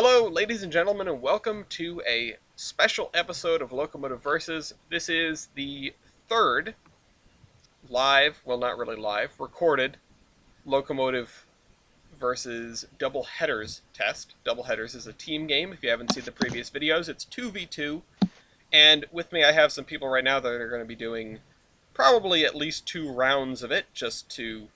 Hello, ladies and gentlemen, and welcome to a special episode of Locomotive Versus. This is the third live, well, not really live, recorded Locomotive versus Double Headers test. Double Headers is a team game. If you haven't seen the previous videos, it's 2v2. And with me, I have some people right now that are going to be doing probably at least 2 rounds of it, just to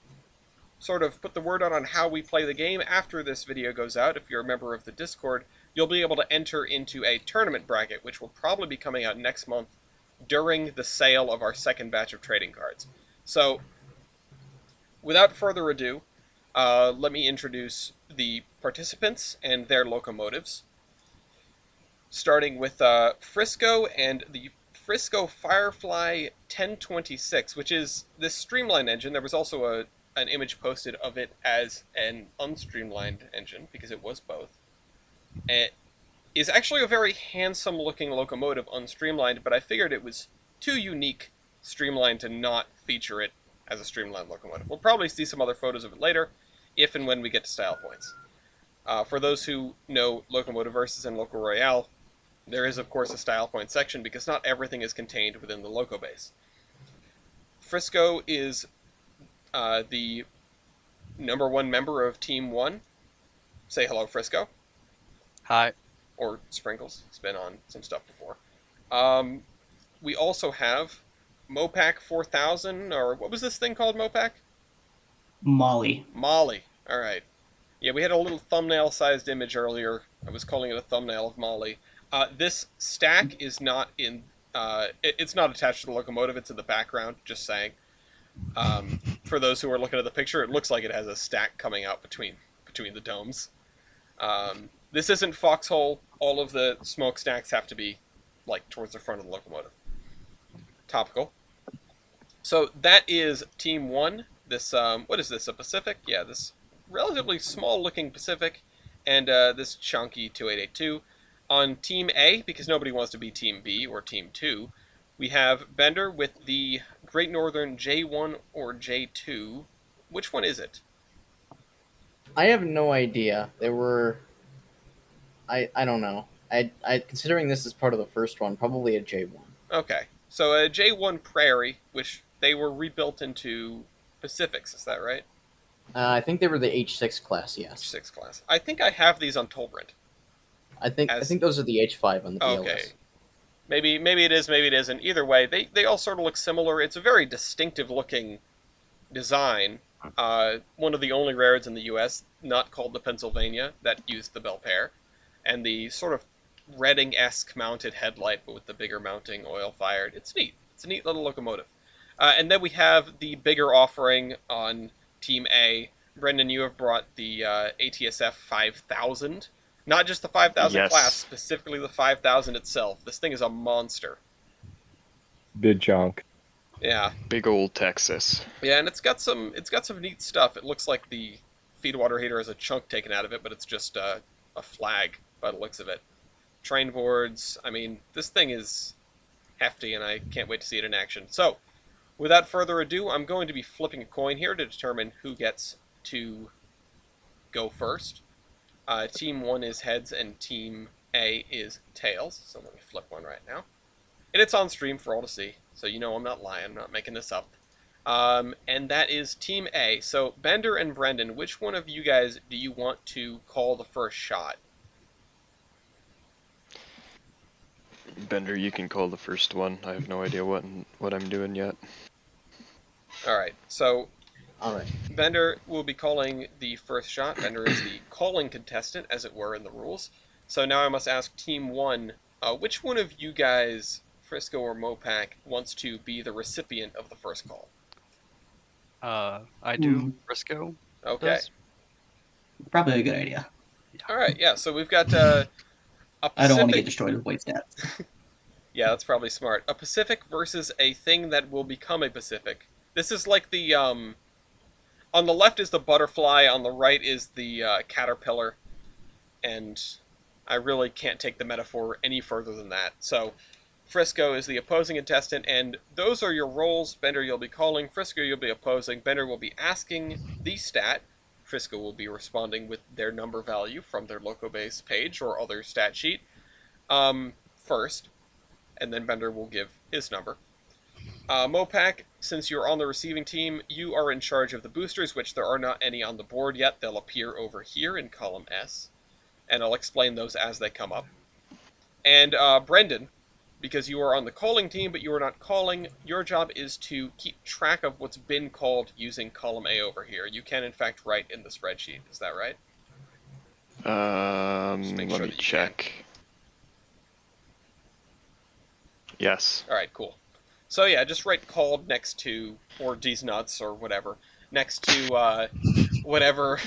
sort of put the word out on how we play the game. After this video goes out, if you're a member of the Discord, you'll be able to enter into a tournament bracket, which will probably be coming out next month during the sale of our second batch of trading cards. So, without further ado, let me introduce the participants and their locomotives, starting with Frisco and the Frisco Firefly 1026, which is this streamlined engine. There was also an image posted of it as an unstreamlined engine, because it was both. It is actually a very handsome looking locomotive, unstreamlined, but I figured it was too unique streamlined to not feature it as a streamlined locomotive. We'll probably see some other photos of it later, if and when we get to style points. For those who know Locomotive Versus and Loco Royale, there is of course a style point section, because not everything is contained within the Loco base. Frisco is the #1 member of Team 1. Say hello, Frisco. Hi. Or Sprinkles. He's been on some stuff before. We also have Mopac 4000, or what was this thing called, Mopac? Molly. Molly. Alright. Yeah, we had a little thumbnail-sized image earlier. I was calling it a thumbnail of Molly. This stack is not in... it's not attached to the locomotive, it's in the background, just saying. For those who are looking at the picture, it looks like it has a stack coming out between the domes. This isn't Foxhole. All of the smokestacks have to be like towards the front of the locomotive. Topical. So that is Team 1. This, what is this, a Pacific? Yeah, this relatively small-looking Pacific, and this chunky 2882. On Team A, because nobody wants to be Team B or Team 2, we have Bender with the Great Northern J1 or J2. Which one is it? I have no idea. There were... I don't know. Considering this is part of the first one, probably a J1. Okay. So a J1 Prairie, which they were rebuilt into Pacifics, is that right? I think they were the H6 class, yes. H6 class. I think I have these on Tollbrand. I think those are the H5 on the BLS. Okay. Maybe it is, maybe it isn't. Either way, they all sort of look similar. It's a very distinctive looking design. One of the only railroads in the U.S. not called the Pennsylvania that used the Belpaire. And the sort of Reading-esque mounted headlight, but with the bigger mounting, oil-fired. It's neat. It's a neat little locomotive. And then we have the bigger offering on Team A. Brendan, you have brought the ATSF 5000. Not just the 5000 class, specifically the 5000 itself. This thing is a monster. Big chunk. Yeah. Big old Texas. Yeah, and it's got some neat stuff. It looks like the feed water heater has a chunk taken out of it, but it's just a flag by the looks of it. Train boards. I mean, this thing is hefty, and I can't wait to see it in action. So, without further ado, I'm going to be flipping a coin here to determine who gets to go first. Team 1 is heads, and Team A is tails. So let me flip one right now. And it's on stream for all to see, so you know I'm not lying, I'm not making this up. And that is Team A. So, Bender and Brendan, which one of you guys do you want to call the first shot? Bender, you can call the first one. I have no idea what I'm doing yet. Alright, so Alright. Bender will be calling the first shot. Bender is the calling contestant, as it were, in the rules. So now I must ask Team 1, which one of you guys, Frisco or Mopac, wants to be the recipient of the first call? I do. Frisco. Okay. Does. Probably a good idea. Alright, yeah, so we've got a Pacific... I don't want to get destroyed with weight stats. Yeah, that's probably smart. A Pacific versus a thing that will become a Pacific. This is like the, on the left is the butterfly, on the right is the caterpillar, and I really can't take the metaphor any further than that. So, Frisco is the opposing contestant, and those are your roles. Bender, you'll be calling. Frisco, you'll be opposing. Bender will be asking the stat. Frisco will be responding with their number value from their Locobase page or other stat sheet first, and then Bender will give his number. Mopac, since you're on the receiving team, you are in charge of the boosters, which there are not any on the board yet. They'll appear over here in column S, and I'll explain those as they come up. And Brendan, because you are on the calling team, but you are not calling, your job is to keep track of what's been called using column A over here. You can, in fact, write in the spreadsheet. Is that right? make Let sure me that you check. Yes. All right, cool. So yeah, just write called next to, or D's nuts, or whatever, next to whatever.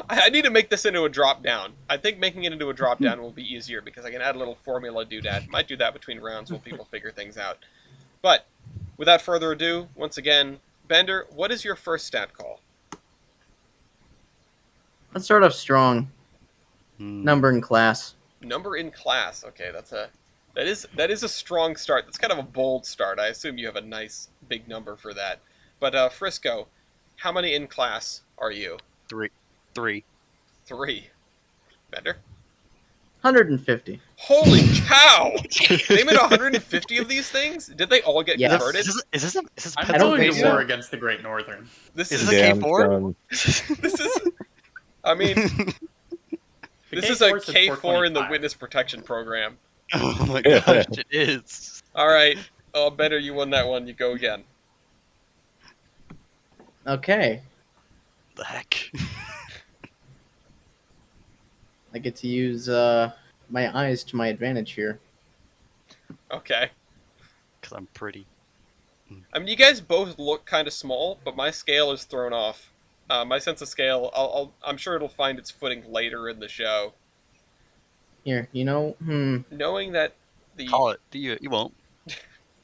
I need to make this into a drop down. I think making it into a drop down will be easier because I can add a little formula doodad. Might do that between rounds while people figure things out. But without further ado, once again, Bender, what is your first stat call? Let's start off strong. Number in class. Number in class. Okay, that is a strong start. That's kind of a bold start. I assume you have a nice big number for that. But Frisco, how many in class are you? Three. 3. Bender? 150. Holy cow! They made 150 of these things? Did they all get Yes. converted? Is this I'm I don't going think to so. war against the Great Northern. This Is is this a Damn K4? son. this is I mean The this is a K4 says K4 in the 425. Witness Protection Program. Oh my gosh, it is. Alright. Oh Bender, you won that one, you go again. Okay. The heck? I get to use my eyes to my advantage here. Okay. Because I'm pretty. I mean, you guys both look kind of small, but my scale is thrown off. My sense of scale, I'm sure it'll find its footing later in the show. Here, Knowing that the Call it. You won't.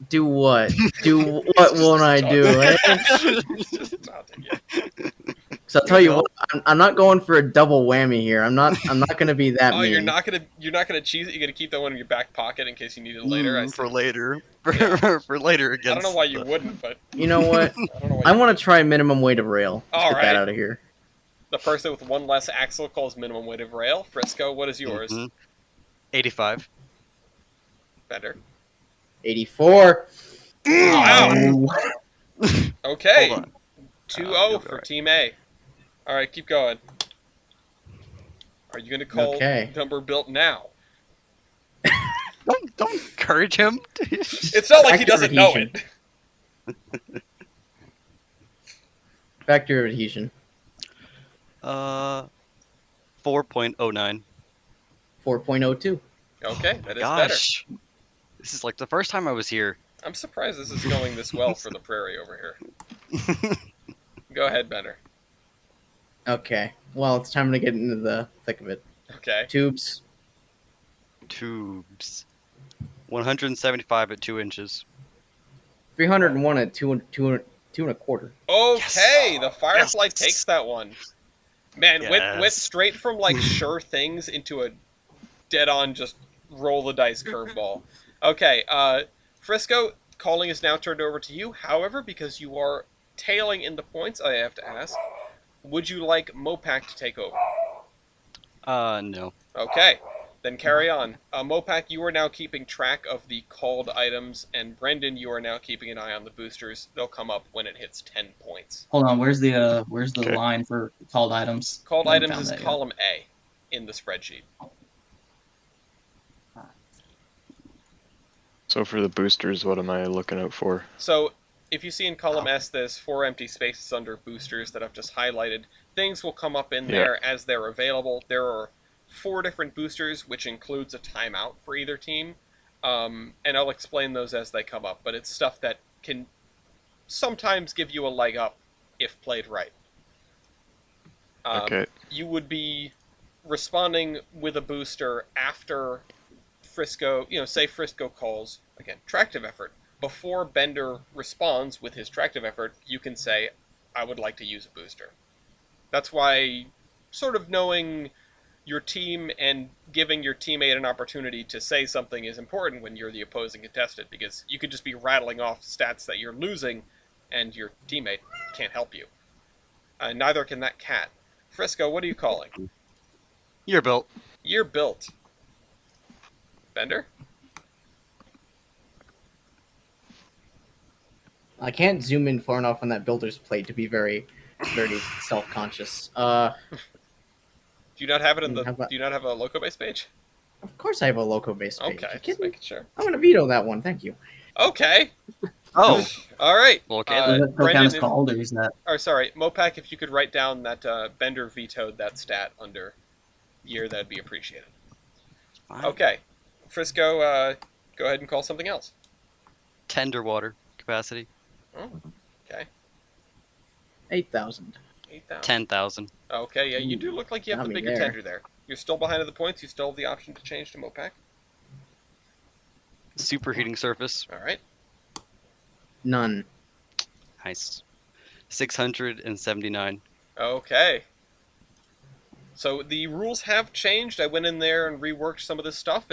do what? Do what won't I do? Eh? Just taunting you. Because I'll tell you what, I'm not going for a double whammy here. I'm not gonna be that Oh, mean. you're not gonna cheese it. You're gonna keep that one in your back pocket in case you need it later. I see. For later. Yeah. For later against. I don't know why you wouldn't, but You know what? I don't know why. I want to try minimum weight of rail. Let's All get right. that out of here. The person with one less axle calls minimum weight of rail. Frisco, what is yours? 85. Bender. 84. Wow. Okay. Hold on. 2-0 for alright. Team A. All right, keep going. Are you gonna call Okay. number built now? Don't encourage him. It's not like he doesn't know Active it. Factor of adhesion. 4.09. 4.02. Okay, that is better. Gosh. This is like the first time I was here. I'm surprised this is going this well for the prairie over here. Go ahead, Bender. Okay. Well, it's time to get into the thick of it. Okay. Tubes. Tubes. 175 at 2 inches. 301 at two and a quarter. Okay, Yes. the Firefly Yes. takes that one. Man, went Yes. straight from like sure things into a dead-on just roll the dice curveball. Okay, Frisco, calling is now turned over to you. However, because you are tailing in the points, I have to ask, would you like Mopac to take over? No. Okay, then carry on. Mopac, you are now keeping track of the called items, and Brendan, you are now keeping an eye on the boosters. They'll come up when it hits 10 points. Hold on, where's the Okay. line for called items? Called I haven't items found is that yet. column A in the spreadsheet. So for the boosters, what am I looking out for? So, if you see in column S, there's 4 empty spaces under boosters that I've just highlighted. Things will come up in Yeah. there as they're available. There are 4 different boosters, which includes a timeout for either team. And I'll explain those as they come up, but it's stuff that can sometimes give you a leg up if played right. Okay. You would be responding with a booster after Frisco, say Frisco calls, again, tractive effort. Before Bender responds with his tractive effort, you can say, I would like to use a booster. That's why sort of knowing your team and giving your teammate an opportunity to say something is important when you're the opposing contestant, because you could just be rattling off stats that you're losing and your teammate can't help you. Neither can that cat. Frisco, what are you calling? You're built. Year built. Bender? I can't zoom in far enough on that builder's plate to be very, very self-conscious. Do you not have it in the? How about- Do you not have a loco base page? Of course I have a loco base page. Okay, You just kidding me? making sure. I'm gonna veto that one. Thank you. Okay. Oh, All right. well, okay. Is then. that still Brendan, counts if- called, or is that? Or sorry, Mopac, if you could write down that Bender vetoed that stat under year, that'd be appreciated. Fine. Okay. Frisco, go ahead and call something else. Tender water capacity. Oh, okay. 8,000. 8,000. 10,000. Okay, yeah, you do look like you have Got the me bigger there. tender there. You're still behind at the points. You still have the option to change to Mopac. Superheating surface. All right. None. Nice. 679. Okay. So the rules have changed. I went in there and reworked some of this stuff.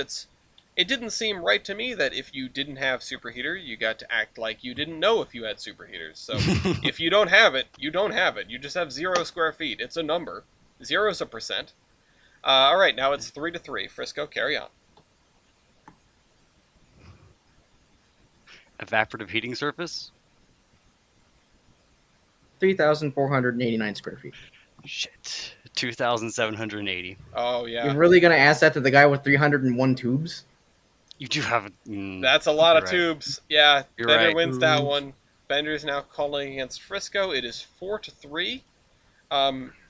It didn't seem right to me that if you didn't have superheater, you got to act like you didn't know if you had superheaters. So if you don't have it, you don't have it. You just have 0 square feet. It's a number. 0 is a percent. All right, now it's 3-3. Frisco, carry on. Evaporative heating surface. 3,489 square feet. Shit. 2,780. Oh yeah, You're really gonna ask that to the guy with 301 tubes? You do have. that's a lot of You're right. tubes. Yeah, You're Bender right. wins that one. Bender is now calling against Frisco. It is 4-3.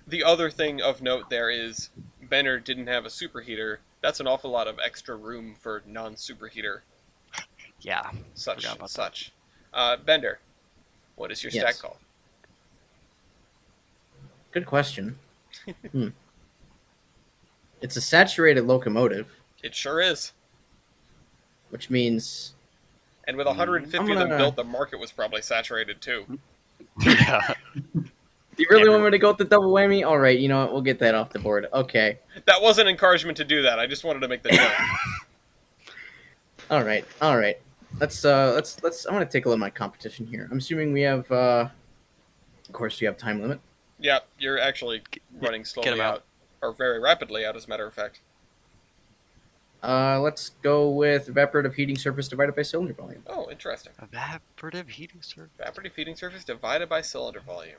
The other thing of note there is Bender didn't have a superheater. That's an awful lot of extra room for non-superheater Yeah. such Forgot about such. Bender, what is your Yes. stat call? Good question. It's a saturated locomotive, It sure is. which means And with 150 of them gonna- built, the market was probably saturated too. Yeah. do you really want me to go with the double whammy? All right, you know what? We'll get that off the board. Okay. That wasn't encouragement to do that. I just wanted to make the joke. All right. All right. Let's. I'm gonna take a look at my competition here. I'm assuming we have. Of course, we have time limit. Yeah, you're actually running Get slowly 'em out. out. Or very rapidly out, as a matter of fact. Let's go with evaporative heating surface divided by cylinder volume. Oh, interesting. Evaporative heating surface. Evaporative heating surface divided by cylinder volume.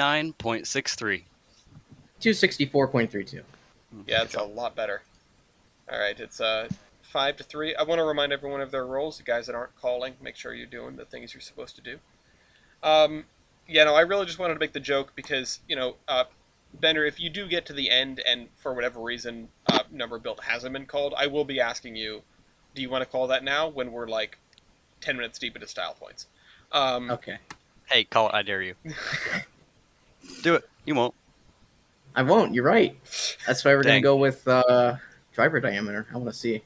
189.63. 264.32. Yeah, it's a lot better. All right, it's 5-3. I want to remind everyone of their roles. The guys that aren't calling, make sure you're doing the things you're supposed to do. Yeah, no, I really just wanted to make the joke because Bender, if you do get to the end and for whatever reason number built hasn't been called, I will be asking you, do you want to call that now when we're like 10 minutes deep into style points? Okay. Hey, call it. I dare you. Do it. You won't. I won't. You're right. That's why we're Dang. gonna go with driver diameter. I want to see.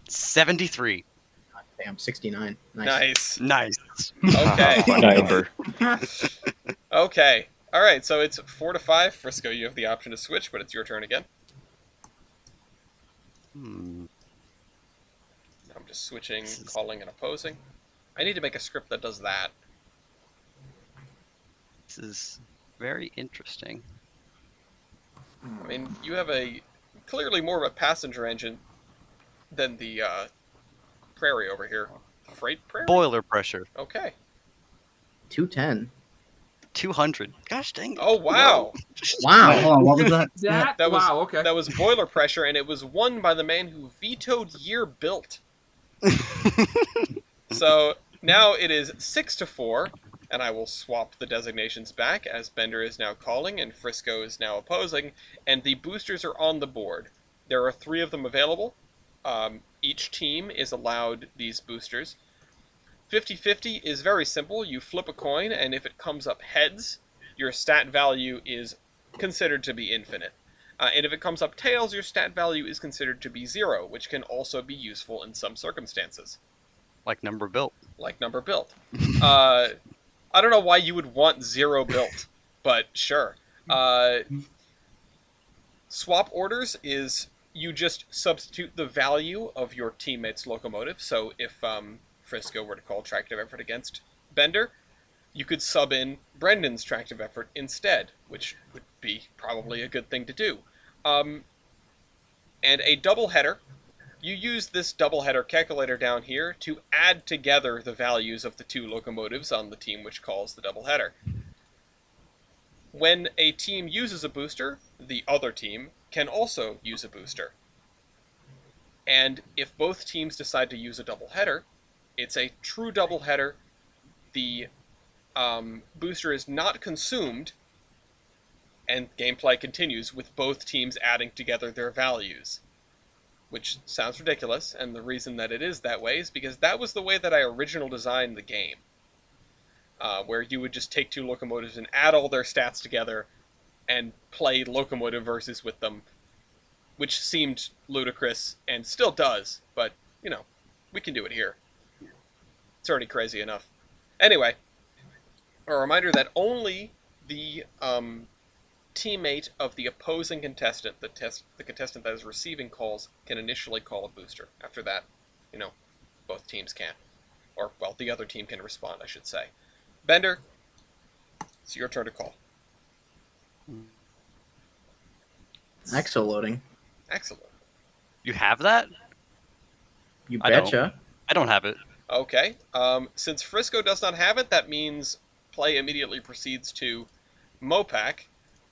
73. Damn, 69. Nice. Nice. Nice. Okay. Fun Nice. number. Okay. All right. So it's 4-5. Frisco, you have the option to switch, but it's your turn again. Hmm. I'm just switching, calling, and opposing. I need to make a script that does that. This is very interesting. I mean, you have clearly more of a passenger engine than the Prairie over here. Freight Prairie? Boiler pressure. Okay. 210. 200. Gosh dang it. Oh, wow. Wow. Wait, hold on. What was that? That was- wow, okay. That was boiler pressure, and it was won by the man who vetoed year built. So now it is 6-4, and I will swap the designations back as Bender is now calling and Frisco is now opposing, and the boosters are on the board. There are 3 of them available. Each team is allowed these boosters. 50-50 is very simple. You flip a coin, and if it comes up heads, your stat value is considered to be infinite. And if it comes up tails, your stat value is considered to be 0, which can also be useful in some circumstances, Like number built. like number built. I don't know why you would want 0 built, but sure. Swap orders is you just substitute the value of your teammate's locomotive. So if Frisco were to call tractive effort against Bender, you could sub in Brendan's tractive effort instead, which would be probably a good thing to do. And a double header, you use this double header calculator down here to add together the values of the two locomotives on the team which calls the double header. When a team uses a booster, the other team can also use a booster. And if both teams decide to use a double header, it's a true double header. The booster is not consumed, and gameplay continues with both teams adding together their values. Which sounds ridiculous, and the reason that it is that way is because that was the way that I originally designed the game. Where you would just take two locomotives and add all their stats together and play locomotive versus with them, which seemed ludicrous and still does, but, you know, we can do it here. It's already crazy enough. Anyway, a reminder that only the teammate of the opposing contestant, the contestant that is receiving calls, can initially call a booster. After that, you know, both teams can. Or, well, the other team can respond, I should say. Bender, it's your turn to call. Exo loading. Excellent. You have that? You I don't. betcha. I don't have it. Okay. Since Frisco does not have it, that means play immediately proceeds to Mopac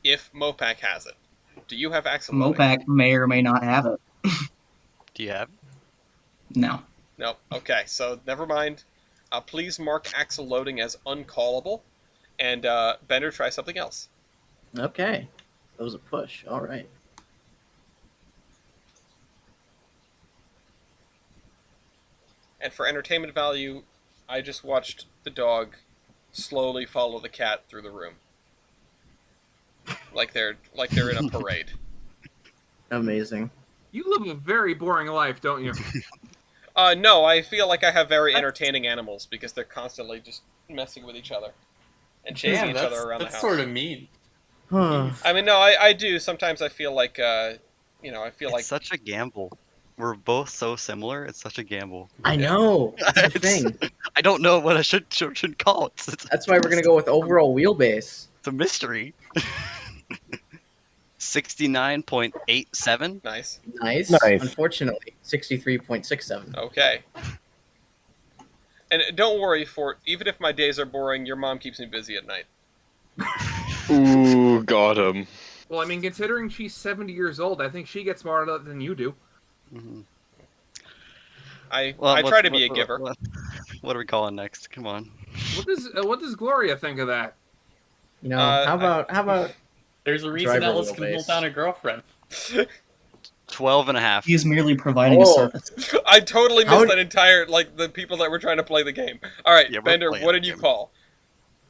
if Mopac has it. Do you have Axel loading? Mopac may or may not have it. Do you have? No. No. Okay, so never mind. Please mark Axel loading as uncallable, and Bender, try something else. Okay. That was a push. All right. And for entertainment value, I just watched the dog slowly follow the cat through the room, like they're in a parade. Amazing. You live a very boring life, don't you? No, I feel like I have very entertaining animals because they're constantly just messing with each other and chasing each other around the house. That's sort of mean. Huh. I mean, no, I do. Sometimes I feel like, I feel It's like such a gamble. We're both so similar. It's such a gamble. I know. That's the It's- thing. I don't know what I should call it. That's why we're gonna go with overall wheelbase. It's a mystery. 69.87. nice. Nice. Nice. Unfortunately, 63.67. Okay. And don't worry, Fort. Even if my days are boring, your mom keeps me busy at night. Ooh, got him. Well, I mean, considering she's 70 years old, I think she gets smarter than you do. Mhm. I Well, try to be a giver. What are we calling next? Come on. What does Gloria think of that? You know, Uh, how about There's a reason Driver Ellis can wheelbase. hold down a girlfriend. 12 and a half. He is merely providing a Oh. service. I totally How- missed that entire, the people that were trying to play the game. All right, Yeah, we're Bender, playing what the did you game. call?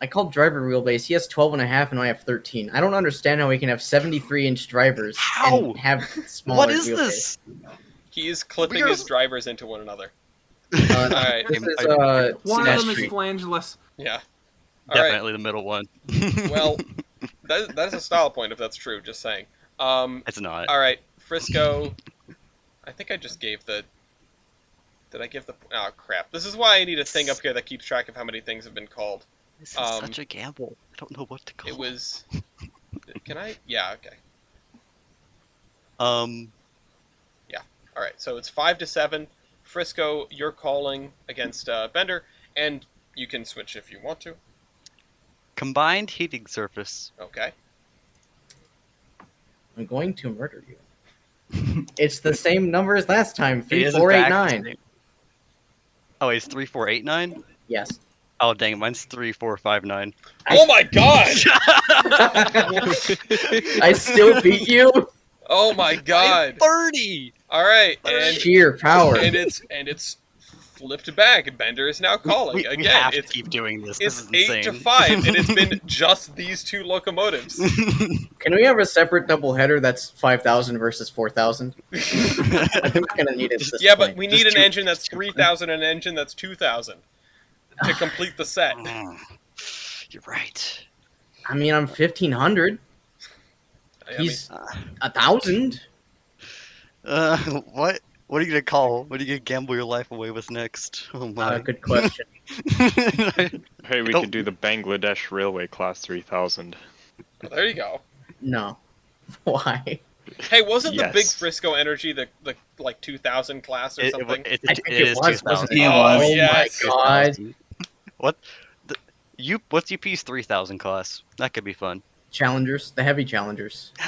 I called driver wheelbase. He has 12 and a half, and I have 13. I don't understand how we can have 73-inch drivers How? and have smaller What is wheelbase. this? He is clipping We are- his drivers into one another. Uh, Alright. This is One of them is symmetry. flangeless. Yeah. All right. Definitely the middle one. Well, that is a style point if that's true. Just saying. it's not. All right, Frisco. I think I just gave the. Did I give the? Oh crap! This is why I need a thing up here that keeps track of how many things have been called. This is um, such a gamble. I don't know what to call It was. Can I? Yeah. Okay. Um, All right. So it's 5-7. Frisco, you're calling against Bender, and you can switch if you want to. combined heating surface. Okay. I'm going to murder you. It's the same number as last time. It Three, is, four, in eight, fact, nine. the same. Oh, it's 3489. Yes. Oh dang, mine's 3459. Oh my god! I still beat you. Oh my god! 30. All right, and Sheer power. it's flipped back. Bender is now calling We again. have to It's keep doing this. This it's is insane. 8-5, and it's been just these two locomotives. Can we have a separate double header that's 5,000 versus 4,000? I think we're gonna need it. At this Yeah, but point. we need an engine that's 3,000 and an engine that's 2,000 to complete the set. You're right. I mean, I'm 1,500. I mean, He's 1,000. What? What are you gonna call? What are you gonna gamble your life away with next? Oh my. Good question. Hey, we Don't- could do the Bangladesh Railway Class 3000. Oh, there you go. No. Why? Hey, wasn't the big Yes. Frisco Energy the like 2000 class or something? I think it is was, 2000. wasn't it? Yeah, it Oh, was. Oh yes. my god. What? What's UP's 3000 class? That could be fun. Challengers, the heavy challengers. then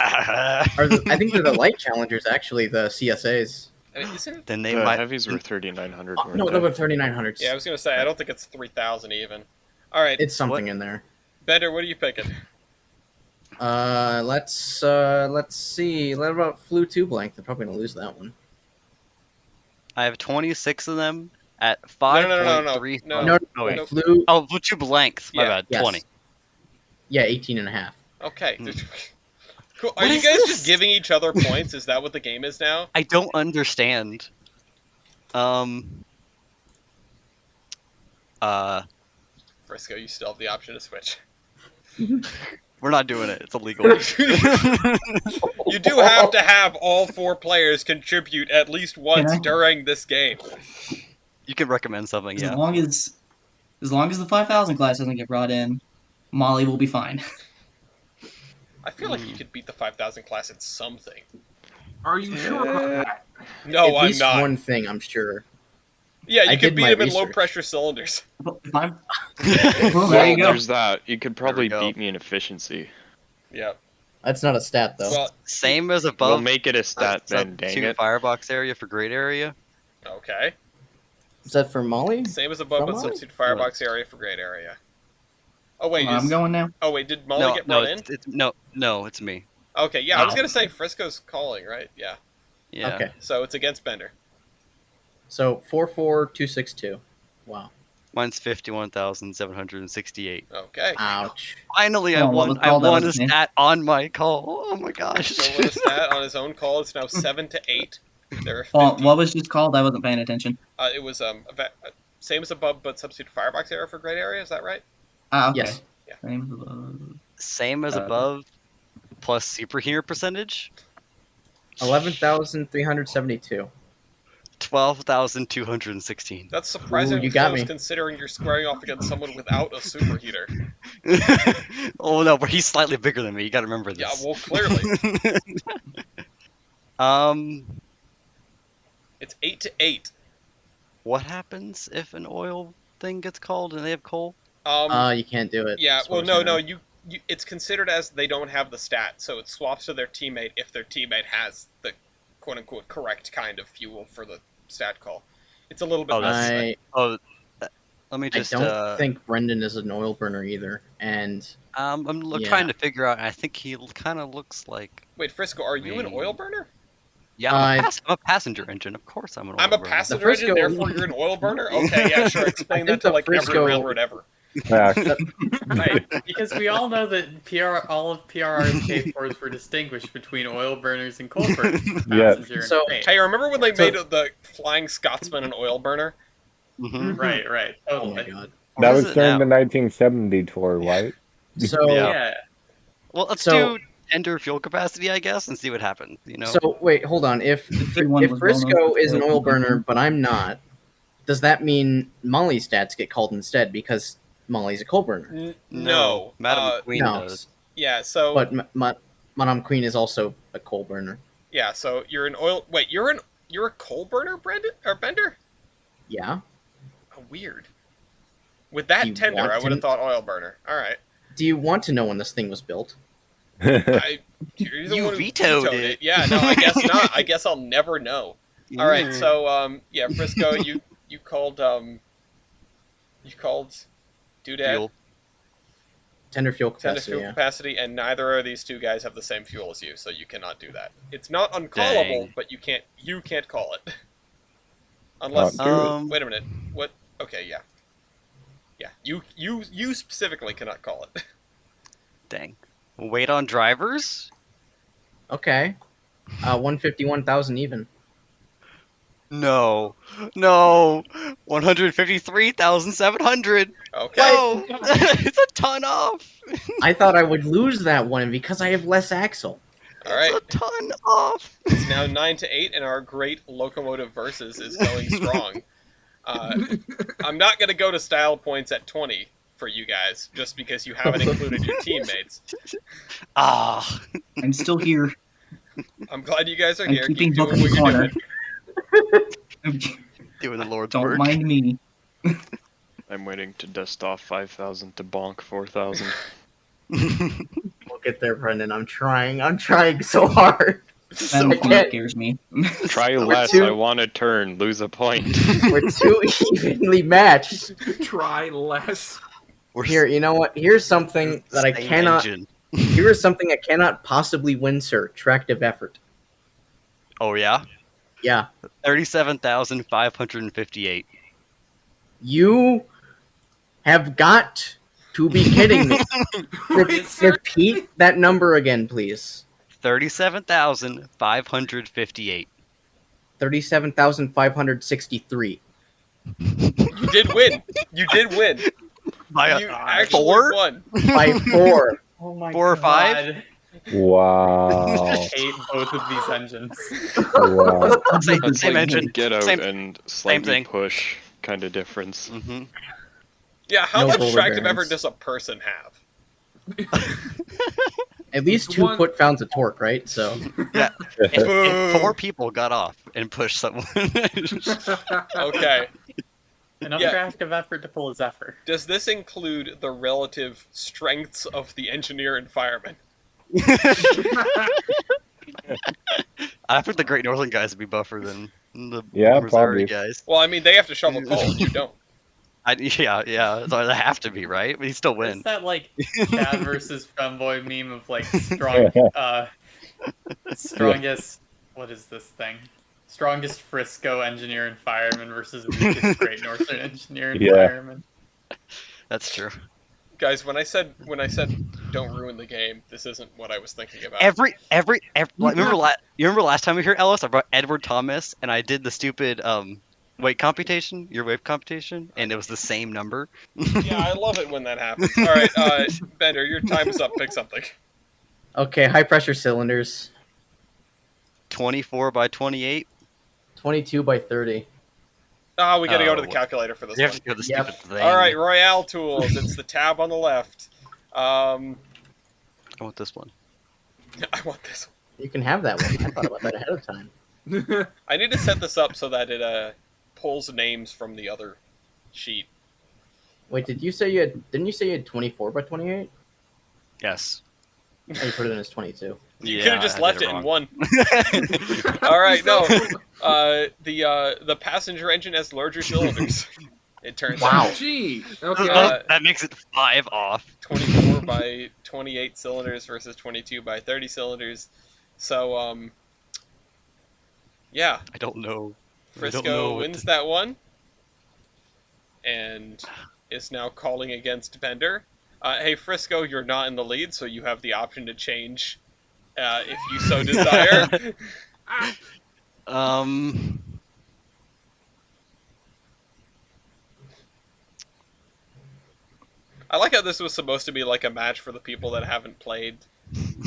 I think they're the light challengers, actually, the CSAs. I mean, isn't? they The might. heavies were 3900. Oh, no, weren't they they? were 3900s. Yeah, I was gonna say I don't think it's 3000 even. All right, It's something in there. Bender, what are you picking? Let's see. What about Flu 2 blank? They're probably gonna lose that one. I have 26 of them at No, no, no, no, 5.3. no. No, Oh, wait. no. Flu. Oh, Blue Tube length. My Yeah. bad. Yes. 20. Yeah, 18 and a half. Okay. Hmm. Cool. Are What you is guys this? just giving each other points? Is that what the game is now? I don't understand. Frisco, you still have the option to switch. We're not doing it. It's illegal. You do have to have all 4 players contribute at least once I? during this game. You can recommend something, As yeah. long as the 5000 class doesn't get brought in, Molly will be fine. I feel like you could beat the 5000 class at something. Are you sure about that? No, At I'm least not. one thing, I'm sure. Yeah, you I could did beat my him in low research. pressure cylinders. If I'm- well, Well, there you go. there's that. You could probably go. beat me in efficiency. Yeah. That's not a stat, though. Well, Same as We'll above. make it a stat then, dang Substitute it. firebox area for grade area. okay. Is that for Molly? Same as above, but Molly? substitute firebox area for grade area. Oh wait, I'm going now. oh wait, did Molly No, get no, brought in? no, it's me. Okay, yeah, I was No. gonna say Frisco's calling, right? Yeah. Yeah. Okay. So it's against Bender. So 44262. Wow. Mine's 51,768. Okay. Ouch. Finally, I Oh, what won. was I called? That won a was me. stat on my call. Oh my gosh. So with a stat on his own call, it's now 7-8. There are 50. Well, what was just called? I wasn't paying attention. It was same as above, but substitute firebox area for grade area. Is that right? Ah, okay. Yes. Yeah. Same as above. Same as above, plus superheater percentage. 11,372. 12,216. That's surprisingly Ooh, you got close me. considering you're squaring off against someone without a superheater. Oh no, but he's slightly bigger than me. You gotta remember Yeah, this. well, clearly um, it's 8-8. what happens if an oil thing gets called and they have coal? You can't do it. Yeah, That's well, what no, I'm no, saying. you. It's considered as they don't have the stat, so it swaps to their teammate if their teammate has the quote-unquote correct kind of fuel for the stat call. It's a little bit Oh, less. I Let me I just. don't think Brendan is an oil burner either, and I'm Yeah. trying to figure out. I think he kind of looks like. Wait, Frisco, are you an Me. oil burner? Yeah, I'm, Uh, I'm a passenger engine. Of course, I'm an oil I'm a burner. passenger Frisco- engine, therefore you're an oil burner? Okay, yeah, sure. Explain I that think to the like every Frisco- railroad ever. Yeah, Right, because we all know that all of PRR's K4s were distinguished between oil burners and coal burners. Yeah. Passenger and So- freight. Hey, remember when they So- made the Flying Scotsman an oil burner? Mhm. Right, right. oh Totally. my god. Or that is was it during now? the 1970 tour, right? So Yeah. Yeah. Well, let's So- do ender fuel capacity, I guess, and see what happens. You know. So wait, hold on. If Everyone was Frisco well-known is an for oil oil burner, burning. but I'm not, does that mean Molly's stats get called instead because Molly's a coal burner? No. Madam Queen no, does. Yeah, so but Madame Queen is also a coal burner. yeah, so you're an oil. Wait, you're a coal burner, Brendan or Bender? Yeah. Oh, weird. With that You tender, want I would have to- thought oil burner. All right. Do you want to know when this thing was built? You're the You one who vetoed it. Yeah, no, I guess not. I guess I'll never know. All right, Mm. so yeah, Frisco, you called Doodad Fuel. Tender fuel tender capacity. fuel Yeah. capacity, and neither of these two guys have the same fuel as you, so you cannot do that. It's not uncallable, Dang. but you can't call it unless. Wait a minute. What? Okay, yeah. Yeah, you specifically cannot call it. Dang. Wait on drivers? Okay. 151,000 even. No. 153,700. Okay. No. It's a ton off. I thought I would lose that one because I have less axle. All right. It's a ton off. It's now 9-8, and our great Locomotive versus is going strong. I'm not going to go to style points at 20 for you guys, just because you haven't included your teammates. Ah, I'm still here. I'm glad you guys are I'm here. keeping Keep Book doing in what the you're corner. doing. doing the Lord's Don't work. mind me. I'm waiting to dust off 5,000 to bonk 4,000. We'll get there, Brendan. I'm trying. I'm trying so hard. That So machine can't- scares me. Try We're less. too- I want a turn. Lose a point. We're too evenly matched. Try less. we're Here, you know what? Here's something that I same cannot. engine. Here is something I cannot possibly win, sir. Tractive effort. Oh yeah, Yeah, 37,558. you have got to be kidding me. Repeat that number again, please. 37,558. 37,563. You did win. You did win. By You actually four? won. By 4. Oh my 4 or 5? God. Wow. I hate both of these engines. Wow. Same engine. Get out Same- and slightly thing. push kind of difference. Mm-hmm. Yeah, how No much polar tractive bearings. effort does a person have? At least The 2 one- foot-pounds of torque, right? So And 4 people got off and pushed someone. Okay. Enough Yeah. tractive effort to pull a Zephyr. Does this include the relative strengths of the engineer and fireman? I think the Great Northern guys would be buffer than the Yeah, Missouri probably. guys. Well, I mean, they have to shovel coal. You don't. Yeah. So they have to be, right? But he still What's win. that like Chad versus Femboy meme of like strongest what is this thing? Strongest Frisco engineer and fireman versus weakest Great Northern engineer and Yeah. fireman. That's true. Guys, when I said don't ruin the game, this isn't what I was thinking about. Every remember you remember last time we were here, Ellis? I brought Edward Thomas and I did the stupid weight computation, your weight computation, and it was the same number. Yeah, I love it when that happens. All right, Bender, your time is up. Pick something. okay, high pressure cylinders. 24 by 28. 22 by 30. Ah, we got to go to the Oh. calculator for this You have one. to go to the Yep. stupid thing. All right, Royale tools. It's the tab on the left. I want this one. I want this one. You can have that one. I thought about that ahead of time. I need to set this up so that it pulls names from the other sheet. Wait, didn't you say you had 24 by 28? Yes. Oh, you put it in as 22. You Yeah, could have just I left did it in wrong. one. All right, no. The passenger engine has larger cylinders. It turns Wow. out Gee. Okay. That makes it 5 off. 24 by 28 cylinders versus 22 by 30 cylinders. So yeah, I don't know. I don't know Frisco what wins to- that one, and is now calling against Bender. Hey Frisco, you're not in the lead, so you have the option to change if you so desire. I like how this was supposed to be like a match for the people that haven't played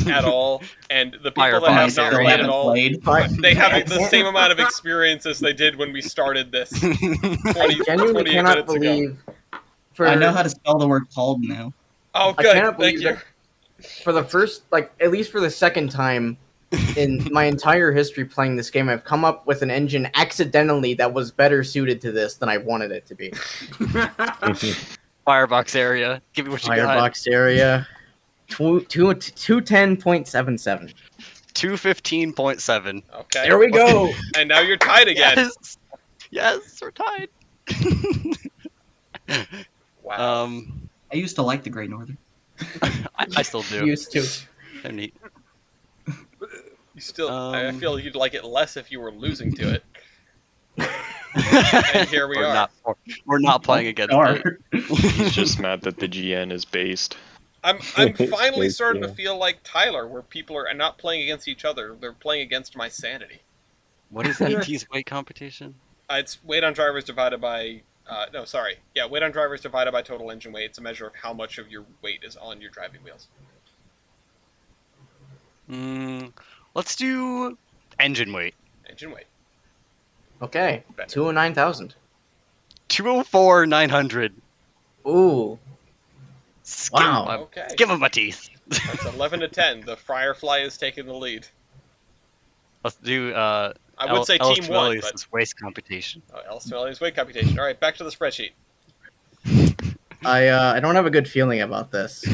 at all, and the people that Firebox have not area. played at all. Played. They have the same amount of experience as they did when we started this 20, I genuinely 28 cannot minutes ago. believe. For, I know how to spell the word called now. Oh, I good. cannot Thank believe you. For the first, like, at least for the second time in my entire history playing this game, I've come up with an engine accidentally that was better suited to this than I wanted it to be. Firebox area. Give me what you got. Firebox area. 210.77. 215.7. Okay. There we go. And now you're tied again. Yes. Yes, we're tied. Wow. I used to like the Great Northern. I still do. Used to. They're neat. You still. I um, feel you'd like it less if you were losing to it. And here we are. We're not playing against Darn. it. He's just mad that the GN is based. I'm finally It's starting to yeah. feel like Tyler, where people are not playing against each other; they're playing against my sanity. What is ET's weight competition? It's weight on drivers divided by. No, sorry. Yeah, weight on drivers divided by total engine weight. It's a measure of how much of your weight is on your driving wheels. Let's do engine weight. Engine weight. Okay, Better. 209,000. 204 900. Ooh, wow. Okay. Give him my teeth. That's 11 to 10. The Firefly is taking the lead. Let's do I would say Ellis team one, Torelli's but waste computation. Ellis Torelli's weight computation. All right, back to the spreadsheet. I don't have a good feeling about this.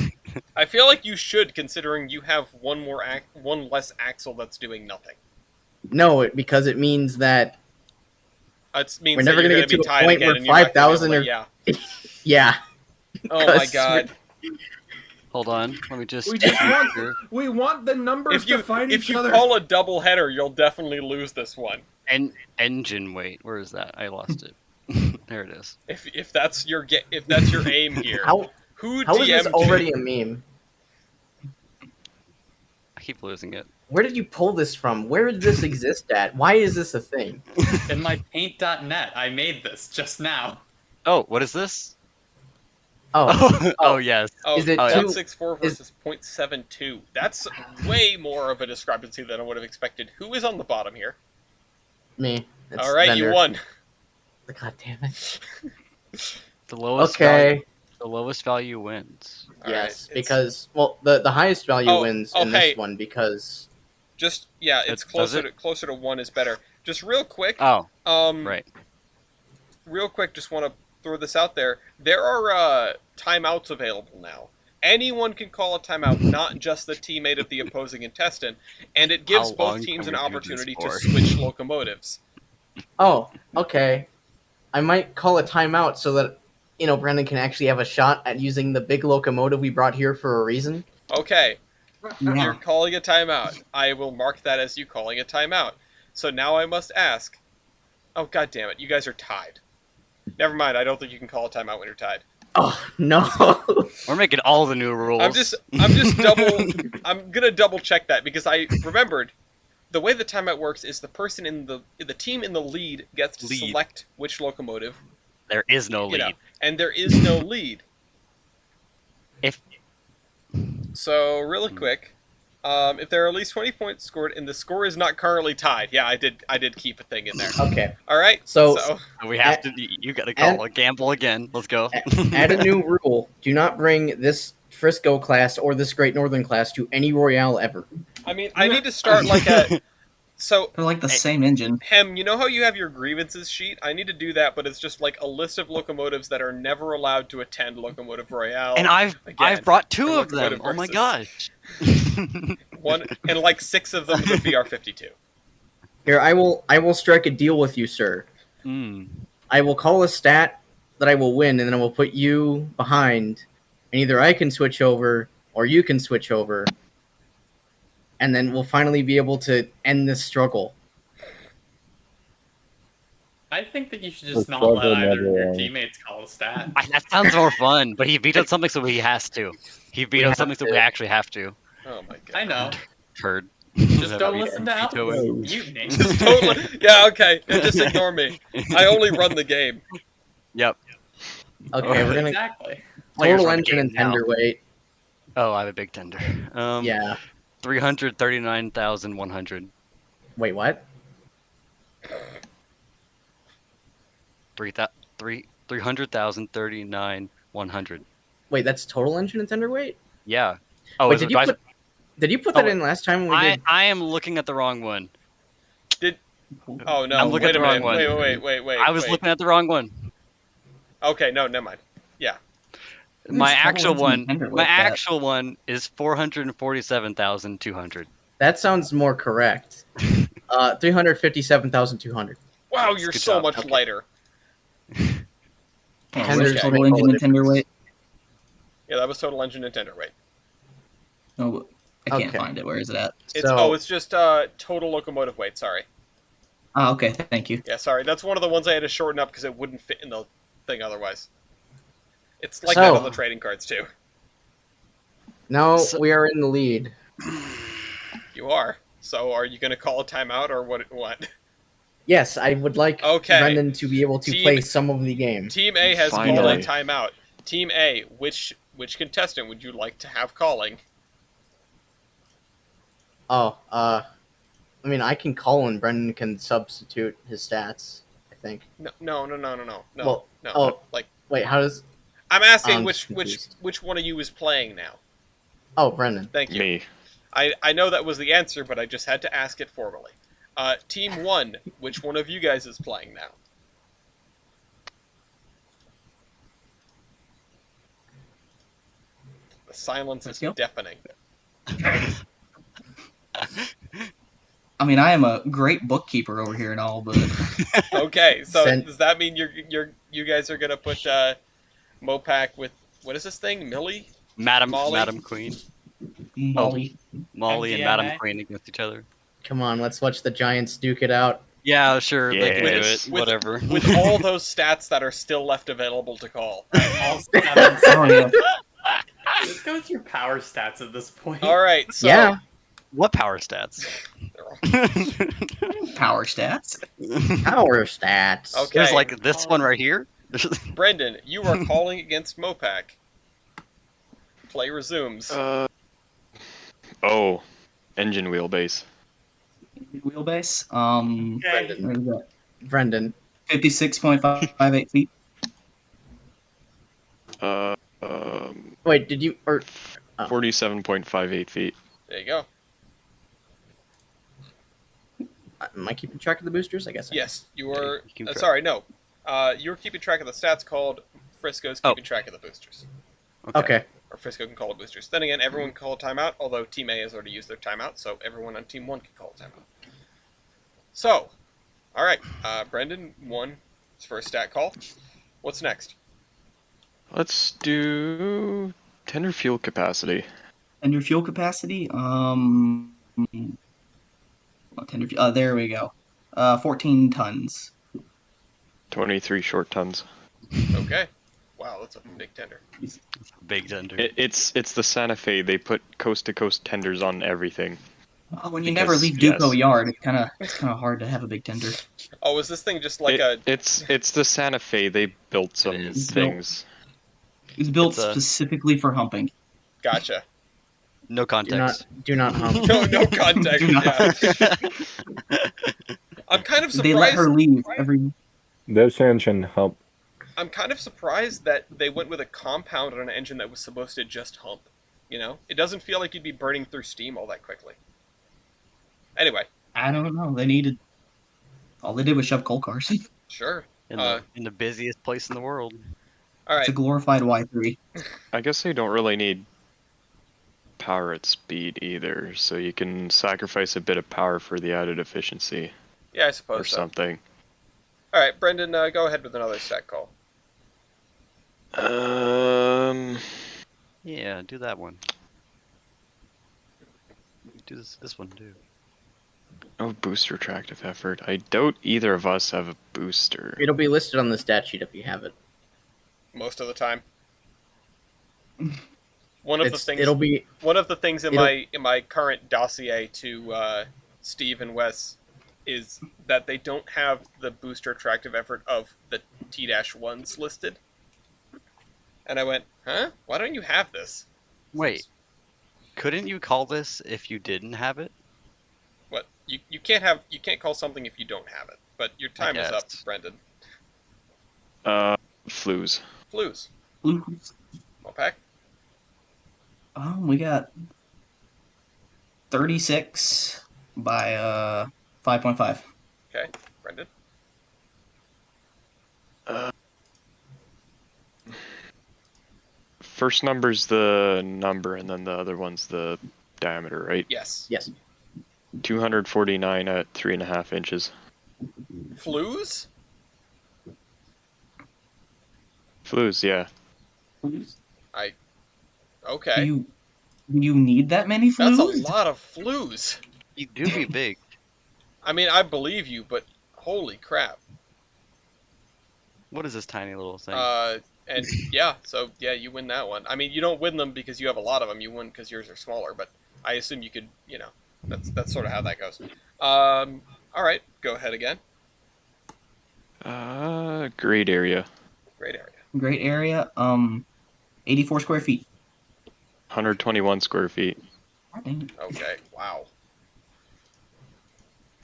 I feel like you should, considering you have one less axle that's doing nothing. No, because it means that It means we're that never you're gonna going get to be to a tied point again, where and you're not gonna be able 5,000 to- or yeah. yeah. Oh my Because god! Hold on, let me just. We just make want sure. we want the numbers If you to find if each you other. call a double header, you'll definitely lose this one. Engine weight. Where is that? I lost it. There it is. If that's your aim here. How Who how is this DM'd already you? a meme? I keep losing it. Where did you pull this from? Where did this exist at? Why is this a thing? In my paint.net, I made this just now. Oh, what is this? Oh, Oh yes. Oh, Is it Oh, yeah. 0.64 versus 0.72. That's way more of a discrepancy than I would have expected. Who is on the bottom here? me. It's All right, Bender. you won. God damn it. The lowest. Okay. Value, the lowest value wins. All right, Yes, it's- because well, the highest value wins in hey. this one because Just it's Does it? closer to 1 is better. Just real quick. Oh, Um, right. Real quick, just want to throw this out there. There are timeouts available now. Anyone can call a timeout, not just the teammate of the opposing contestant, and it gives How both long teams can an we do this opportunity to for? switch locomotives. oh, okay. I might call a timeout so that Brandon can actually have a shot at using the big locomotive we brought here for a reason. Okay, you're Yeah. calling a timeout. I will mark that as you calling a timeout. So now I must ask. Oh, god damn it, you guys are tied. Never mind, I don't think you can call a timeout when you're tied. Oh no. We're making all the new rules. I'm gonna double check that because I remembered the way the timeout works is the person in the team in the lead gets to Lead. select which locomotive, There is no you lead. know, and there is no lead. If So really quick, if there are at least 20 points scored and the score is not currently tied, yeah, I did keep a thing in there. Okay. All right, So- we have to, you got to call a gamble again. Let's go. Add a new rule. Do not bring this Frisco class or this Great Northern class to any Royale ever. I mean, I need to start like a. So, They're like the same engine. Hem, you know how you have your grievances sheet? I need to do that, but it's just like a list of locomotives that are never allowed to attend Locomotive Royale. And I've Again, brought two for of them. Locomotive Oh my versus. gosh. One and like 6 of them with BR52. Here, I will strike a deal with you, sir. Mm. I will call a stat that I will win, and then I will put you behind, and either I can switch over or you can switch over, and then we'll finally be able to end this struggle. I think that you should just The not let struggle either of never your ends. teammates call a stat. That sounds more fun, but he vetoed something, so he has to. He vetoed have something, so to. we actually have to. Oh my god. I know. Turd. Just don't listen to Veto Alpha's it. mutiny. Just totally. Yeah, okay. Just ignore me. I only run the game. Yep. Okay, we're gonna Exactly. Players total run the engine game and now. tender weight. Oh, I have a big tender. Yeah. 339,100. Wait, what? 300,039,100. Wait, that's total engine and tender weight. Yeah. Oh, Wait, is it did you advisor- put that Oh, in last time when we I did? am looking at the wrong one. Oh no. I'm looking wait at a the wrong minute. one. Wait. I was looking at the wrong one. Okay, no, never mind. My There's actual total one, engine and tender my weight that. actual one is 447,200. That sounds more correct. 357,200. Wow, you're Good so job. much Okay. lighter. Oh, Tenders where's total make all engine the and tender weight? Yeah, that was total engine and tender weight. Oh, I can't Okay. find it. Where is it at? It's just total locomotive weight. Sorry. Oh, okay. Thank you. Yeah, sorry. That's one of the ones I had to shorten up because it wouldn't fit in the thing otherwise. It's like So- that on the trading cards too. Now So- we are in the lead. You are. So, are you going to call a timeout or what? What? Yes, I would like Okay. Brendan to be able to Team- play some of the game. Team A has called a Finally. timeout. Team A, which contestant would you like to have calling? I mean, I can call and Brendan can substitute his stats, I think. No. Well, No. oh, Like, wait, how does... I'm asking I'm which confused. one of you is playing now. Oh, Brendan. Thank you. Me. I know that was the answer, but I just had to ask it formally. Team 1, which one of you guys is playing now? The silence Let's is go. deafening. I mean, I am a great bookkeeper over here and all, but Okay, so Send- does that mean you guys are gonna put Mopac with, what is this thing? Millie? Molly? Madam Queen, Molly. Molly, and MDMA? Madam Queen against each other. Come on, let's watch the Giants duke it out. Yeah, sure, they can do Yes. it. Whatever. With all those stats that are still left available to call. All seven. Oh yeah. Just go through power stats at this point. Alright, so Yeah. What power stats? Power stats. Power stats. Okay. There's like this one right here. Brendan, you are calling against Mopac. Play resumes. Oh, engine wheelbase. Wheelbase. Okay. What is that? Brendan. 56.58 feet. Wait, did you... Or... 47.58 feet. There you go. Am I keeping track of the boosters? I guess I am. Yes, you are. you keep track. Sorry, no. You're keeping track of the stats called. Frisco's keeping track of the boosters. Okay. Or Frisco can call the boosters. Then again, everyone can call a timeout, although Team A has already used their timeout, so everyone on Team 1 can call a timeout. So, alright. Brendan won his first stat call. What's next? Let's do tender fuel capacity. And your fuel capacity. There we go. 14 tons. 23 short tons. Okay. Wow, that's a big tender. Big tender. It's the Santa Fe. They put coast to coast tenders on everything. Oh, when you Because, never leave Duco yes. Yard, it's kind of hard to have a big tender. Oh, is this thing just like It's the Santa Fe. They built some is. things. It's built It's a- specifically for humping. Gotcha. No context. Do not hump. No context. Do not. Yeah. I'm kind of They let her surprised. leave every. This engine help. I'm kind of surprised that they went with a compound on an engine that was supposed to just hump. You know, it doesn't feel like you'd be burning through steam all that quickly. Anyway, I don't know. They needed. All they did was shove coal cars. sure. In the busiest place in the world. All It's right. a glorified Y3. I guess they don't really need power at speed either, so you can sacrifice a bit of power for the added efficiency Yeah, I or suppose so. something. All right, Brendan, go ahead with another stat call. Yeah, do that one. Do this one too. Oh, booster attractive effort. I doubt either of us have a booster. It'll be listed on the stat sheet if you have it. Most of the time. One of the things. It'll be... One of the things in it'll- my current dossier to Steve and Wes is that they don't have the booster attractive effort of the T-1s listed. And I went, huh? Why don't you have this? Wait. Couldn't you call this if you didn't have it? What? You can't call something if you don't have it. But your time is up, guess. Brendan. Flues. Flues. Blues. Mopac? We got 36 by 5.5. Okay. Brendan? First number's the number, and then the other one's the diameter, right? Yes. Yes. 249 at 3.5 inches. Flues? Flues, yeah. Okay. You need that many That's flues? a lot of flues. You do be big. I mean, I believe you, but holy crap. What is this tiny little thing? And yeah, so yeah, you win that one. I mean, you don't win them because you have a lot of them. You win because yours are smaller. But I assume you could, that's sort of how that goes. All right, go ahead again. Grade area. Great area. Great area. 84 square feet. 121 square feet. God dang it. Okay. Wow.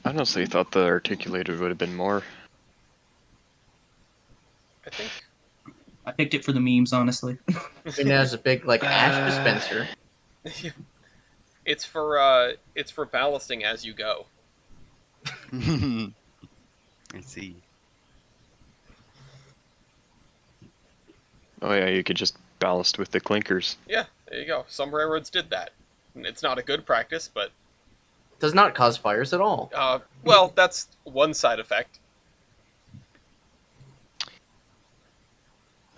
I honestly thought the articulated would have been more. I think. I picked it for the memes, honestly. It has a big like ash dispenser. It's for ballasting as you go. I see. Oh yeah, you could just ballast with the clinkers. Yeah, there you go. Some railroads did that. It's not a good practice, but Does not cause fires at all. well, that's one side effect.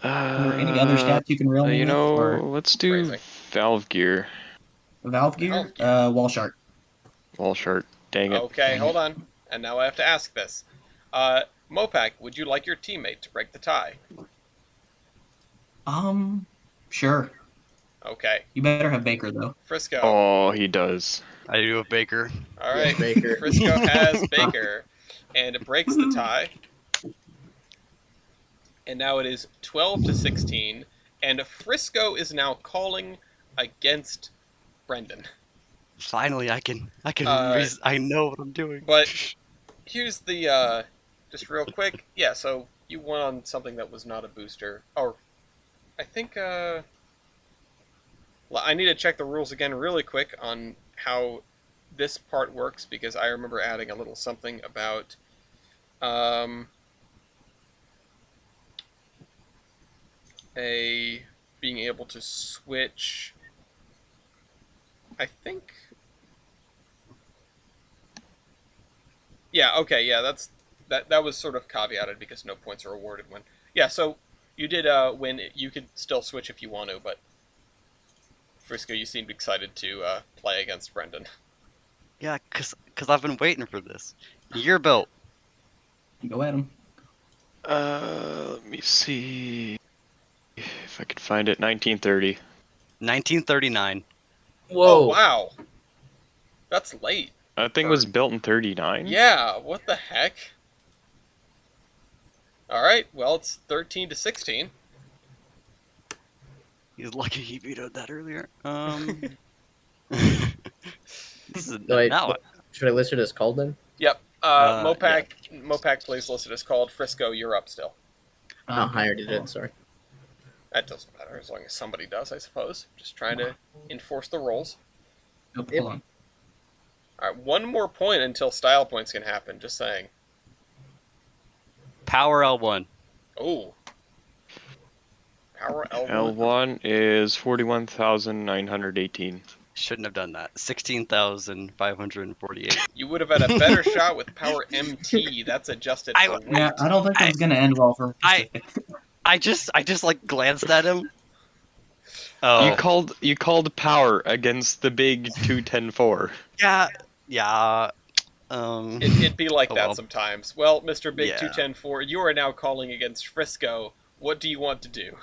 Are there any other stats you can reel me You with, know, or let's do Phrasing. valve gear. valve gear? Valve gear. Wall shark. Wall shark. Dang it. Okay, hold on. And now I have to ask this. Mopac, would you like your teammate to break the tie? Sure. Okay. You better have Baker though. Frisco. Oh, he does. I do have Baker. All right. Baker. Frisco has Baker, and it breaks the tie. And now it is 12-16, and Frisco is now calling against Brendan. Finally, I can. Uh, I know what I'm doing. But here's the just real quick. Yeah, so you won on something that was not a booster. Or I think I need to check the rules again really quick on how this part works, because I remember adding a little something about being able to switch. I think. Yeah. Okay. Yeah. That was sort of caveated because no points are awarded when. Yeah. So you did win. You could still switch if you want to, but Frisco, you seemed excited to play against Brendan. Yeah, cause I've been waiting for this. Year belt. Go at him. Let me see if I can find it. 1930. 1939. Whoa! Oh wow, that's late. That thing was built in 39. Yeah. What the heck? All right. Well, it's 13-16. He's lucky he vetoed that earlier. This is Wait, now. should I list it as called then? Yep. Yeah. Mopac plays listed as called. Frisco, you're up still. Oh, I already did. Sorry. That doesn't matter as long as somebody does, I suppose. Just trying to enforce the rules. Oh, Yep. hold on. All right, one more point until style points can happen. Just saying. Power L1. Oh. Power L1. L1 is 41,918. Shouldn't have done that. 16,548. You would have had a better shot with Power MT. That's adjusted for weight. Yeah, I don't think that was gonna end well for. I just like glanced at him. Oh. You called power against the big 210-4. Yeah. It'd be like Oh, that well. sometimes. Well, Mr. Big Yeah. 210-4, you are now calling against Frisco. What do you want to do?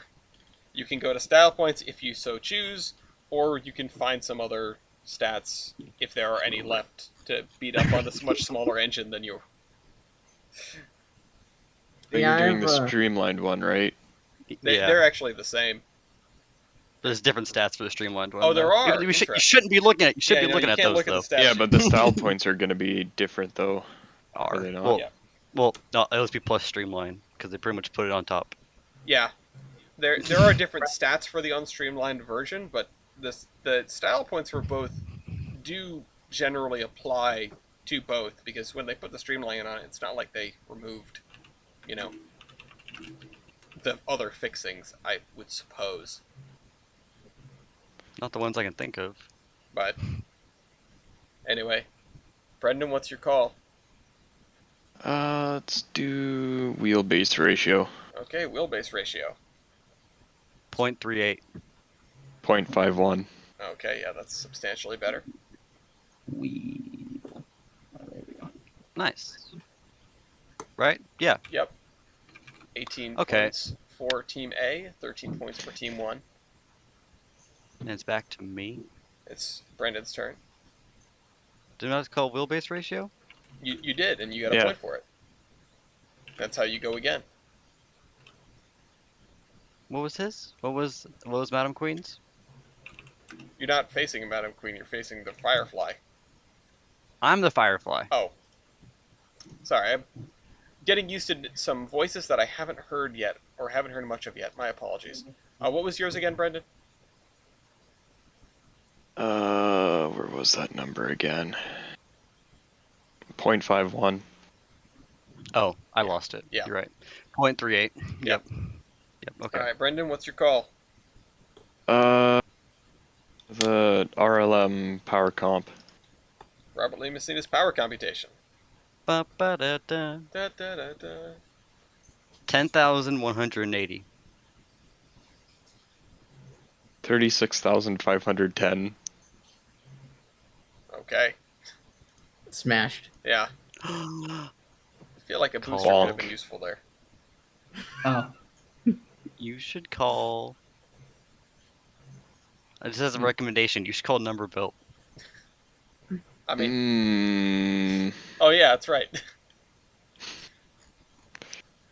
You can go to style points if you so choose, or you can find some other stats, if there are any left, to beat up on this much smaller engine than you. You're doing the I've, streamlined one, right? Yeah. They're actually the same. There's different stats for the streamlined one. Oh, there though. are? You Interesting. shouldn't be looking at. You should Yeah, be no, looking you at can't those look at though. the stats Yeah, but the style points are going to be different, though. Are they not? Well, Yeah. well, no, it'll be plus streamline because they pretty much put it on top. Yeah. There are different stats for the unstreamlined version, but the style points for both do generally apply to both, because when they put the streamline on it, it's not like they removed, the other fixings, I would suppose. Not the ones I can think of. But anyway, Brendan, what's your call? Let's do wheelbase ratio. Okay, wheelbase ratio. 0.38. 0.51. Okay, yeah, that's substantially better. There we go. Nice. Right? Yeah. Yep. 18 Okay. points for Team A, 13 points for Team 1. And it's back to me. It's Brendan's turn. Did I call wheelbase ratio? You did, and you got a Yeah. point for it. That's how you go again. What was his? What was Madam Queen's? You're not facing Madam Queen, you're facing the Firefly. I'm the Firefly. Oh. Sorry, I'm getting used to some voices that I haven't heard yet, or haven't heard much of yet. My apologies. What was yours again, Brendan? Where was that number again? 0.51. Oh, I lost it. Yeah. You're right. 0.38. Yep. Okay. All right, Brendan, what's your call? The RLM power comp. Robert Lee Messina's power computation. Ba-ba-da-da. Da, da, da, da. 10,180. 36,510. Okay. Smashed. Yeah. I feel like a booster Call. could have been useful there. Oh, You should call. Just as a recommendation, you should call number built. I mean, Mm, oh yeah, that's right.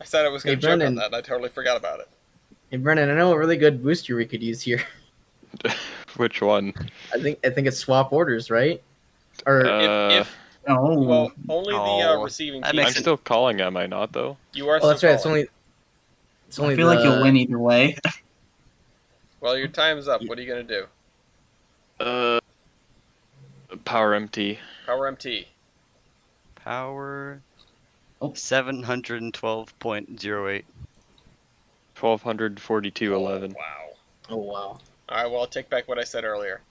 I said I was going Hey, to joke on Brendan. that, and I totally forgot about it. Hey Brennan, I know a really good booster we could use here. which one? I think it's swap orders, right? Or If oh, well, only the Oh, receiving that team. makes I'm sense. still calling, am I not, though? You are oh, that's still right. calling. It's only I feel like you'll win either way. Well, your time's up. What are you going to do? Power MT. Power MT. Power. Oh. 712.08. 1242.11. Wow. Oh wow. All right. Well, I'll take back what I said earlier.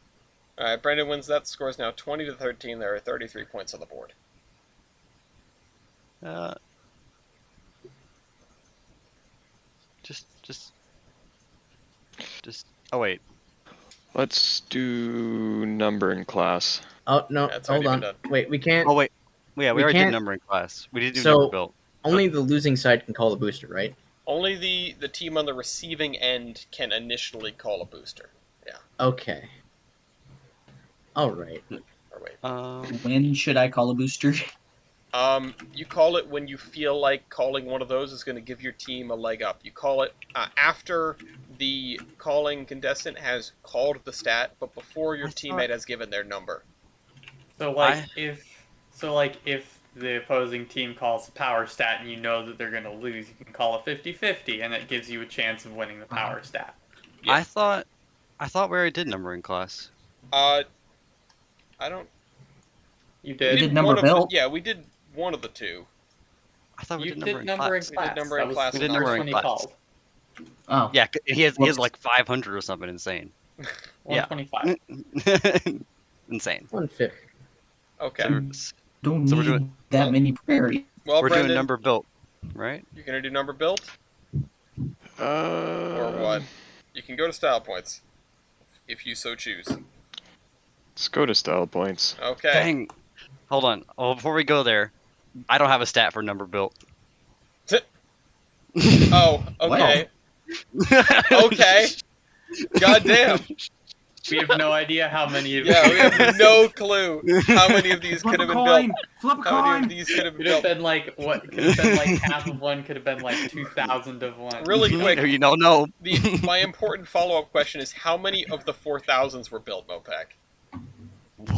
All right. Brendan wins that. Score is now 20-13. There are 33 points on the board. Just. Oh wait. Let's do number in class. Oh no, Yeah, it's hold already on. been Wait, we can't. Oh wait. Yeah, we We already did can't- number in class. We did do So- number built. Only the losing side can call a booster, right? Only the team on the receiving end can initially call a booster. Okay. All right. Or wait. When should I call a booster? You call it when you feel like calling one of those is going to give your team a leg up. You call it after the calling contestant has called the stat, but before your teammate has given their number. So like if the opposing team calls a power stat and you know that they're going to lose, you can call a 50-50 and it gives you a chance of winning the power stat. Yeah. I thought we already did number in class. I don't. You We did. did number one of the, built. yeah, we did one of the two. I thought we You did did number in class. We did number in That was class the and first number in one he class. called. Oh, Yeah, he has Whoops. like 500 or something insane. Yeah. 125. Insane. 150. Okay. don't So need we're doing- that many prairies. Well, We're Brendan, doing number built, right? you're going to do number built or what? You can go to style points if you so choose. Let's go to style points. Okay. Dang. Hold on. Oh, before we go there, I don't have a stat for number built. Oh, okay. Okay. Goddamn. We have no idea how many of Yeah, we have no clue how many of these could Flip have a been coin! built. Flip a How many of coin! these could have Could been have built? been like what? Could have been like half of one. Could have been like 2,000 of one. Really quick, You don't know. my important follow-up question is how many of the 4,000s were built, Mopac?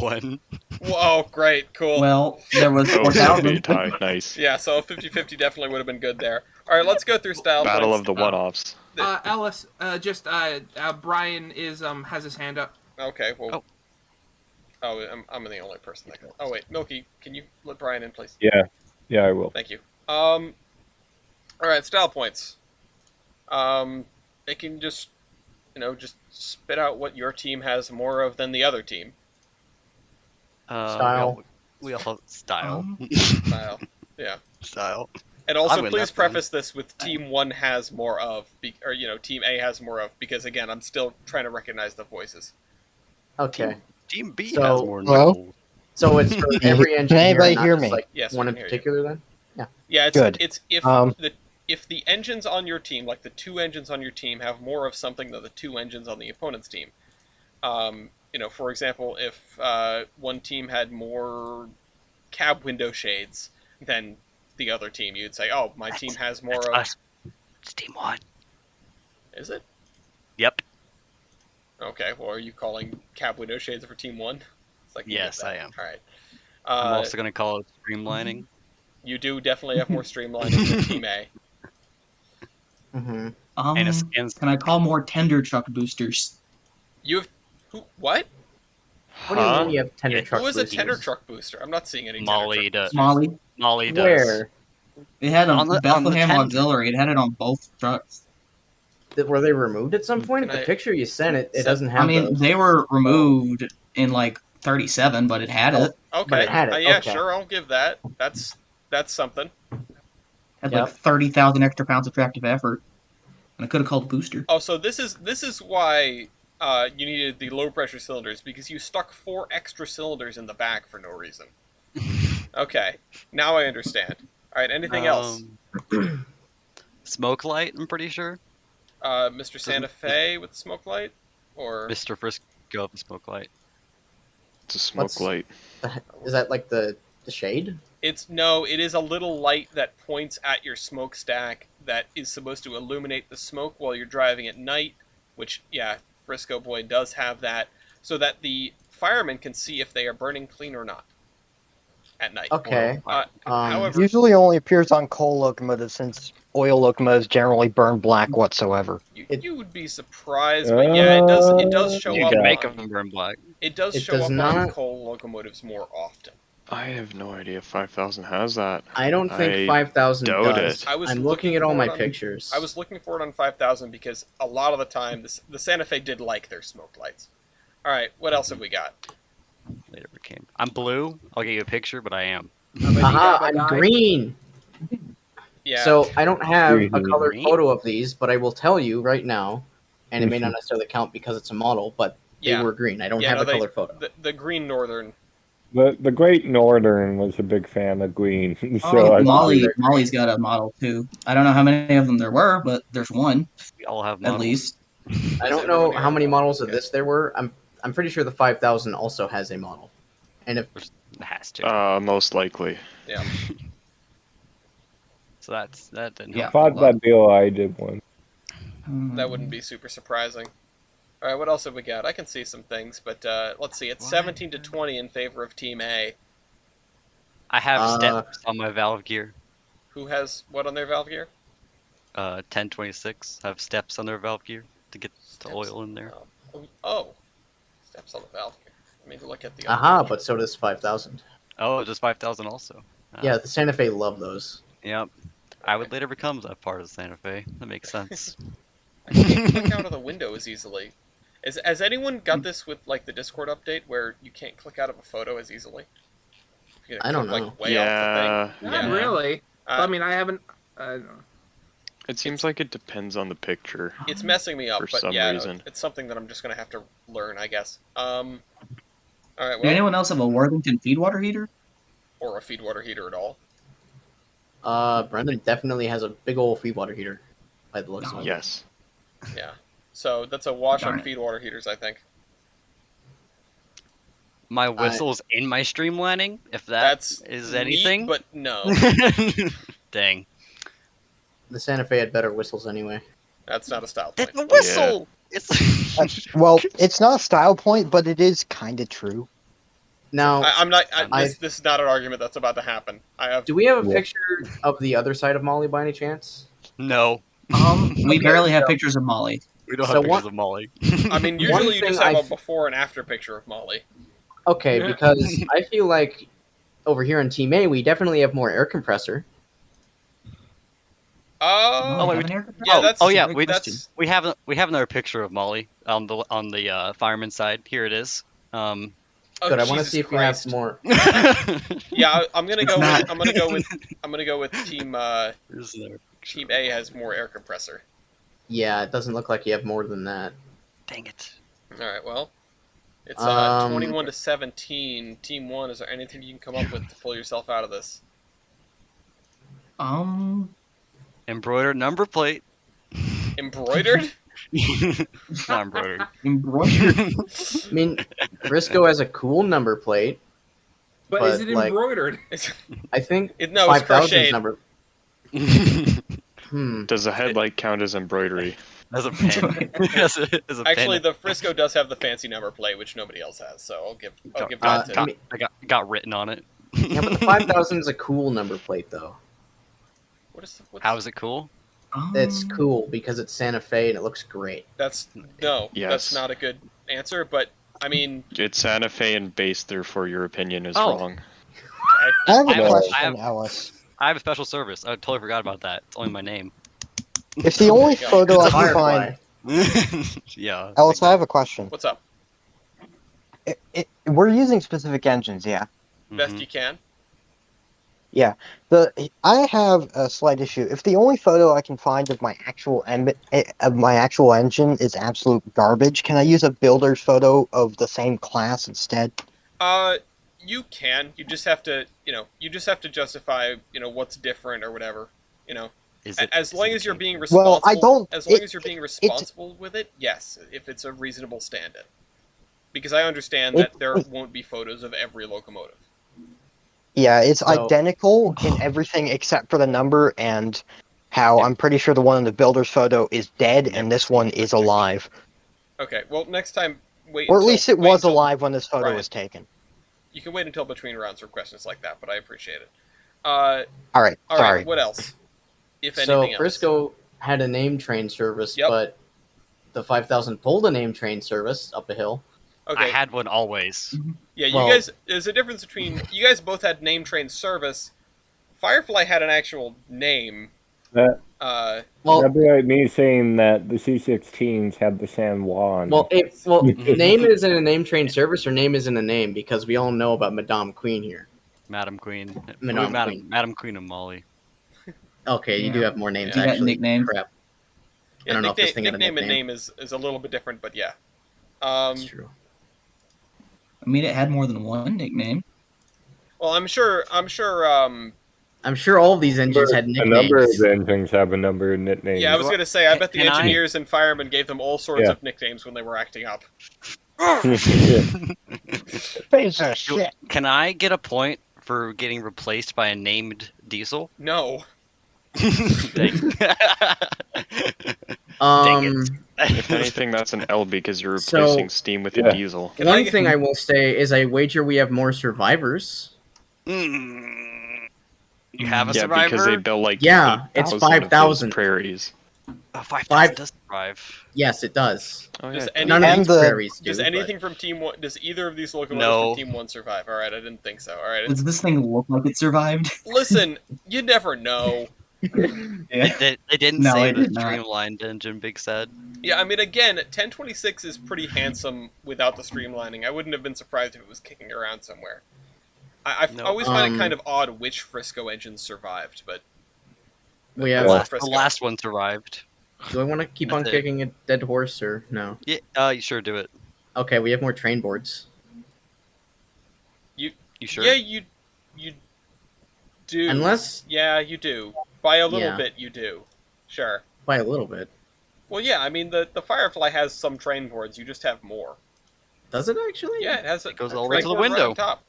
One. Whoa, great, cool. Well, there was Oh, so it'd be a 4,000. tie. Nice. Yeah, so a 50-50 definitely would have been good there. All right, let's go through style Battle points. of the one-offs. Ellis, Brian is has his hand up. Okay, well. Oh. Oh, I'm the only person that can. Oh wait, Milky, can you let Brian in, please? Yeah, I will. Thank you. All right, style points. They can just spit out what your team has more of than the other team. Style. We all have style. Style. Yeah. Style. And also, win please that one. preface this with Team 1 has more of, or Team A has more of, because again, I'm still trying to recognize the voices. Okay. Team B So- has more Hello? knuckles. So it's for every Can engineer, anybody not hear just me? like Yes, we one can in hear you. particular. Then. Yeah, Good. It's if if the engines on your team, like the two engines on your team, have more of something than the two engines on the opponent's team. For example, if one team had more cab window shades than the other team, you'd say, "Oh, my team has more That's of." us. It's team one. Is it? Yep. Okay. Well, are you calling cab window shades for Team 1? It's like Yes, I am. All right. I'm also gonna call it streamlining. You do definitely have more streamlining than Team A. Mm-hmm. And his skins. Can I call more tender truck boosters? You have what? What do you Huh? mean you have tender Yeah, truck Who is a boosters? tender truck booster? I'm not seeing any Molly tender truck does. boosters. Molly. Molly does. Where? It had a On the Bethlehem tender. auxiliary. It had it on both trucks. Were they removed at some point? Can The I- picture you sent, it Send- doesn't have I mean, those. they were removed in like 37, but it had Oh. it. Okay. But it had it, Yeah, okay. sure. I'll give that. That's something. Had Yep. like 30,000 extra pounds of tractive effort, and I could have called a booster. Oh, so this is why you needed the low pressure cylinders, because you stuck 4 extra cylinders in the back for no reason. Okay, now I understand. All right, anything else? Smoke light, I'm pretty sure. Mr. Santa Fe with the smoke light, or Mr. Frisco with the smoke light. It's a smoke What's- light. Is that like the shade? it is a little light that points at your smokestack that is supposed to illuminate the smoke while you're driving at night. Which, yeah, Frisco Boy does have that, so that the firemen can see if they are burning clean or not at night. Okay. However, Usually only appears on coal locomotives since oil locomotives generally burn black whatsoever. you would be surprised, but yeah, it does show You up. can make on, them burn black. It does It show does up on not- coal locomotives more often. I have no idea if 5,000 has that. I don't think I 5,000 doubt does. it. I'm I'm looking at all for my it on- pictures. I was looking for it on 5,000 because a lot of the time the Santa Fe did like their smoke lights. All right, what else have we got? Later became. I'm blue. I'll get you a picture, but I am. Aha, I'm green. Yeah. So I don't have a Green. colored Green? photo of these, but I will tell you right now, and it may not Mhm. necessarily count because it's a model, but they Yeah. were green. I don't Yeah, have no, a colored photo. the Green Northern. The Great Northern was a big fan of green, so Oh, I Molly's got a model too. I don't know how many of them there were, but there's one We all have at models. least. I Does don't know everyone how have many one? models of Okay. this there were. I'm pretty sure the 5,000 also has a model. And if It has to. Most likely. Yeah. So that didn't Yeah. help. thought a lot. that deal I did one. That wouldn't be super surprising. All right, what else have we got? I can see some things, but let's see. It's What? 17 to 20 in favor of Team A. I have steps on my valve gear. Who has what on their valve gear? 1026 have steps on their valve gear to get the Steps. oil in there. Oh, steps on the valve gear. Let me look at the. aha, but so does 5,000. Oh, just 5,000 also. Yeah, the Santa Fe love those. Yep. I would later become that part of Santa Fe. That makes sense. I can't click out of the window as easily. Has anyone got this with like the Discord update where you can't click out of a photo as easily? You I don't click, know. Like, way off Yeah. the thing. Not really. Uh, I mean, I haven't. I don't know. It seems like it depends on the picture. It's messing me up, For but some yeah, reason. it's something that I'm just gonna have to learn, I guess. All right, Did well, anyone else have a Worthington feed water heater? or a feed water heater at all. Brendan definitely has a big old feed water heater by the looks of it. Yes. Yeah. So that's a wash Darn on it. feed water heaters, I think. My whistle's in my streamlining, if That's is neat, anything. but no, Dang. The Santa Fe had better whistles anyway. that's not a style That's point. the whistle! It's Well, it's not a style point, but it is kind of true. Now, I'm not. I- This is not an argument that's about to happen. I have. do we have a Yeah. picture of the other side of Molly by any chance? No. We Okay, barely have so- pictures of Molly. We don't So have pictures what- of Molly. I mean, One usually you thing just have I a f- before and after picture of Molly. Okay, Yeah. because I feel like over here in Team A, we definitely have more air compressor. Oh, wait, have an air compressor? yeah, that's. oh, yeah, Great we- question. we have another picture of Molly on the fireman side. Here it is. Oh, Good. I want to Jesus see if Christ. we have more. Yeah, I'm gonna It's go. not. With, I'm gonna go with team. Here's another picture. Team A has more air compressor. Yeah, it doesn't look like you have more than that. Dang it. All right, well, it's 21 to 17. Team 1. Is there anything you can come up with to pull yourself out of this? Embroidered number plate. Embroidered? Not embroidered. Embroidered. I mean, Frisco has a cool number plate. But, But, is it like- embroidered? I think No, it's 5,000 crocheted. number. Does the headlight count as embroidery? As a pen. as a Actually, pen. the Frisco does have the fancy number plate, which nobody else has. So I'll give Got- that to. I mean, I got written on it. Yeah, but the 5,000 is a cool number plate, though. What's How is it cool? It's cool because it's Santa Fe and it looks great. That's Yes. that's not a good answer. But I mean, It's Santa Fe and base, therefore your opinion is Oh. wrong. I have a I have- question, I have- Ellis. I have a special service. I totally forgot about that. It's only my name. If the only There you go. photo I can Firefly. find, Yeah. Ellis, like I have a question. what's up? We're using specific engines, yeah. that. Best Mhm. you can. Yeah. I have a slight issue. If the only photo I can find of my actual engine is absolute garbage, can I use a builder's photo of the same class instead? You can. You just have to, you just have to justify, what's different or whatever. Is it, As is long it as you're cheap? being Well, responsible. I don't- As long it- as you're being responsible with it, yes. If it's a reasonable stand-in, because I understand that there won't be photos of every locomotive. Yeah, it's So- identical in everything except for the number and how I'm pretty sure the one in the builder's photo is dead and this one is alive. Okay. Well, next time, wait. Or at until- least it wait was until- alive when this photo Ryan. was taken. You can wait until between rounds for questions like that, but I appreciate it. Alright, All sorry. right. What else? If So anything else. Frisco had a name train service, Yep. but the 5,000 pulled a name train service up a hill. Okay. I had one always. Yeah, you Well- guys. There's a difference between you guys both had name train service. Firefly had an actual name. That, Well, that'd be like me saying that the C-16s had the San Juan. name isn't a name train service or name isn't a name because we all know about Madame Queen here. Madam Queen. Madam Madam, Queen. Madam Queen and Molly. Okay, you do Yeah. have more names Yeah. You got actually. nicknames? Crap, Yeah, don't know if this thing had a nickname and nickname. name is a little bit different, but yeah. that's true. I mean, it had more than one nickname. Well, I'm sure. I'm sure all of these engines had a number of nicknames. the engines have a number of nicknames. Yeah, I was gonna say. I bet the Can I- engineers and firemen gave them all sorts Yeah. of nicknames when they were acting up. Piece of shit. Can I get a point for getting replaced by a named diesel? No. Dang. If anything, that's an L because you're So- replacing steam with Yeah. a diesel. Can One I get- thing I will say is I wager we have more survivors. You have a Yeah, survivor? because they built like Yeah, it's 8,000 of those 5,000. prairies. Oh, 5,000 Five- does survive. Yes, it does. Oh Does yeah. any- None of And these the- prairies do. Does but- anything from Team One? Does either of these locomotives No. from Team One survive? All right, I didn't think so. All right, Does this thing look like it survived? listen, you never know. Yeah. They didn't No, say I the did not. streamlined engine, Big said. Yeah, I mean, again, 1026 is pretty handsome without the streamlining. I wouldn't have been surprised if it was kicking around somewhere. I No. always find it kind of odd which Frisco engines survived, but We that's have. not The Frisco. last one survived. Do I want to keep on That's it. kicking a dead horse or no? Yeah, you sure do it. Okay, we have more train boards. You sure? Yeah, you do. Unless Yeah, you do. By a little Yeah. bit, you do. Sure. by a little bit. Well, yeah, I mean, the Firefly has some train boards, you just have more. Does it actually? Yeah, it has a, It goes a all the way train to the board right window. on top.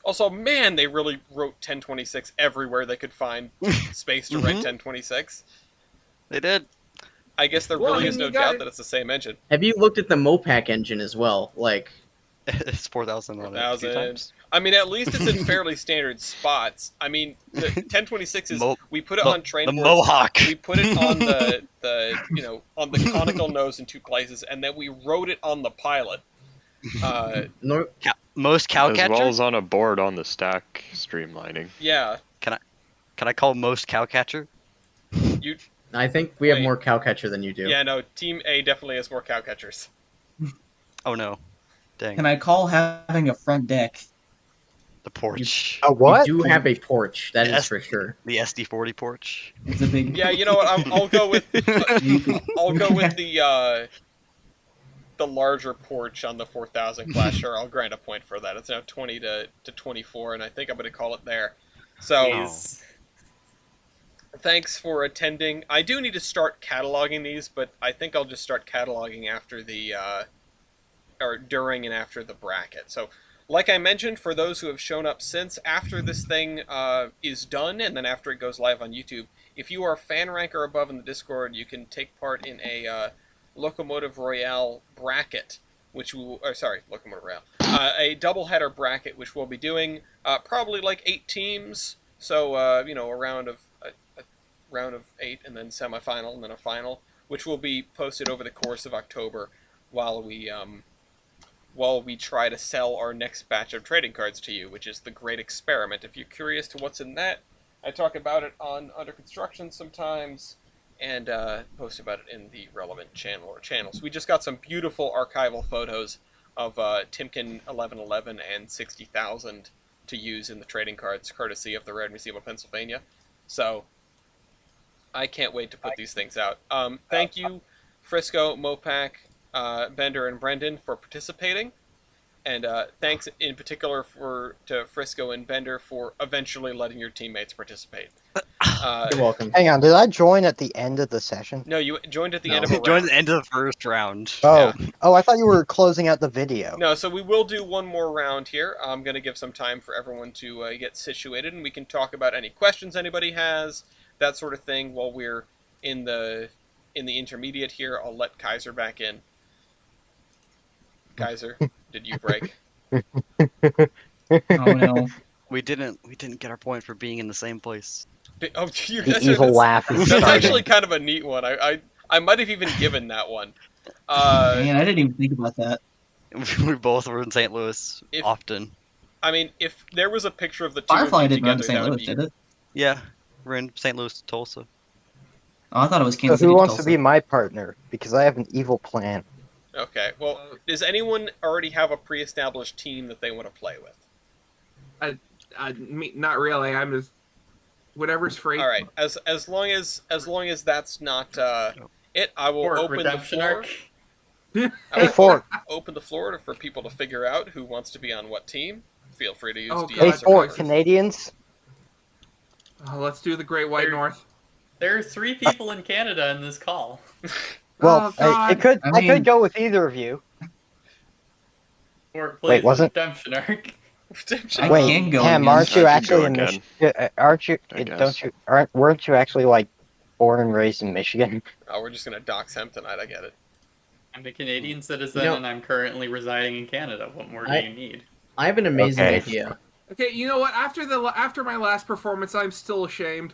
Also, man, they really wrote 1026 everywhere they could find space to write Mhm. 1026. They did. I guess there Well, I really mean, is no you got doubt it. that it's the same engine. Have you looked at the Mopac engine as well? Like, It's 4,000 on it a few 4,000. times. I mean, at least it's in fairly standard spots. I mean, the 1026 is Mo- we put it Mo- on train the boards. Mohawk. We put it on the on the conical nose in two places, and then we wrote it on the pilot. no, Most cow As catcher? well as on a board on the stack streamlining. Yeah, Can I call most cow catcher? I think we have Wait. more cowcatcher than you do. yeah. No, Team A definitely has more cow catchers. Oh no. Dang. Can I call having a front deck? The porch. A what? We do have a porch, that is Yes. for sure. The SD40 porch. It's a big. Yeah, you know what? I'll go with I'll go with the larger porch on the 4000 class. Sure, I'll grant a point for that. It's now 20 to 24, and I think I'm going to call it there. So. Please. Thanks for attending. I do need to start cataloging these, but I think I'll just start cataloging after the, or during and after the bracket. So, like I mentioned, for those who have shown up since, after this thing is done, and then after it goes live on YouTube, if you are fan rank or above in the Discord, you can take part in a Locomotive Royale bracket which we will, Locomotive Rail, a doubleheader bracket, which we'll be doing probably like 8 teams. So a round of 8, and then semifinal, and then a final, which will be posted over the course of October, while we try to sell our next batch of trading cards to you, which is the Great Experiment. If you're curious to what's in that, I talk about it on Under Construction sometimes, and post about it in the relevant channel or channels. We just got some beautiful archival photos of Timken 1111 and 60,000 to use in the trading cards, courtesy of the Rare Museum of Pennsylvania. So I can't wait to put these things out. Thank you, Frisco, Mopac, Bender, and Brendan for participating. And thanks in particular to Frisco and Bender for eventually letting your teammates participate. You're welcome. Hang on, did I join at the end of the session? No, you joined at the No. end of a Join round. the end of the first round. Oh, Yeah. oh, I thought you were closing out the video. No, so we will do one more round here. I'm going to give some time for everyone to get situated, and we can talk about any questions anybody has, that sort of thing, while we're in the intermediate here. I'll let Kaiser back in. Kaiser, did you break? Oh no. We didn't get our point for being in the same place. Oh, The evil laugh is That's starting. actually kind of a neat one. I might have even given that one. Man, I didn't even think about that. We both were in St. Louis If- often. I mean, if there was a picture of the two Firefly of you didn't run to together, St. that would Louis, be did it? Yeah, we're in St. Louis to Tulsa. Oh, I thought it was So Kansas who City. wants to Tulsa. be my partner? Because I have an evil plan. okay. Well, does anyone already have a pre-established team that they want to play with? Not really. I'm just whatever's free. All right. As long as that's not it, I will Or open the redemption floor. arc. I Hey, will Ford. open the floor for people to figure out who wants to be on what team. Feel free to use Oh, DMs Hey, God, or Fort, covers. Canadians. Oh, let's do the Great White There- North. There are 3 people in Canada in this call. Well, Oh, I God. could I I mean- could go with either of you. Or Wait, plays wasn't- redemption arc. Redemption. I Wait, can go Ham, again. aren't you I can actually go in again, Michigan? Aren't you? I guess. Don't you? Weren't you actually like born and raised in Michigan? Oh, we're just gonna dox him tonight. I get it. I'm a Canadian citizen You know- and I'm currently residing in Canada. What more do I- you need? I have an amazing Okay. idea. Okay, you know what? After my last performance, I'm still ashamed.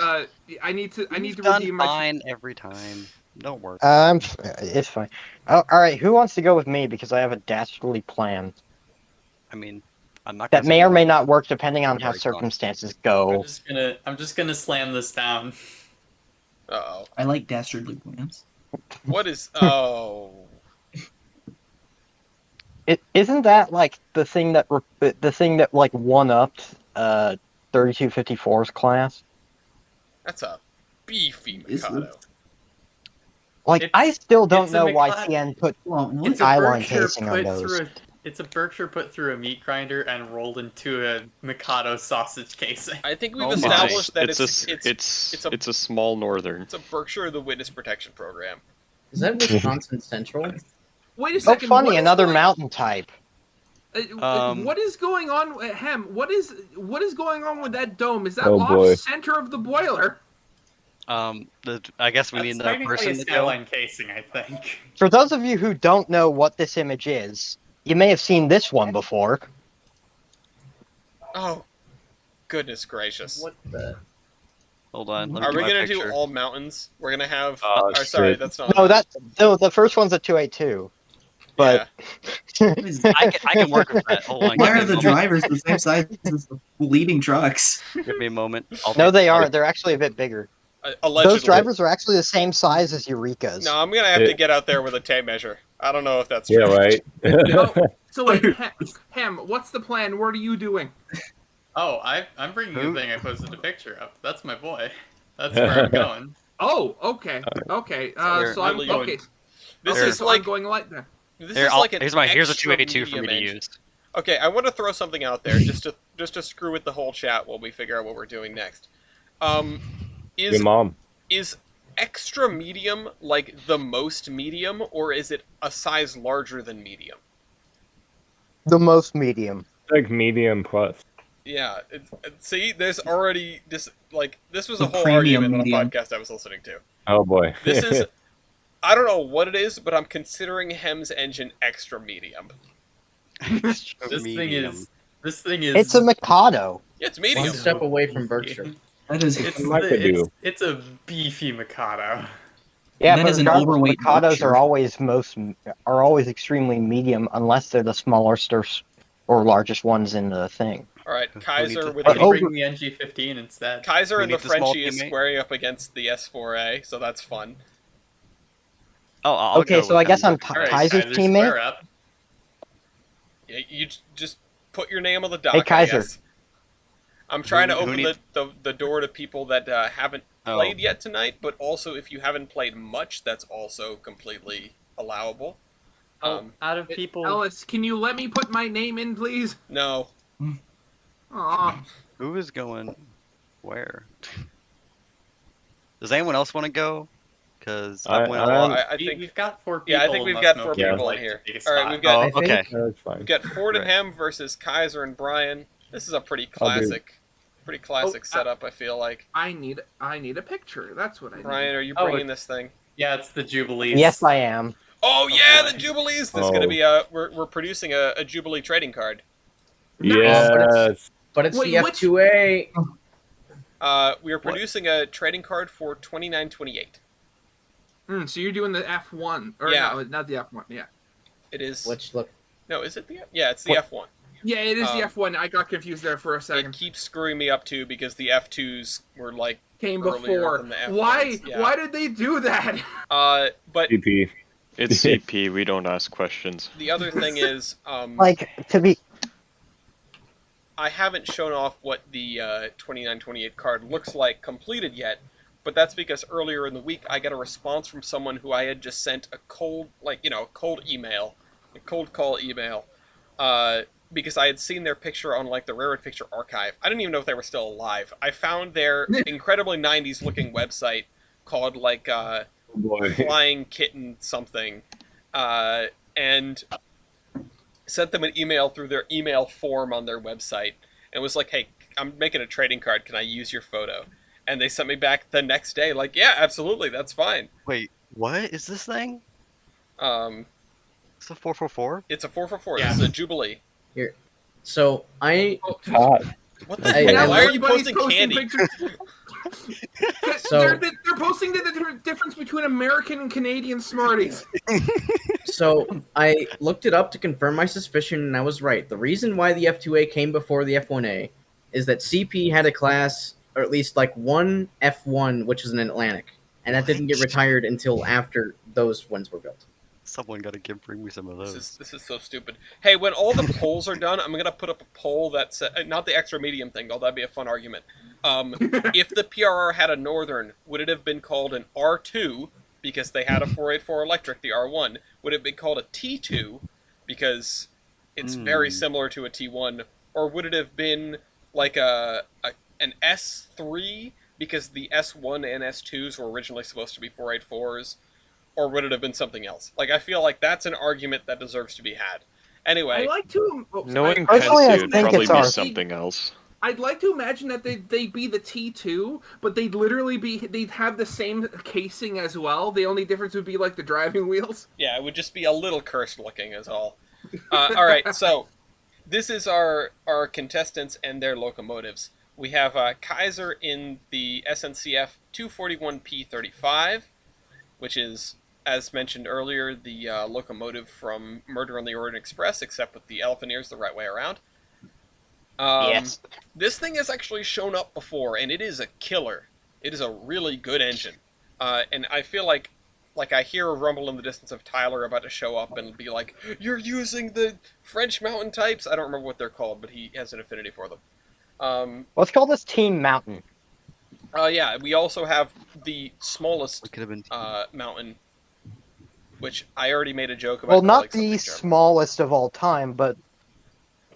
I need to You've redeem done my. fine every time. Don't worry. It's fine. Oh, all right. Who wants to go with me? Because I have a dastardly plan I mean, I'm not that gonna may say or may no. not work depending on how Very strong. circumstances I'm go. just gonna slam this down. Uh-oh. I like dastardly plans. What is? Oh. Isn't that like the thing that like one upped 3254's class? That's a beefy Is it? Mikado. Like I still don't it's a know why McLeod- CN put Well, what? It's a Skyline Berkshire casing on put those. through it's a Berkshire put through a meat grinder and rolled into a Mikado sausage casing. I think we've Oh my. established that it's it's a small northern. a Berkshire the Witness Protection Program. Is that Wisconsin Central? Wait a Oh, second. funny! what is Another going- mountain type. What is going on, Hem? What is going on with that dome? Is that Oh, off boy. center of the boiler? I guess we That's need the technically person a to go. skyline casing, I think. For those of you who don't know what this image is, you may have seen this one before. Oh, goodness gracious! What the? Hold on. Let me Are get we my gonna picture. do all mountains? We're gonna have. Oh, sorry, shit. that's not. No, the first one's a 282. But What is- I can work with that. Hold on. Why Give me are a the moment. drivers the same size as the leading trucks? Give me a moment. no, they aren't. They're actually a bit bigger. Allegedly. Those drivers are actually the same size as Eureka's. No, I'm gonna have to get out there with a tape measure. I don't know if that's Yeah, true. right. Oh, so wait, Hem, what's the plan? What are you doing? Oh, I'm bringing Who? the thing I posted a picture of. That's my boy. That's where I'm going. Oh, okay, okay. Here, So I'm really going- okay. This okay, is so like I'm going like that. this Here, is like an here's a extra 282 for me to medium engine. use. Okay, I want to throw something out there just to screw with the whole chat while we figure out what we're doing next. Your Is mom. extra medium like the most medium, or is it a size larger than medium? The most medium. Like medium plus. Yeah. See, there's already this was a The whole premium argument on a medium. podcast I was listening to. Oh boy. This is I don't know what it is, but I'm considering Hem's engine extra medium. Extra This medium. thing is. It's a Mikado. Yeah, it's One medium. step away from Berkshire. That is It's a beefy Mikado. Yeah, That but is an regardless, overweight Mikados Berkshire. are always extremely medium unless they're the smallest or largest ones in the thing. All right, Who needs Kaiser to- with I But the can bring over- the NG15 instead. Kaiser Who and the needs a small Frenchie is teammate? squaring up against the S4A, so that's fun. Oh, I'll Okay, go so with I guess them. I'm All right, Kaiser's Kaiser, teammate. square up. Yeah, just put your name on the dock. Hey, Kaiser. I guess. I'm trying to Who open needs- the door to people that haven't Oh. played yet tonight, but also if you haven't played much, that's also completely allowable. Out of people. Ellis, can you let me put my name in, please? No, Aw. Who is going where? Does anyone else want to go? Because I went a lot. I think We've got 4 people. yeah, I think we've unless got 4 Nokia would people like in to here. take a All right, spot. we've got Oh, I think- okay. That's fine. we've got Ford and Right. Hem versus Kaiser and Brian. This is a pretty I'll do. classic setup. I feel like. I need a picture. That's what I need. Brian, are you Oh, bringing this thing? Yeah, it's the Jubilees. Yes, I am. Oh yeah, boy. the Jubilees. This is gonna Oh. be we're producing a Jubilee trading card. Yes. But it's Wait, the which- F2A. We are producing a trading card for 2928. So you're doing the F1, or Yeah. no, not the F1. Yeah, It is. Which look, No, is it the? Yeah, it's the What? F1. yeah, it is the Um, F1. I got confused there for a It second. keeps screwing me up too because the F2s were like Came earlier before. than the F1s, Why? yeah. Why did they do that? But CP. It's CP. We don't ask questions. the other thing is, Like to be I haven't shown off what the 2928 card looks like completed yet, but that's because earlier in the week I got a response from someone who I had just sent a cold, cold email, a cold call email, because I had seen their picture on like the Railroad Picture Archive. I didn't even know if they were still alive. I found their incredibly 90s looking website called like Oh boy. Flying Kitten something, and sent them an email through their email form on their website and was like, hey, I'm making a trading card, can I use your photo? And they sent me back the next day like, yeah, absolutely, that's fine. Wait, what is this thing? It's a 444? It's a 444. Yeah. This is a Jubilee. so I Hot. What the Hey, heck? now Why are you everybody's posting candy? pictures. So- they're posting the difference between American and Canadian Smarties. So I looked it up to confirm my suspicion, and I was right. The reason why the F2A came before the F1A is that CP had a class, or at least like one F1, which is an Atlantic, and that didn't get retired until after those ones were built. Someone gotta bring me some of those. This is so stupid. Hey, when all the polls are done, I'm gonna put up a poll that's not the extra medium thing, although that'd be a fun argument. If the PRR had a Northern, would it have been called an R2 because they had a 484 electric, the R1? Would it be called a T2 because it's very similar to a T1, or would it have been like an S3 because the S1 and S2s were originally supposed to be 484s? Or would it have been something else? Like, I feel like that's an argument that deserves to be had. I Anyway, like to. Knowing Personally, I Penty would think probably it's be ours. something else. I'd like to imagine that they'd be the T2, but they'd have the same casing as well. The only difference would be like the driving wheels. yeah, it would just be a little cursed looking is all. All right, so this is our contestants and their locomotives. We have Kaiser in the SNCF 241P35, which is, as mentioned earlier, the locomotive from Murder on the Orient Express, except with the elephant ears the right way around. yes. This thing has actually shown up before, and it is a killer. It is a really good engine. And I feel like I hear a rumble in the distance of Tyler about to show up and be like, you're using the French mountain types? I don't remember what they're called, but he has an affinity for them. Let's call this Team Mountain. Yeah, we also have the smallest It could have been. mountain, which I already made a joke about. Well, not calling the something German. smallest of all time, but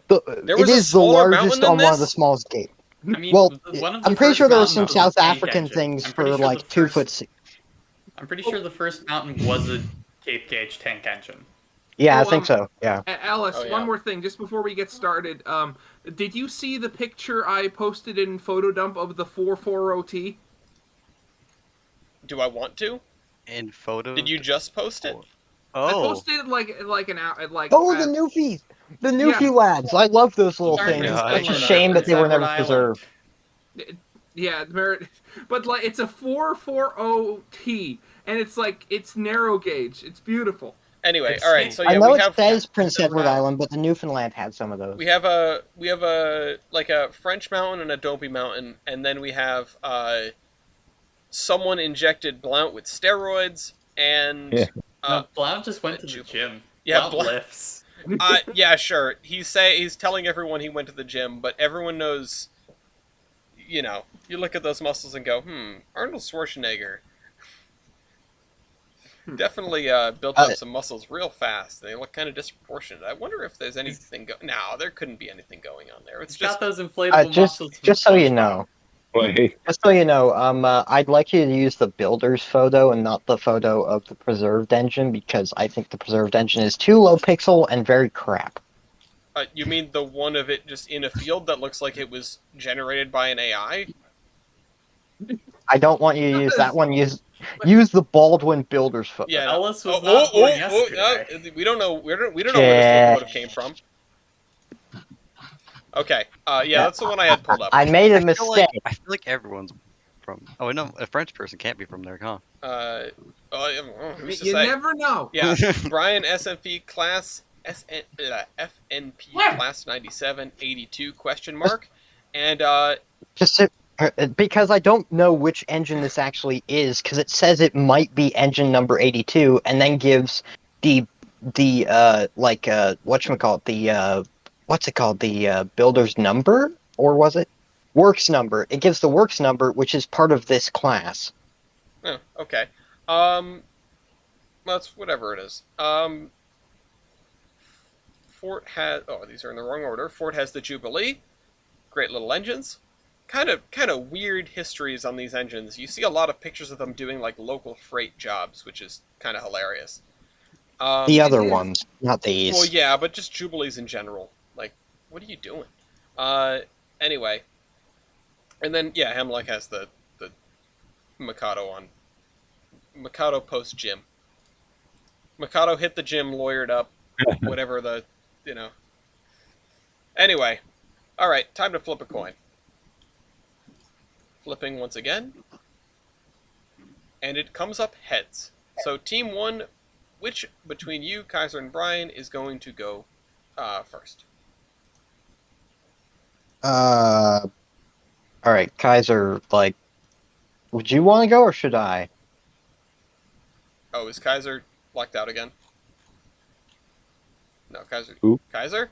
There it was a is the smaller mountain largest than on one of the this? smallest gates. I mean, Well, one of the I'm pretty first sure there were mountains some was South a tank African engine. things I'm for pretty sure like the 2 first- foot. I'm pretty sure the first mountain was a Cape Gauge tank engine. Yeah, I Oh, think so. Yeah. Alice, Oh, yeah. one more thing, just before we get started. Did you see the picture I posted in Photodump of the 440T? Do I want to? In photo. Did you just post it? I Oh. posted it like an hour, Oh, the Newfies! The Newfie lads! I love those little Starting things. in God. It's a Finland, shame that Prince they were Edward never Island. preserved. Yeah, but like it's a 440T, and it's narrow gauge. It's beautiful. Anyway, It's all right. So I yeah, know we it have says Prince Edward Edward Island. Island, but the Newfoundland had some of those. we have a like a French mountain and a Dopey mountain, and then we have someone injected Blount with steroids, and Yeah. No, Blount just went to the Jubilee. gym. Yeah, Blount lifts. Yeah, sure. He's telling everyone he went to the gym, but everyone knows. You know, you look at those muscles and go, Arnold Schwarzenegger definitely built up some muscles real fast. They look kind of disproportionate. I wonder if there's anything. No, there couldn't be anything going on there. It's He's got just those inflatable muscles. from Just so you SpongeBob. know, Wait. just so you know, I'd like you to use the builder's photo and not the photo of the preserved engine because I think the preserved engine is too low pixel and very crap. You mean the one of it just in a field that looks like it was generated by an AI? I don't want you to use that one. Use the Baldwin builder's photo. Yeah. No. Ellis was not born yesterday. No, we don't know. We don't know where this locomotive came from. Okay. Yeah, that's the one I had pulled up. I made a I feel mistake. like everyone's from. Oh no, a French person can't be from there, huh? Who's to You say? never know. Yeah, Brian SNP class FNP class 9782 question mark, and Just because I don't know which engine this actually is, because it says it might be engine number 82, and then gives the whatchamacallit, what's it called, the builder's number, or was it works number? It gives the works number, which is part of this class. oh, okay, that's whatever it is. Fort has these are in the wrong order. Fort has the Jubilee, great little engines. Kind of weird histories on these engines. You see a lot of pictures of them doing like local freight jobs, which is kind of hilarious. The other ones, not these. Well, yeah, but just Jubilees in general. Like, what are you doing? Anyway, and then yeah, Hemlock has the Mikado on Mikado post gym. Mikado hit the gym, lawyered up, whatever the Anyway, all right, time to flip a coin. Flipping once again. And it comes up heads. So team one, which between you, Kaiser, and Brian is going to go first? All right, Kaiser. Would you want to go or should I? Oh, is Kaiser locked out again? No, Kaiser. Who? Kaiser?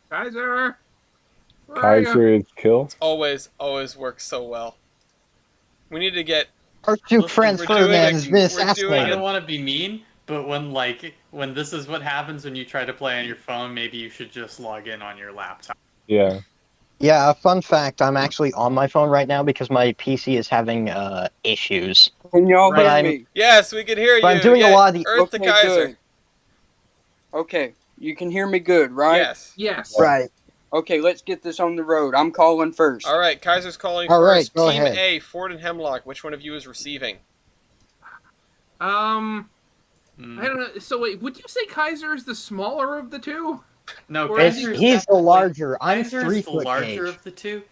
Kaiser. Where are you? Kaiser is kill. Always works so well. We need to get. Our two Listen, friends we're Ferdinand doing has a- been we're I assassinated. don't want to be mean, but when this is what happens when you try to play on your phone, maybe you should just log in on your laptop. Yeah. Yeah, fun fact, I'm actually on my phone right now because my PC is having issues. Can y'all But hear I'm- me? Yes, we can hear you. But I'm doing a lot of the- Earth to Okay, Kaiser. good. Okay, you can hear me good, right? Yes. Yes. Right. Okay, let's get this on the road. I'm calling first. All right, Kaiser's calling All right, first. go Team ahead. A, Ford and Hemlock. Which one of you is receiving? I don't know. So wait, would you say Kaiser is the smaller of the two? No, Or Kaiser is He's the definitely- larger. I'm Kaiser is 3 the foot larger gauge. of the two.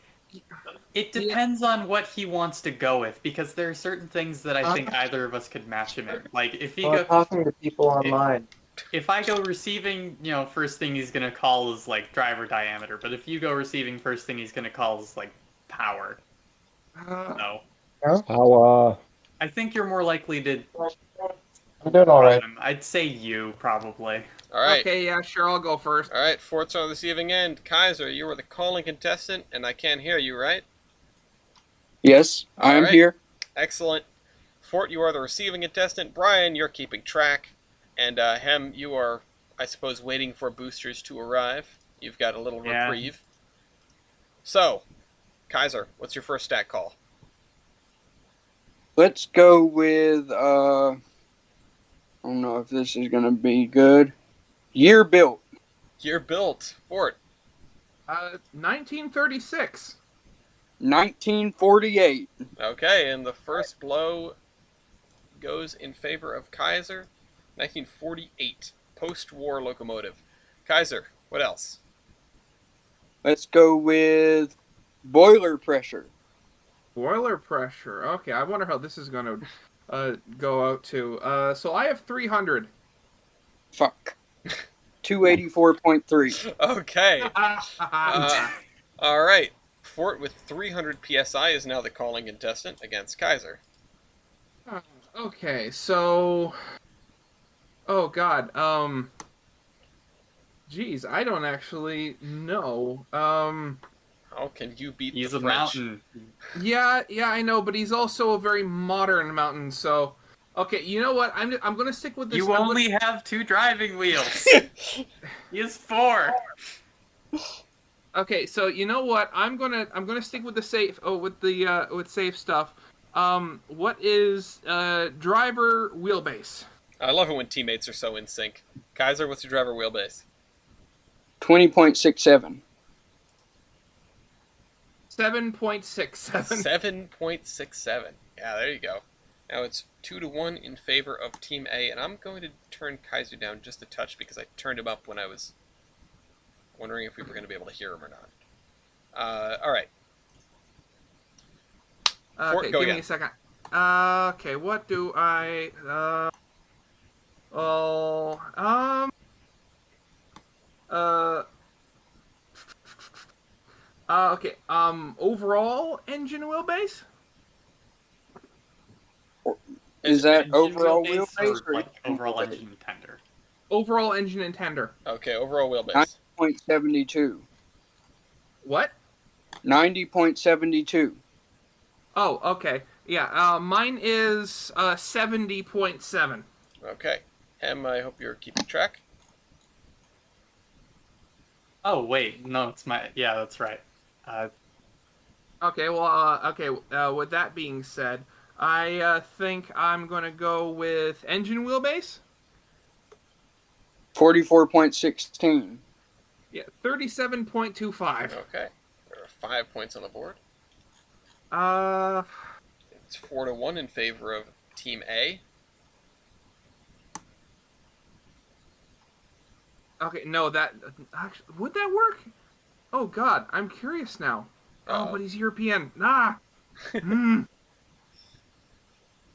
It depends on what he wants to go with, because there are certain things that I think either of us could match him in. Like if he go, talking to people online. if I go receiving, first thing he's gonna call is like driver diameter. But if you go receiving, first thing he's gonna call is like power. No, How I think you're more likely to. I'm doing all right. I'd say you probably. All right. Okay, yeah, sure, I'll go first. All right, Fort's on the receiving end. Kaiser, you are the calling contestant, and I can't hear you, right? Yes, I am All right. here. Excellent. Fort, you are the receiving contestant. Brian, you're keeping track. And Hem, you are, I suppose, waiting for boosters to arrive. You've got a little Yeah. reprieve. So, Kaiser, what's your first stat call? Let's go with I don't know if this is gonna be good. Year built. Year built. Fort. 1936. 1948. Okay, and the first blow goes in favor of Kaiser. 1948, post-war locomotive. Kaiser, what else? Let's go with boiler pressure. Boiler pressure. Okay, I wonder how this is going to go out to. So I have 300. Fuck. 284.3. Okay. All right. Fort with 300 psi is now the calling contestant against Kaiser. Okay, so. Oh God. Geez, I don't actually know. How can you beat He's the a French? mountain. Yeah, I know, but he's also a very modern mountain. So, okay, you know what? I'm gonna stick with this. You only have 2 driving wheels. He has 4. Okay, so you know what? I'm gonna stick with the safe. Oh, with the with safe stuff. What is driver wheelbase? I love it when teammates are so in sync. Kaiser, what's your driver wheelbase? 20.67. 7.67. 7.67. Yeah, there you go. Now it's 2-1 in favor of Team A, and I'm going to turn Kaiser down just a touch because I turned him up when I was wondering if we were going to be able to hear him or not. All right. Okay, go give again. me a second. Okay, what do I? Oh, okay. Overall engine wheelbase. Is that Engine overall wheelbase wheelbase or or like overall engine and tender? Overall engine and tender. Okay, overall wheelbase. 90.72. What? 90.72. Oh, okay. Yeah. Mine is 70.7. Okay. Hem, I hope you're keeping track. Oh wait, no, it's my. Yeah, that's right. Okay. Well. Okay. With that being said, I think I'm gonna go with engine wheelbase. 44.16. Yeah. 37.25. Okay. There are 5 points on the board. Uh. It's 4-1 in favor of Team A. Okay. No. That actually would that work? Oh God, I'm curious now. Oh, but he's European. Ah.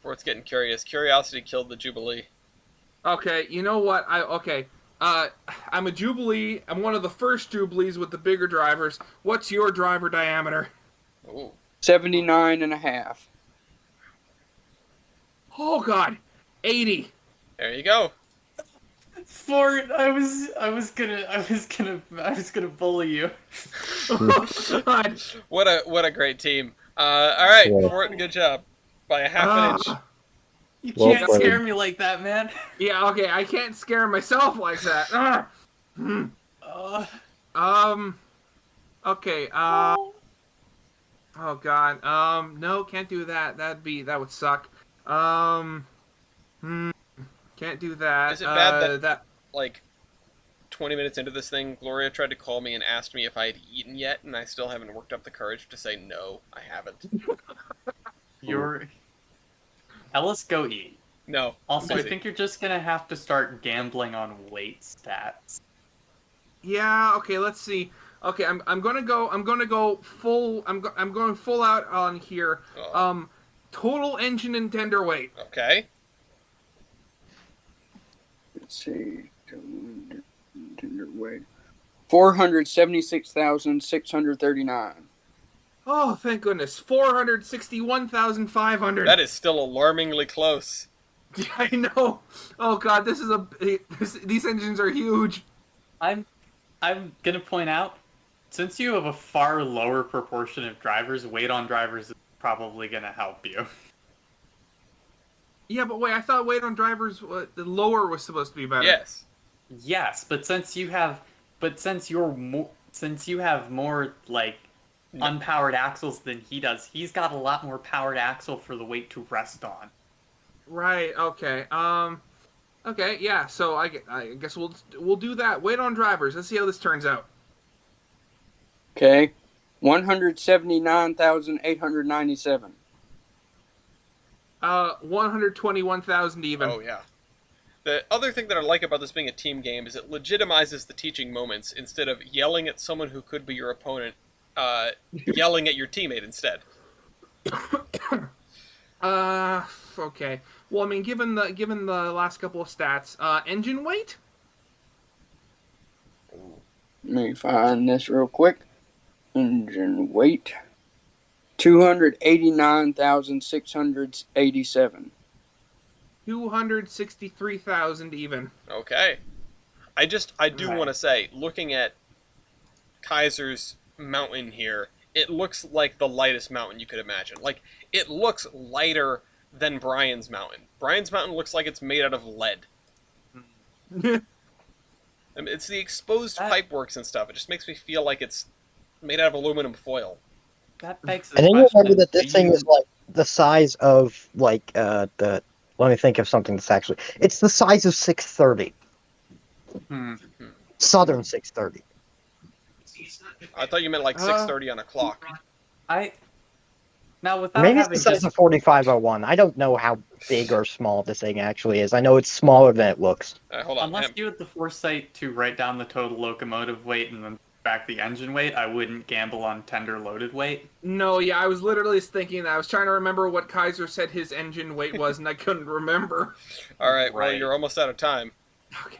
Fort's getting curious. Curiosity killed the Jubilee. Okay, you know what? I'm a Jubilee. I'm one of the first Jubilees with the bigger drivers. What's your driver diameter? Ooh. 79.5. Oh God, 80. There you go. Fort, I was gonna bully you. Oh, God. What a great team. All right, Yeah. Fort, good job. By a half an inch. You Well can't played. scare me like that, man. Yeah, okay, I can't scare myself like that. Okay, oh God, no, can't do that. That would suck. Can't do that. Is it bad that like 20 minutes into this thing, Gloria tried to call me and asked me if I had eaten yet, and I still haven't worked up the courage to say no, I haven't. Ellis, go eat. No. Also, I'm I busy. think you're just gonna have to start gambling on weight stats. Yeah, okay, let's see. Okay, I'm gonna go full. I'm going full out on here. Oh. Total engine and tender weight. Okay. Let's see. Tender weight. 476,639. Oh, thank goodness. 461,500. That is still alarmingly close. Yeah, I know. Oh God, these engines are huge. I'm gonna point out, since you have a far lower proportion of drivers, weight on drivers is probably gonna help you. Yeah, but wait, I thought weight on drivers, the lower was supposed to be better. Yes. Yes, but since you have more like unpowered axles than he does, he's got a lot more powered axle for the weight to rest on. Right. Okay. Okay. Yeah. So I guess we'll do that. Weight on drivers. Let's see how this turns out. Okay. 179,897. 121,000 even. Oh yeah. The other thing that I like about this being a team game is it legitimizes the teaching moments instead of yelling at someone who could be your opponent, yelling at your teammate instead. Okay. Well, I mean, given the last couple of stats, engine weight. Let me find this real quick. Engine weight 289,687. 263,000 even. Okay. I do want to say, looking at Kaiser's mountain here, it looks like the lightest mountain you could imagine. Like, it looks lighter than Brian's mountain. Brian's mountain looks like it's made out of lead. I mean, it's the exposed pipeworks and stuff. It just makes me feel like it's made out of aluminum foil. That begs the And then you question. remember that this thing is like the size of like the. Let me think of something that's actually. It's the size of 630. Southern 630. I thought you meant like 6:30 on a clock. Now without Maybe it's having the size just of 4501. I don't know how big or small this thing actually is. I know it's smaller than it looks. Hold on. unless you had the foresight to write down the total locomotive weight and then back the engine weight, I wouldn't gamble on tender loaded weight. No, yeah, I was literally thinking that. I was trying to remember what Kaiser said his engine weight was, and I couldn't remember. All right. Well, Right. you're almost out of time. Okay.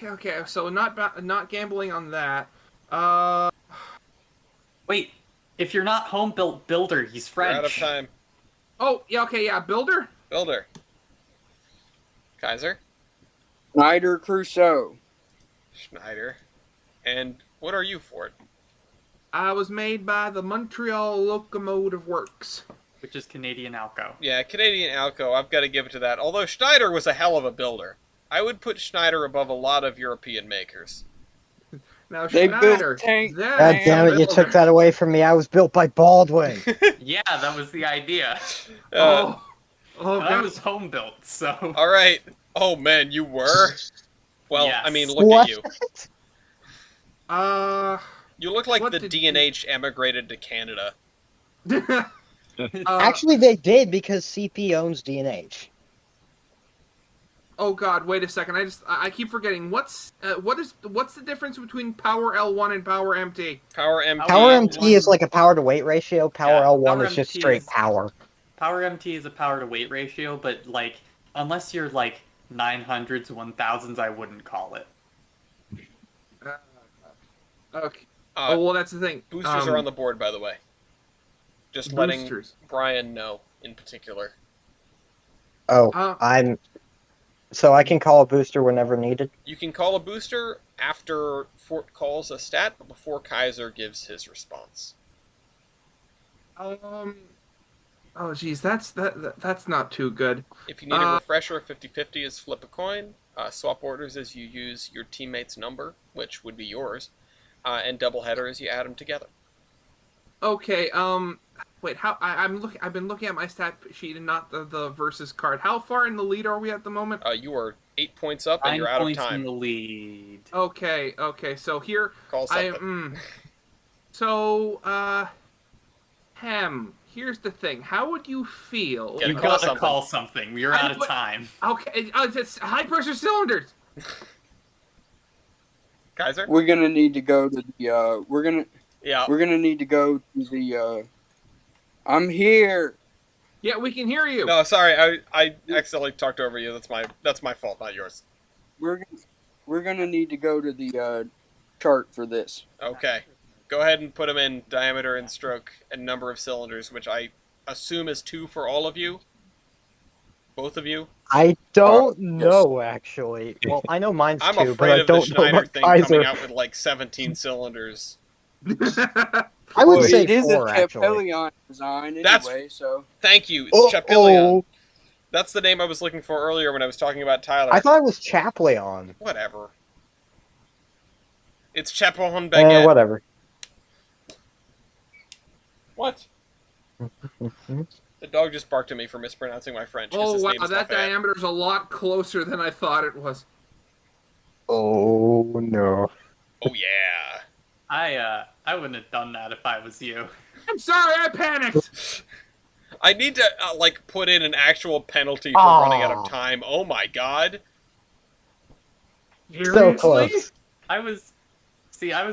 Okay. So not gambling on that. Wait, if you're not home built builder, he's French. You're out of time. Oh, yeah. Okay. Yeah. Builder. Builder. Kaiser. Schneider Crusoe. Schneider. And what are you, Ford? I was made by the Montreal Locomotive Works. Which is Canadian Alco. Yeah, Canadian Alco. I've got to give it to that. Although Schneider was a hell of a builder. I would put Schneider above a lot of European makers. Now They Schneider. built tank. That's God damn a it! You builder. took that away from me. I was built by Baldwin. Yeah, that was the idea. Oh. And Oh I God. was home built, so All right. Oh man, you were. Well, Yes. I mean, look What? at you. Uh. You look like What the did DNH emigrated to Canada. Actually, they did because CP owns DNH. Oh God! Wait a second. I keep forgetting. What's the difference between Power L1 and Power MT? Power MT. Power Yeah, MT is like a power to weight ratio. Power Yeah, L1 Power is just MT straight is- power. Power MT is a power to weight ratio, but like unless you're like 900s, 1000s, I wouldn't call it. Okay. Uh, Oh well, that's the thing. Boosters are on the board, by the way. Just letting boosters. Brian know in particular. Oh, Uh, So I can call a booster whenever needed. You can call a booster after Fort calls a stat, but before Kaiser gives his response. Oh geez, that's not too good. If you need a refresher, 50-50 is flip a coin. Swap orders is you use your teammate's number, which would be yours, and doubleheader is you add them together. Okay. Wait. I've been looking at my stat sheet and not the versus card. How far in the lead are we at the moment? You are 8 points up, and 9 you're out of points in time. the lead. Okay. So here Call something. Here's the thing. How would you feel? Get a You call gotta something. call something. You're out of time. Okay. It's high pressure cylinders. Kaiser? We're gonna need to go to the. We're gonna need to go to the. I'm here. Yeah, we can hear you. No, sorry, I accidentally talked over you. That's my fault, not yours. We're gonna need to go to the chart for this. Okay. Go ahead and put them in diameter and stroke and number of cylinders, which I assume is 2 for all of you. Both of you. I don't yes. know, actually. Well, I know mine's I'm 2, but afraid I of the don't know Schneider about thing coming Kaiser. out with like 17 cylinders. I would Well, say it is 4, a actually. Chapelion design That's- anyway, so Thank you. It's Chapelion. Oh, That's the name I was looking for earlier when I was talking about Tyler. I thought it was Chapleon. Whatever. It's Chapon Baguette. Whatever. What? The dog just barked at me for mispronouncing my French. 'cause Oh his wow, name's that Lafayette. diameter's a lot closer than I thought it was. Oh, no. Oh yeah. I wouldn't have done that if I was you. I'm sorry, I panicked. I need to like put in an actual penalty for running out of time. Oh my god. So close. I was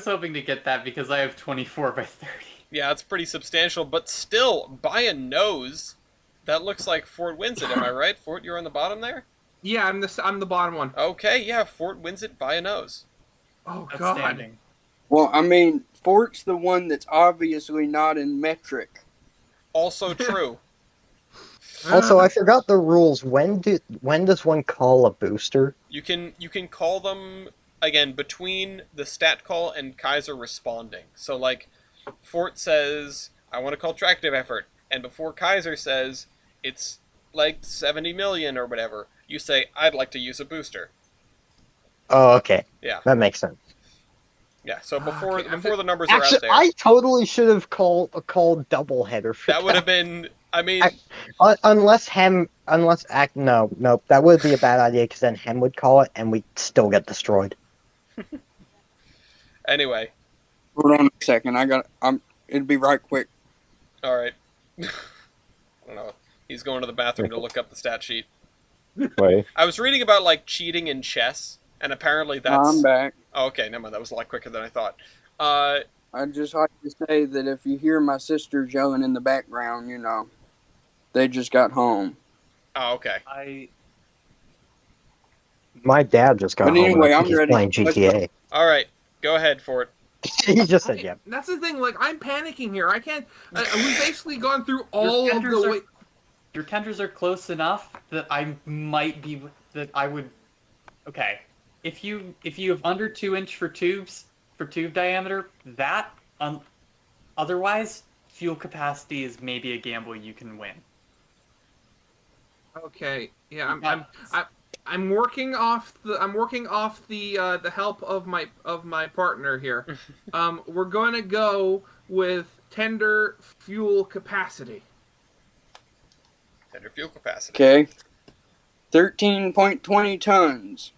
hoping to get that because I have 24 by 30. Yeah, it's pretty substantial, but still, by a nose, that looks like Fort wins it. Am I right, Fort? You're on the bottom there. Yeah, I'm the bottom one. Okay, yeah, Fort wins it by a nose. Oh god. Outstanding. Well, I mean, Fort's the one that's obviously not in metric. Also true. Also, I forgot the rules. When does one call a booster? You can call them again between the stat call and Kaiser responding. So like, Fort says, "I want to call tractive effort," and before Kaiser says, "It's like 70 million or whatever," you say, "I'd like to use a booster." Oh, okay. Yeah. That makes sense. Yeah. So before Okay, the numbers are Actually, out there, I totally should have called doubleheader for that would have been. I mean, unless no, that would be a bad idea because then Hem would call it and we'd still get destroyed. anyway. Hold on a second. It'd be right quick. All right. I don't know. He's going to the bathroom to look up the stat sheet. Wait. I was reading about like cheating in chess, and apparently that's. I'm back. Oh, okay, never mind. That was a lot quicker than I thought. I'd just like to say that if you hear my sisters yelling in the background, they just got home. Oh, okay. My dad just got But home. anyway, And I I'm think he's ready. playing GTA. All right. Go ahead, Fort. He just said, "Yeah." That's the thing. Like, I'm panicking here. I can't. We've basically gone through all of tenders the are- way. Your tenders are close enough that I would. Okay, if you have under 2 inch for tube diameter, otherwise fuel capacity is maybe a gamble you can win. Okay. Yeah. I'm working off the help of my partner here. We're gonna go with tender fuel capacity. Tender fuel capacity. Okay. 13.20 tons.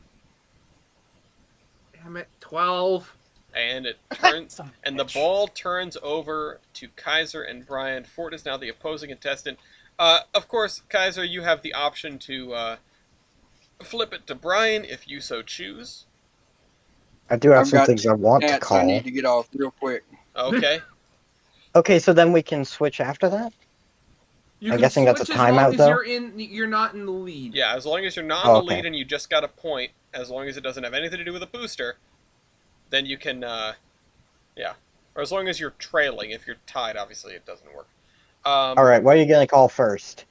Damn it, 12. And it turns, and the ball turns over to Kaiser and Brian. Fort is now the opposing contestant. Of course, Kaiser, you have the option to flip it to Brian if you so choose. I do have I've some got things I want to stats I call. need to get off real quick. Okay. Okay, so then we can switch after that? You I'm can guessing that's a switch as long timeout, as though? you're not in the lead. Yeah, as long as you're not in the Okay. lead and you just got a point, as long as it doesn't have anything to do with a booster, then you can, yeah. Or as long as you're trailing. If you're tied, obviously it doesn't work. Alright, what are you going to call first?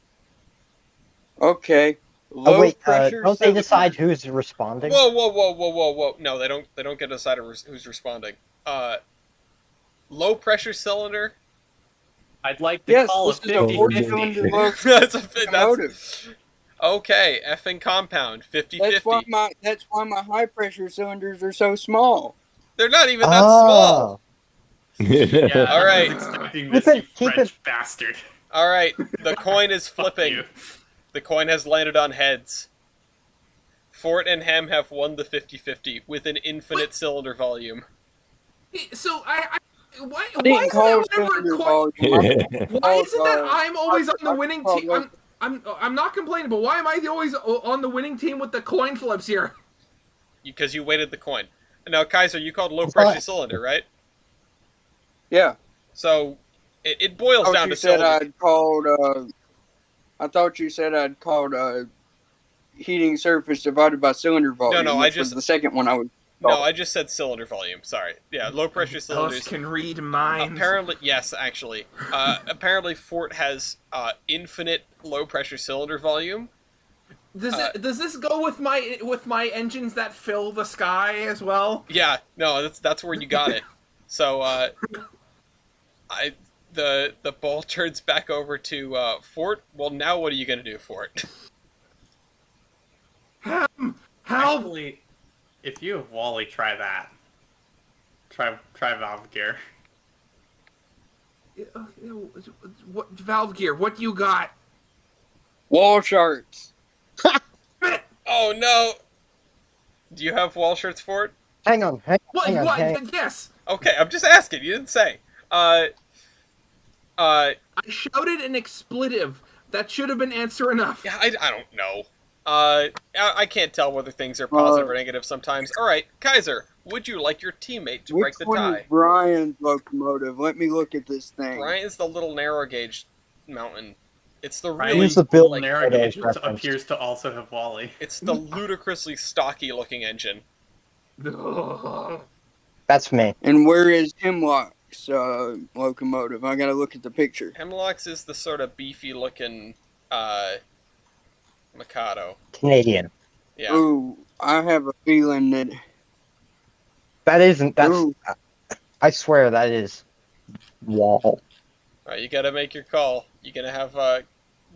Okay. Low wait, pressure don't they cylinder. decide who's responding? Whoa. No, they don't get to decide who's responding. Low pressure cylinder. I'd like to Yes, call this it is a 50-50. 4-cylinder that's locomotive. okay. Effing compound 50-50. That's why my high pressure cylinders are so small. They're not even that small. Yeah, All right. I was expecting this, you French bastard. All right, the coin is Fuck flipping. you. The coin has landed on heads. Fort and Hem have won the 50-50 with an infinite cylinder volume. So why didn't is call it that cylinder whenever volume. why is it that I'm always on the I winning called team? I'm not complaining, but why am I always on the winning team with the coin flips here? Because you weighted the coin. Now, Kaiser, you called low pressure cylinder, right? Yeah. So it boils down to cylinder. I thought you said I'd called heating surface divided by cylinder volume. No, which was the second one I was. No, I just said cylinder volume. Sorry. Yeah, low pressure cylinders. Ellis can read minds. Apparently, yes, actually. Apparently, Fort has infinite low pressure cylinder volume. Does this go with my engines that fill the sky as well? Yeah, no, that's where you got it. So the ball turns back over to Fort. Well, now what are you gonna do, Fort? Help! Actually, if you have Wally, try that. Try valve gear. What valve gear? What do you got? Wall charts. Oh no! Do you have wall shirts, Fort? Hang on. What? Yes. Okay, I'm just asking. You didn't say. Uh, I shouted an expletive. That should have been answer enough. yeah, I don't know. I can't tell whether things are Uh, positive or negative sometimes. All right, Kaiser, would you like your teammate to which break the one is tie? Brian's locomotive? Let me look at this thing. Brian's the little narrow gauge mountain. It's the Ryan's really Use the little building narrow photos gauge, which referenced. appears to also have Wally. it's the ludicrously stocky looking engine. That's me. And where is Hemlock's locomotive? I gotta look at the picture. Hemlock's is the sort of beefy looking uh, Mikado. Canadian. Yeah. Ooh, I have a feeling that. That isn't. That's. Ooh, I swear that is wall. All right, you gotta make your call. You gonna have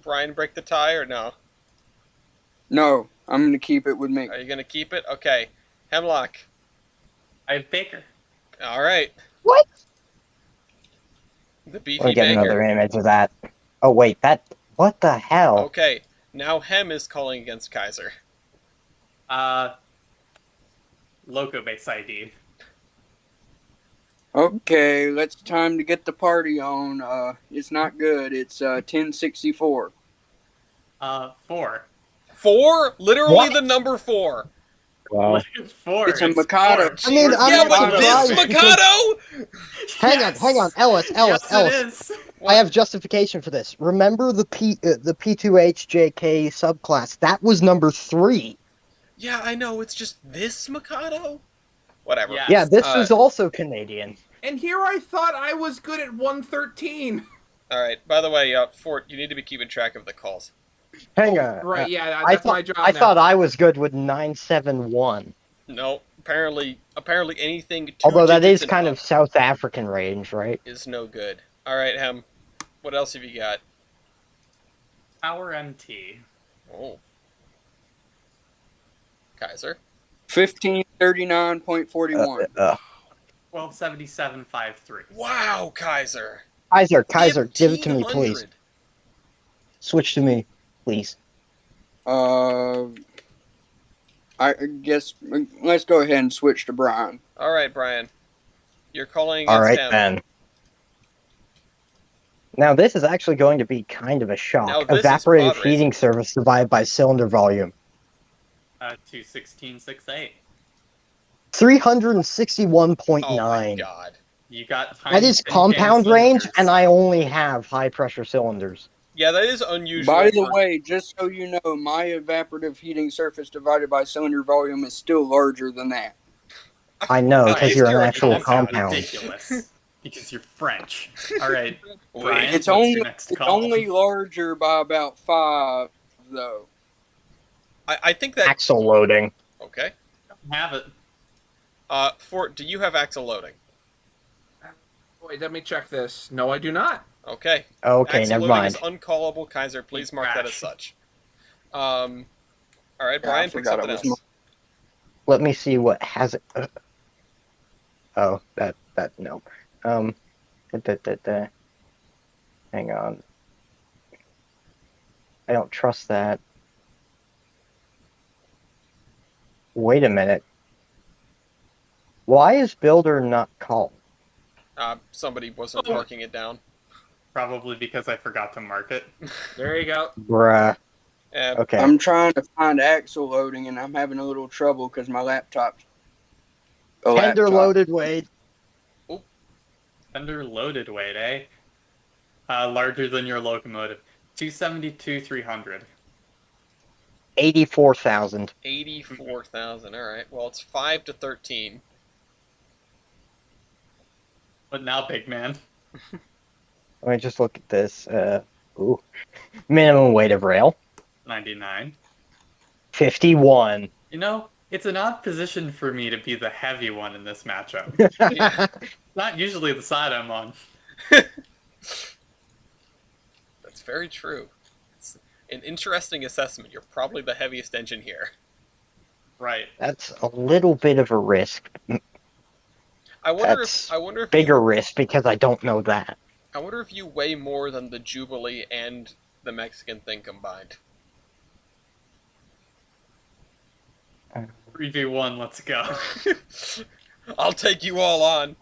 Brian break the tie or no? no, I'm gonna keep it with me. Are you gonna keep it? Okay. Hemlock. I have Baker. All right. What? The Let beefy me get baker. another image of that. Oh wait, that. What the hell? Okay. Now Hem is calling against Kaiser. Loco base ID. Okay, let's time to get the party on. It's not good. It's 1064. 4. 4? Literally What? the number 4. Wow. It's 4. It's a Mikado. I mean, I'm Yeah, not but this surprised Mikado? Hang on, Ellis, Yes, Ellis. it is. I have justification for this. Remember the P2HJK subclass? That was number 3. Yeah, I know. It's just this Mikado? Whatever. Yes. Yeah, this is also Canadian. And here I thought I was good at 113. All right. By the way, Fort, you need to be keeping track of the calls. Hang on. Right, yeah, I that's my job I now. thought I was good with 971. No, apparently anything 2 Although that digits is and kind up of South African range, right? is no good. All right, Hem. What else have you got? Power MT. Oh. Kaiser. 1539.41. 1277.53. Wow, Kaiser. Kaiser, give it to me, please. 1500. Switch to me, please. I guess let's go ahead and switch to Brian. All right, Brian. You're calling All against right, Hem. then. Now, this is actually going to be kind of a shock. Now, this is Evaporative pod heating racing. surface divided by cylinder volume. 216.68. 361.9. Oh my god. You got That tiny is tin can compound range, cylinders. and I only have high pressure cylinders. Yeah, that is unusual. By the way, just so you know, my evaporative heating surface divided by cylinder volume is still larger than that. I know, At because least you're an you're a actual compound. compound. Ridiculous. Because you're French. All right, Wait. Brian, It's what's only your next it's call? only larger by about 5, though. I think that. Axle loading. Okay. Have it. Fort, do you have axle loading? Wait, let me check this. No, I do not. Okay. Okay, Axle never loading mind. is uncallable. Kaiser, please mark that as such. All right, Yeah, I Brian, pick forgot something it was else. Let me see what has it. Oh, that no. Hang on. I don't trust that. Wait a minute. Why is builder not called? Somebody wasn't Oh. marking it down. Probably because I forgot to mark it. There you go. Bruh. Yeah. Okay. I'm trying to find axle loading, and I'm having a little trouble because my laptop's a Tender laptop. loaded weight. Under loaded weight, eh? Larger than your locomotive. 272,300. 84,000. 84,000. All right. Well, it's 5 to 13. But now, big man. Let me just look at this. Ooh. Minimum weight of rail. 99. 51. You know, it's an odd position for me to be the heavy one in this matchup. Yeah. Not usually the side I'm on. That's very true. It's an interesting assessment. You're probably the heaviest engine here. Right. That's a little bit of a risk. I wonder That's if bigger risk because I don't know that. I wonder if you weigh more than the Jubilee and the Mexican thing combined. 3v1, let's go. I'll take you all on.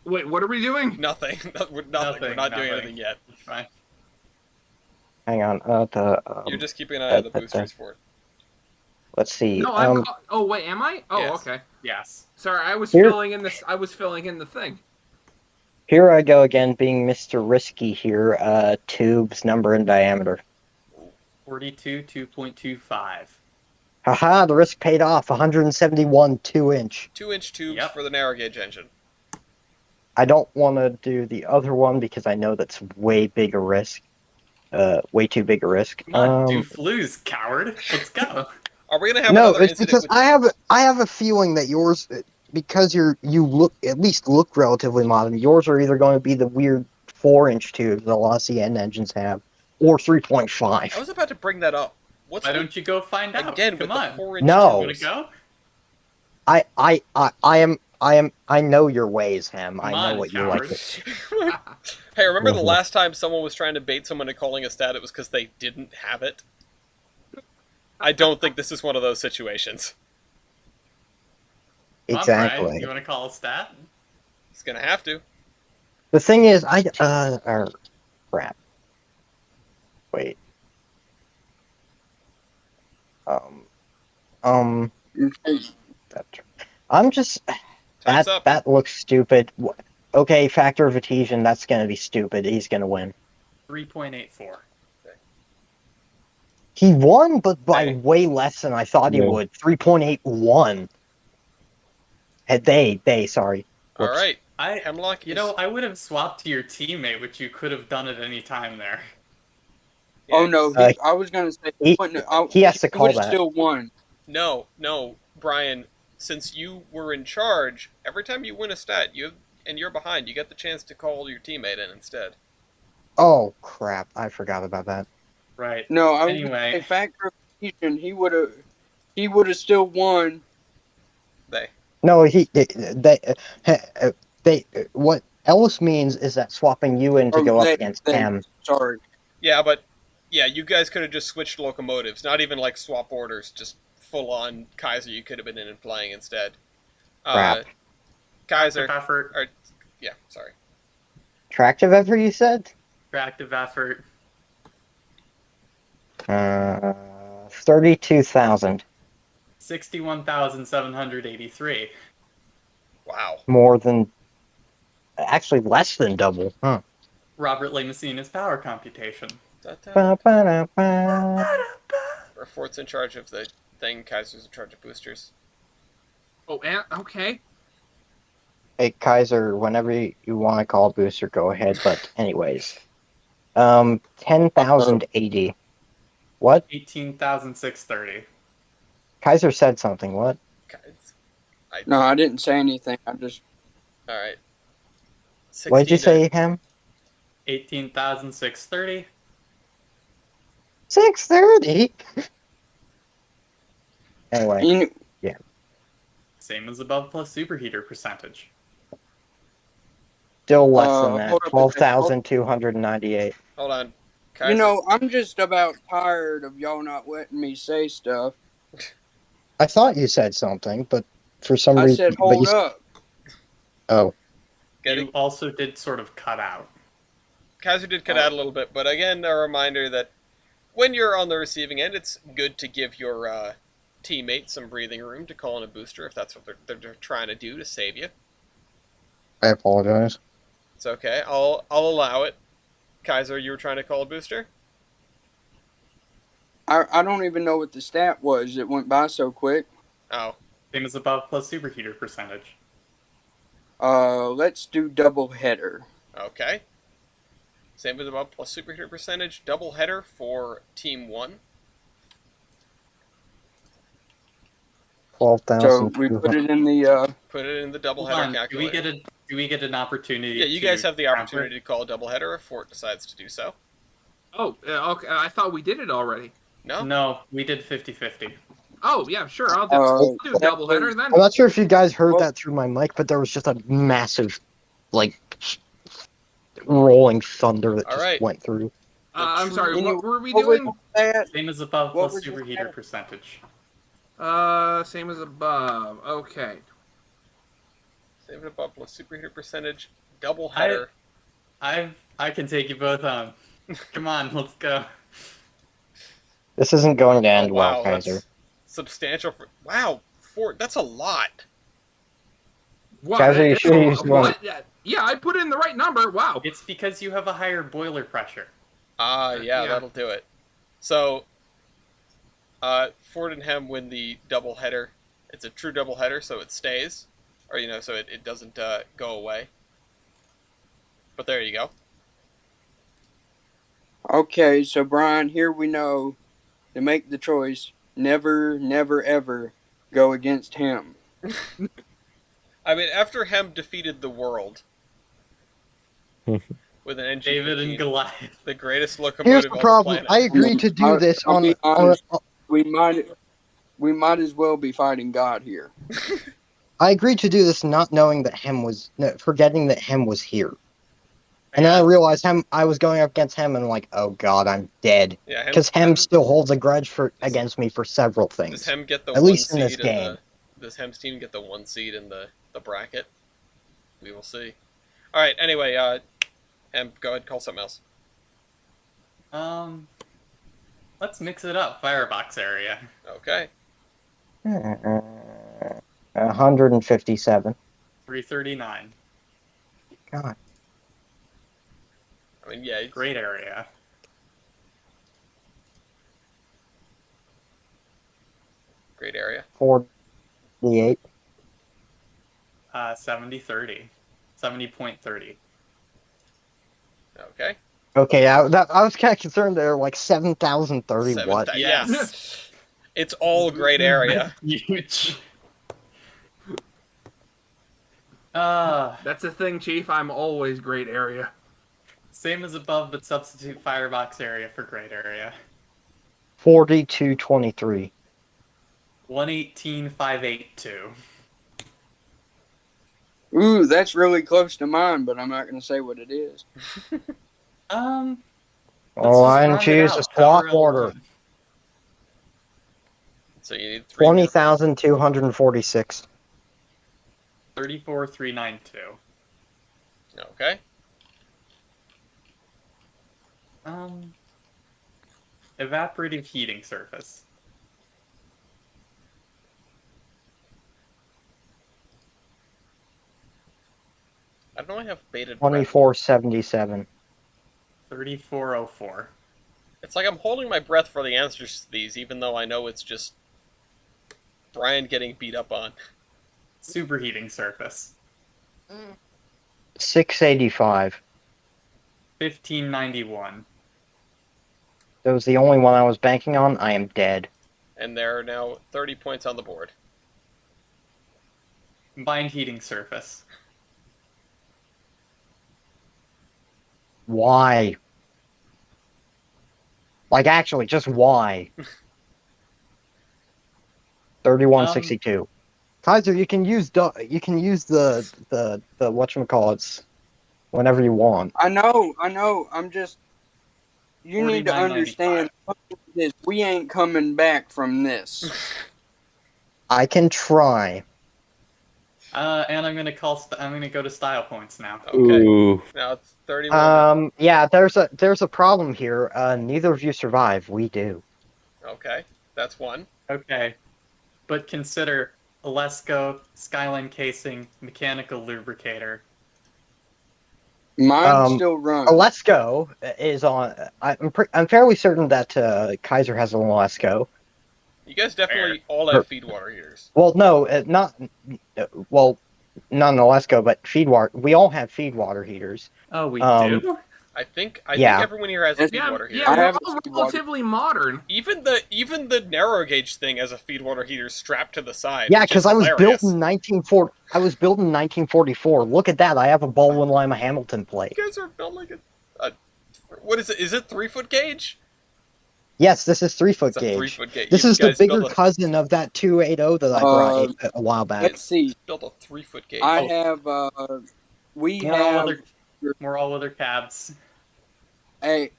Wait, what are we doing? Nothing. We're nothing. We're not doing anything yet. Fine. Hang on. You're just keeping an eye on the boosters for it. Let's see. No, I'm. Oh wait, am I? Oh, Yes. okay. Yes. Sorry, I was Here- filling in this. I was filling in the thing. Here I go again, being Mr. Risky here. Tubes, number, and diameter. 42, 2.25. Haha, the risk paid off. 171 2-inch. 2-inch tubes Yep. for the narrow gauge engine. I don't want to do the other one because I know that's way bigger risk. Way too big a risk. Come on, do flues, coward. Let's go. Are we gonna have No, another it's incident because with... I have a feeling that yours, because you at least look relatively modern. Yours are either going to be the weird 4-inch tubes that a lot of CN engines have, or 3.5. I was about to bring that up. What's Why don't you go find out? again Come with on. the 4-inch No. You tubes? wanna go? I know your ways, Ham. I Come know on, what you like. coward. Hey, remember the Mhm. last time someone was trying to bait someone into calling a stat? It was because they didn't have it. I don't think this is one of those situations. Come on, Brian. Exactly. You want to call a stat? It's gonna have to. The thing is, crap. Wait. I'm just Time's up. that looks stupid. Okay, factor of adhesion. That's gonna be stupid. He's gonna win. 3.84. He won, but by Hey. way less than I thought he Yeah. would. 3.81. Sorry. All Whoops. right, I, Hemlock. you know, I would have swapped to your teammate, which you could have done at any time there. Oh no, Uh, I was gonna say he has to call would have that. still won. No, Brian. Since you were in charge, every time you win a stat, you're behind, you get the chance to call your teammate in instead. Oh crap! I forgot about that. Right. No, I was Anyway. gonna say factor of adhesion. He would have still won. No, what Ellis means is that swapping you in to go up against him. Sorry. Yeah, but yeah, you guys could have just switched locomotives. Not even like swap orders. Just full on Kaiser. You could have been in and playing instead. Crap. Kaiser. Effort. Or, yeah, sorry. Tractive effort, you said? Active effort. 32,000. 61,783. Wow. More than, actually less than double. Huh. Robert Lamessina's power computation. Ba-ba-da-ba. Fort's in charge of the thing. Kaiser's in charge of boosters. Oh, okay. Hey Kaiser, whenever you want to call booster, go ahead. But anyways, 10,080. What? 18,630. Kaiser said something. What? No, I didn't say anything. I just. All right. What did you say, Ham? 18,630. 630. Anyway, yeah. Same as above plus superheater percentage. Still less than that. hold up a 12,298. Hold on. Kaiser. You know, I'm just about tired of y'all not letting me say stuff. I thought you said something, but for some I reason. said, hold up. Oh. You also did sort of cut out. Kaiser did cut out a little bit, but again, a reminder that when you're on the receiving end, it's good to give your teammate some breathing room to call in a booster if that's what they're trying to do to save you. I apologize. It's okay. I'll allow it. Kaiser, you were trying to call a booster? I don't even know what the stat was. It went by so quick. Oh. Same as above plus superheater percentage. Let's do double header. Okay. Same as above plus superheater percentage. Double header for Team 1. 12,000. So we put it in the. Put it in the double Hold header on. calculator. Do we get an opportunity? Yeah, you guys have the opportunity to call a double header if Fort decides to do so. Oh, okay. I thought we did it already. No? No, we did 50-50. Oh, yeah, sure. I'll do doubleheader then. I'm not sure if you guys heard that through my mic, but there was just a massive, like, rolling thunder that just went through. I'm sorry. What were we What was doing? that? Same as above What plus was superheater that? percentage. Same as above. Okay. Save it above plus superheater percentage. Double header. I can take you both home. Come on, let's go. This isn't going to end Oh well, wow, Kaiser. that's substantial. Wow, that's a lot. Wow, Kaiser, you it's sure a you lot. just want? What? Yeah, I put in the right number. Wow. It's because you have a higher boiler pressure. Yeah, Yeah. that'll do it. So, Ford and Hem win the double header. It's a true double header, so it stays, or so it doesn't go away. But there you go. Okay, so Brian, here we know to make the choice. Never, never, ever go against him. I mean, after Hem defeated the world with an David and NG-15, Goliath. the greatest Here's locomotive the on the problem. planet. I agreed to do this I'll on be on. honest. We might as well be fighting God here. I agreed to do this not knowing that Hem was, no, forgetting that Hem was here. And then I realized I was going up against Hem, and I'm like, oh god, I'm dead. Yeah, Because Hem still holds a grudge against me for several Does things. Hem get the At one least in this seed game. Does Hem's team get the 1 seed in the bracket? We will see. All right. Anyway, Hem, go ahead, call something else. Let's mix it up. Firebox area. Okay. 157. 339. God. I mean, yeah. Great area. Great area. 48. 70-30. 70.30. Okay. Okay, I was kind of concerned there, like 7,030 what? Yes. It's all great area. Huge. That's the thing, Chief. I'm always great area. Same as above, but substitute firebox area for great area. 4223. 118,582. Ooh, that's really close to mine, but I'm not going to say what it is. Let's Oh, just I round it choose out. a swap Power order. L1. So you need 3 20,246. 34,392. Okay. Evaporative heating surface. I don't know. I have bated breath. 2477. 3404. It's like I'm holding my breath for the answers to these, even though I know it's just Brian getting beat up on. Superheating surface. 685. 1591. That was the only one I was banking on. I am dead. And there are now 30 points on the board. Combined heating surface. Why? Like, actually, just why? 3162. Kaiser, you can use the whatchamacallits whenever you want. I know. I'm just. You need to 49.95. understand this. We ain't coming back from this. I can try. And I'm gonna go to style points now. Okay. Ooh. Now it's 30 more. Yeah, there's a problem here. Neither of you survive. We do. Okay. That's one. Okay. But consider Alesco, Skyline casing, mechanical lubricator. Mine still runs. Alesco is on. I'm fairly certain that Kaiser has an Alesco. You guys definitely all have feed water heaters. Well, no, not well, not an Alesco, but feed water. We all have feed water heaters. Oh, we do? I think Yeah. everyone here has a feed water heater. Yeah, we're all relatively modern. Even the narrow gauge thing has a feed water heater strapped to the side. Yeah, which because is I was built hilarious. in 1940. I was built in 1944. Look at that! I have a Baldwin Lima Hamilton plate. You guys are built like a what is it? Is it 3-foot gauge? Yes, this is 3-foot It's a gauge. 3-foot gauge. This You is the guys bigger built a- cousin of that 280 that I brought a while back. Let's see. Built a 3-foot gauge. I have. We have. More all-weather cabs. Hey,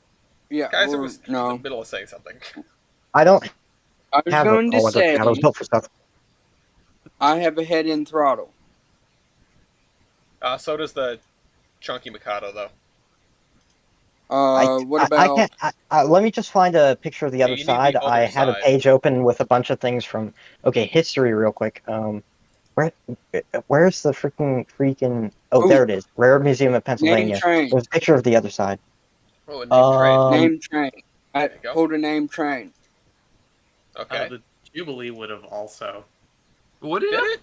yeah. Kaiser was in no. the middle of saying something. I don't I was have going to say. I was built for stuff. I have a head-end throttle. So does the Chunky Mikado, though. I What about can't. Let me just find a picture of the Yeah, other you need the side. I other had a side. page open with a bunch of things from history real quick. Where where's the freaking? Oh, ooh, there it is. Rare Museum of name Pennsylvania. train? There's a picture of the other side. Oh, a name train. Name train. There you go. Hold a name train. Okay. The Jubilee would have also. Would Did it? it?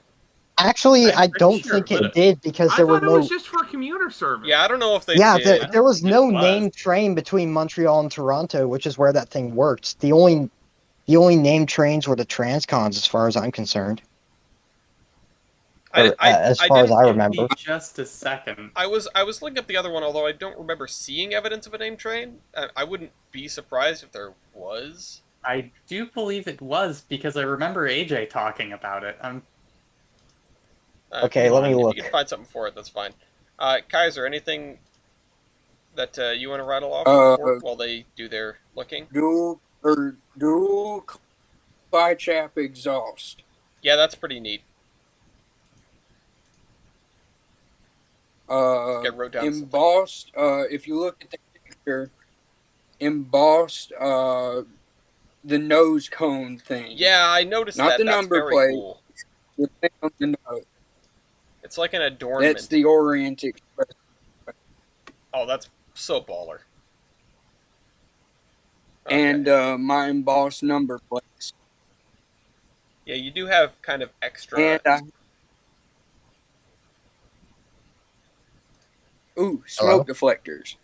Actually, I'm I pretty don't sure think it it would've. did because I there were thought it was no. just for commuter service. Yeah, I don't know if they Yeah, did. there was think no it was. named train between Montreal and Toronto, which is where that thing worked. The only named trains were the Transcons, as far as I'm concerned, or as I far as didn't. I Give me remember. just a second. I was looking up the other one, although I don't remember seeing evidence of a name train. I wouldn't be surprised if there was. I do believe it was because I remember AJ talking about it. Okay, let me If you look. can find something for it, that's fine. Kaiser, anything that you want to rattle off Uh, before, while they do their looking? dual bi-chap exhaust. Yeah, that's pretty neat. Get wrote down something. Embossed. If you look at the picture, embossed. The nose cone thing. Yeah, I noticed Not that. the That's number very plate. cool. The thing on the nose. It's like an adornment. That's the Orient Express. Oh, that's so baller. Okay. And my embossed number plates. Yeah, you do have kind of extra. And smoke deflectors.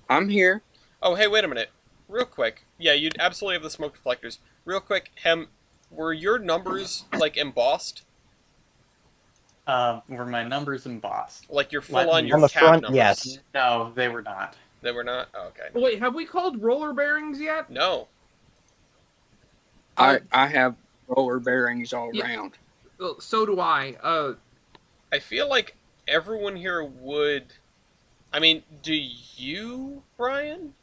I'm here. Oh, hey, wait a minute. Real quick. Yeah, you'd absolutely have the smoke deflectors. Real quick, Hem, were your numbers, like, embossed? Were my numbers embossed? Like, you're Let full on me- your On the cab front, numbers? yes. No, they were not. They were not? Oh, okay. Wait, have we called roller bearings yet? No. I have roller bearings all Yeah. around. So do I. I feel like everyone here would... I mean, do you, Brian?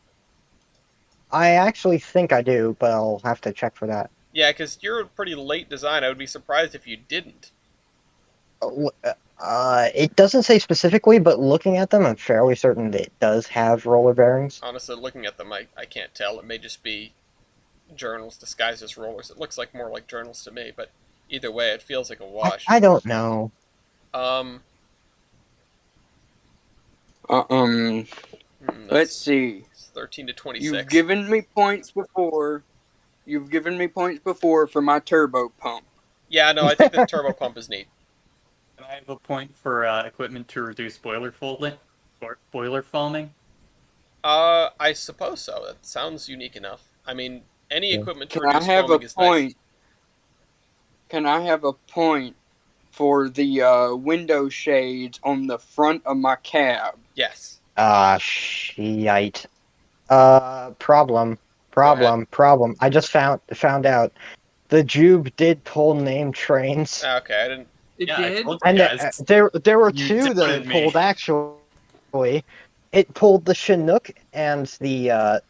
I actually think I do, but I'll have to check for that. Yeah, because you're a pretty late design. I would be surprised if you didn't. It doesn't say specifically, but looking at them, I'm fairly certain that it does have roller bearings. Honestly, looking at them, I can't tell. It may just be journals disguised as rollers. It looks like more like journals to me, but either way, it feels like a wash. I don't know. Let's see. It's 13 to 26. You've given me points before. You've given me points before for my turbo pump. Yeah, no, I think the turbo pump is neat. Can I have a point for equipment to reduce boiler foaming? I suppose so. That sounds unique enough. I mean, any equipment to Can I reduce have a foaming is point? nice. Can I have a point for the window shades on the front of my cab? Yes. Shite. Problem. I just found out. The Jube did pull named trains. Okay, I didn't. It Yeah, I did. told you And guys. there were You two that doubted it me. pulled, actually. It pulled the Chinook and the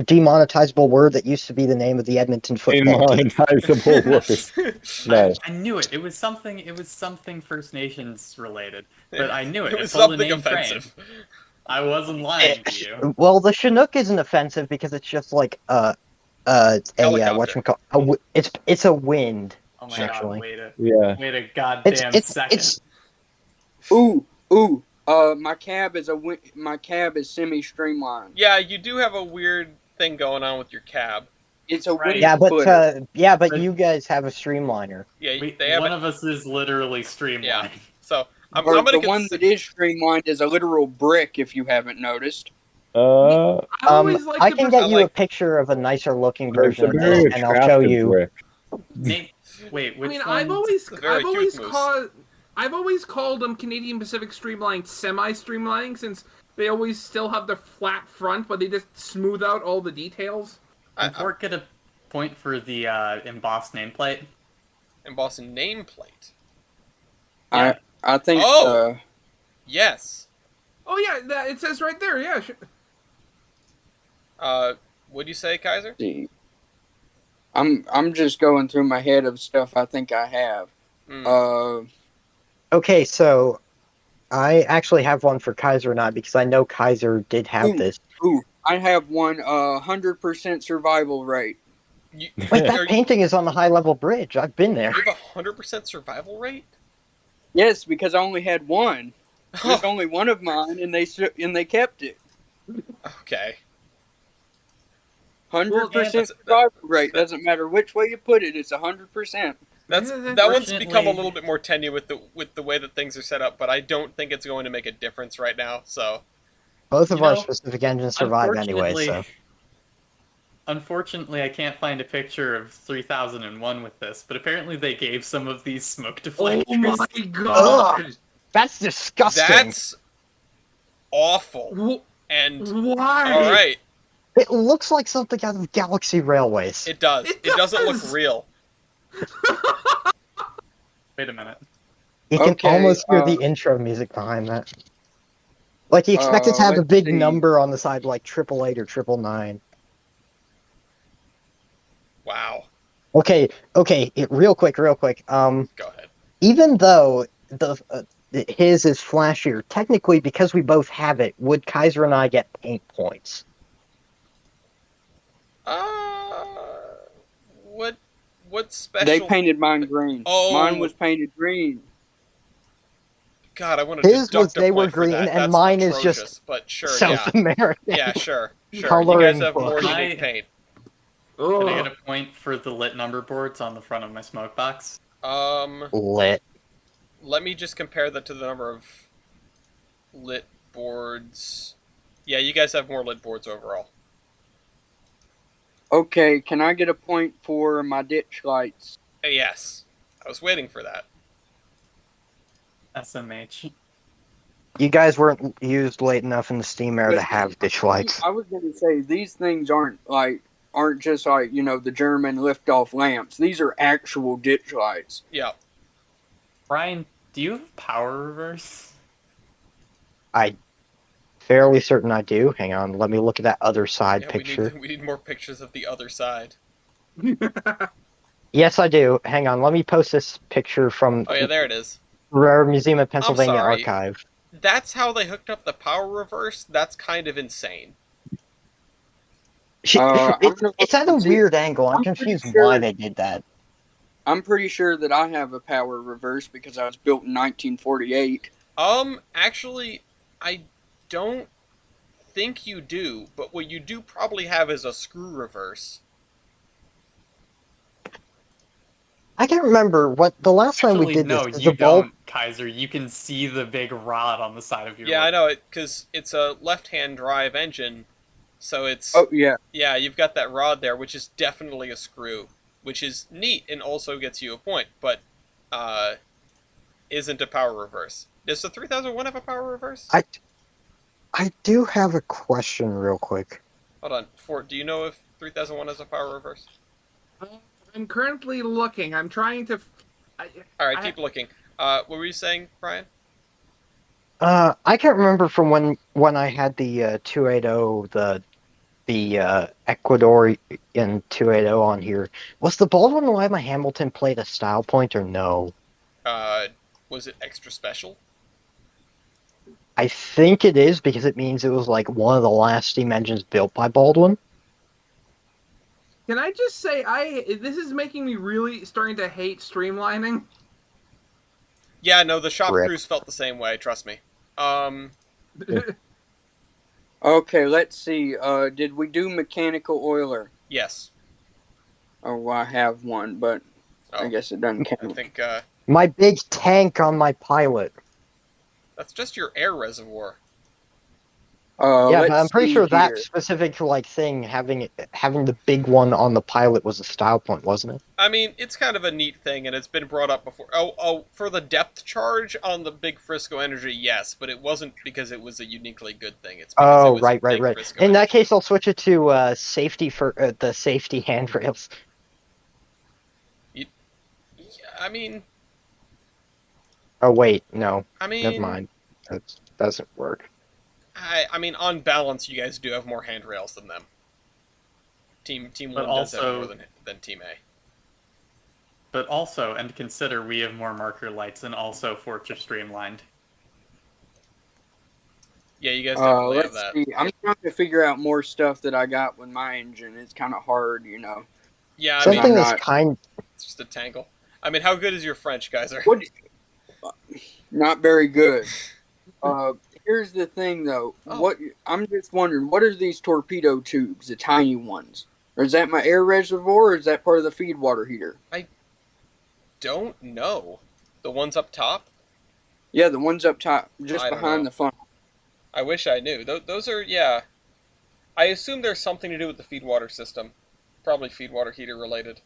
demonetizable word that used to be the name of the Edmonton football team. Demonetizable word. Nice. I knew it. It was something First Nations related. But I knew it. It was pulled the something name offensive. Train. I wasn't lying to you. Well, the Chinook isn't offensive because it's just like Helicopter. it's a wind. Oh my actually. god! Yeah. Wait a goddamn second. It's My cab is semi-streamlined. Yeah, you do have a weird thing going on with your cab. It's a Right. window but you guys have a streamliner. Yeah, they have one of us is literally streamlined. Yeah. So I'm Or gonna the one that is streamlined is a literal brick. If you haven't noticed. I always like I to can get you a picture of a nicer looking It's version a of very this, and I'll show attractive you. brick. Wait, which I mean, one? I've always called them Canadian Pacific Streamlined semi-streamlining, since they always still have the flat front, but they just smooth out all the details. Can Fort get a point for the embossed nameplate? Embossed nameplate. I think. Yes. Oh yeah, it says right there. Yeah. What'd you say, Kaiser? See, I'm just going through my head of stuff I think I have. Okay, so I actually have one for Kaiser and I because I know Kaiser did have Ooh, this. ooh, I have one. 100% survival rate. You, Wait, are, that painting is on the high level bridge. I've been there. you have 100% survival rate? Yes, because I only had one. It was Oh, only one of mine, and they kept it. okay. Hundred Well, percent That's survival rate. that, Doesn't matter which way you put it. It's 100%. that one's become a Unfortunately- little bit more tenuous with the way that things are set up, but I don't think it's going to make a difference right now. So Both of You our know, specific engines survive anyway, so. Unfortunately, I can't find a picture of 3001 with this, but apparently they gave some of these smoke deflectors. Oh my god! Ugh, that's disgusting. that's awful. Wh- And Why? all right, It looks like something out of Galaxy Railways. it does. It It doesn't look does! real. Wait a minute. You can Okay, almost hear the intro music behind that. Like you expect it to have the let's big see. number on the side, like 888 or 999. Wow. Okay, real quick. Go ahead. Even though his is flashier, technically because we both have it, would Kaiser and I get paint points? Uh, what special? They painted mine green. Oh. Mine was painted green. God, I want to His deduct was they a were point for green, that. and That's mine is atrocious, just but sure, South yeah. American. Yeah, sure. You Coloring guys have more book. unique paint. Can I Ugh. get a point for the lit number boards on the front of my smoke box? Lit. Let me just compare that to the number of lit boards. Yeah, you guys have more lit boards overall. Okay, can I get a point for my ditch lights? Yes, I was waiting for that. SMH. You guys weren't used late enough in the steam era to have ditch lights. I was going to say these things aren't just like the German liftoff lamps. These are actual ditch lights. Yeah. Brian, do you have power reverse? I fairly certain I do. Hang on, let me look at that other side Yeah, picture. we need more pictures of the other side. Yes, I do. Hang on, let me post this picture from Oh yeah, there it is. Rare Museum of I'm Pennsylvania sorry. Archive. That's how they hooked up the power reverse? That's kind of insane. It's at a weird angle. I'm I'm pretty confused sure- why they did that. I'm pretty sure that I have a power reverse because I was built in 1948. Actually, I don't think you do, but what you do probably have is a screw reverse. I can't remember what the last time we Actually, did no, this. you don't, Kaiser. You can see the big rod on the side of your Yeah, I know it, because it's a left-hand drive engine, so it's... Oh, yeah. Yeah, you've got that rod there, which is definitely a screw, which is neat and also gets you a point, but isn't a power reverse. Does the 3001 have a power reverse? I do have a question real quick. Hold on, Fort, do you know if 3001 has a power reverse? I'm currently looking. I'm trying to. Alright, keep looking. What were you saying, Brian? I can't remember from when I had the 280, the Ecuadorian 280 on here. Was the Baldwin Lima Hamilton plate a style point or no? Was it extra special? I think it is because it means it was like one of the last steam engines built by Baldwin. Can I just say this is making me really starting to hate streamlining. Yeah, no, the shop Rip. crews felt the same way, trust me. Okay, let's see. Did we do mechanical oiler? Yes. Oh, I have one, but I guess it doesn't count. I think, My big tank on my pilot. that's just your air reservoir. Yeah, but let's I'm pretty see sure that here. specific thing having the big one on the pilot was a style point, wasn't it? I mean, it's kind of a neat thing, and it's been brought up before. Oh, for the depth charge on the big Frisco Energy, yes, but it wasn't because it was a uniquely good thing. It's because it was Right. big Frisco In that Energy. case, I'll switch it to safety for the safety handrails. Yeah, I mean, Oh wait, no, never never mind. That doesn't work. I mean, on balance, you guys do have more handrails than them. Team But 1 does have also- more than Team A. But also, and consider we have more marker lights and also Forts are streamlined. Yeah, you guys definitely have Let's that. see. I'm trying to figure out more stuff that I got with my engine. It's kind of hard, you know. Yeah, I mean, Something I'm that's not. kind. it's just a tangle. I mean, how good is your French, Geyser? What? Not very good. Uh, Here's the thing, though. Oh. What I'm just wondering, what are these torpedo tubes, the tiny ones? Or is that my air reservoir, or is that part of the feed water heater? Don't know. The ones up top? Yeah, the ones up top, just I don't know. behind the funnel. I wish I knew. Those are, yeah. I assume there's something to do with the feed water system. Probably feed water heater related.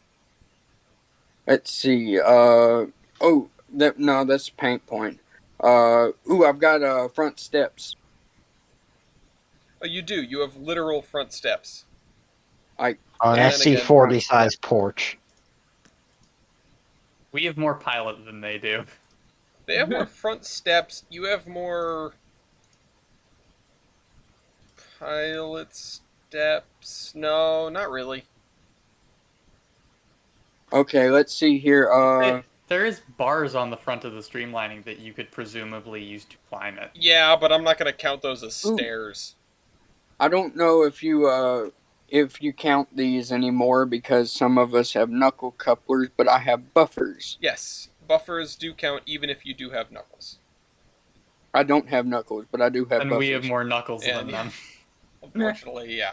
Let's see. Oh, that no, that's paint point. Ooh, I've got front steps. Oh, you do. You have literal front steps. Like An And then again, SC40 size porch. We have more pilot than they do. they have more front steps. You have more pilot steps. No, not really. okay, let's see here. There is bars on the front of the streamlining that you could presumably use to climb it. Yeah, but I'm not going to count those as Ooh. stairs. I don't know if you count these anymore because some of us have knuckle couplers, but I have buffers. Yes, buffers do count even if you do have knuckles. I don't have knuckles, but I do have And buffers. we have more knuckles And- than them. Unfortunately, yeah.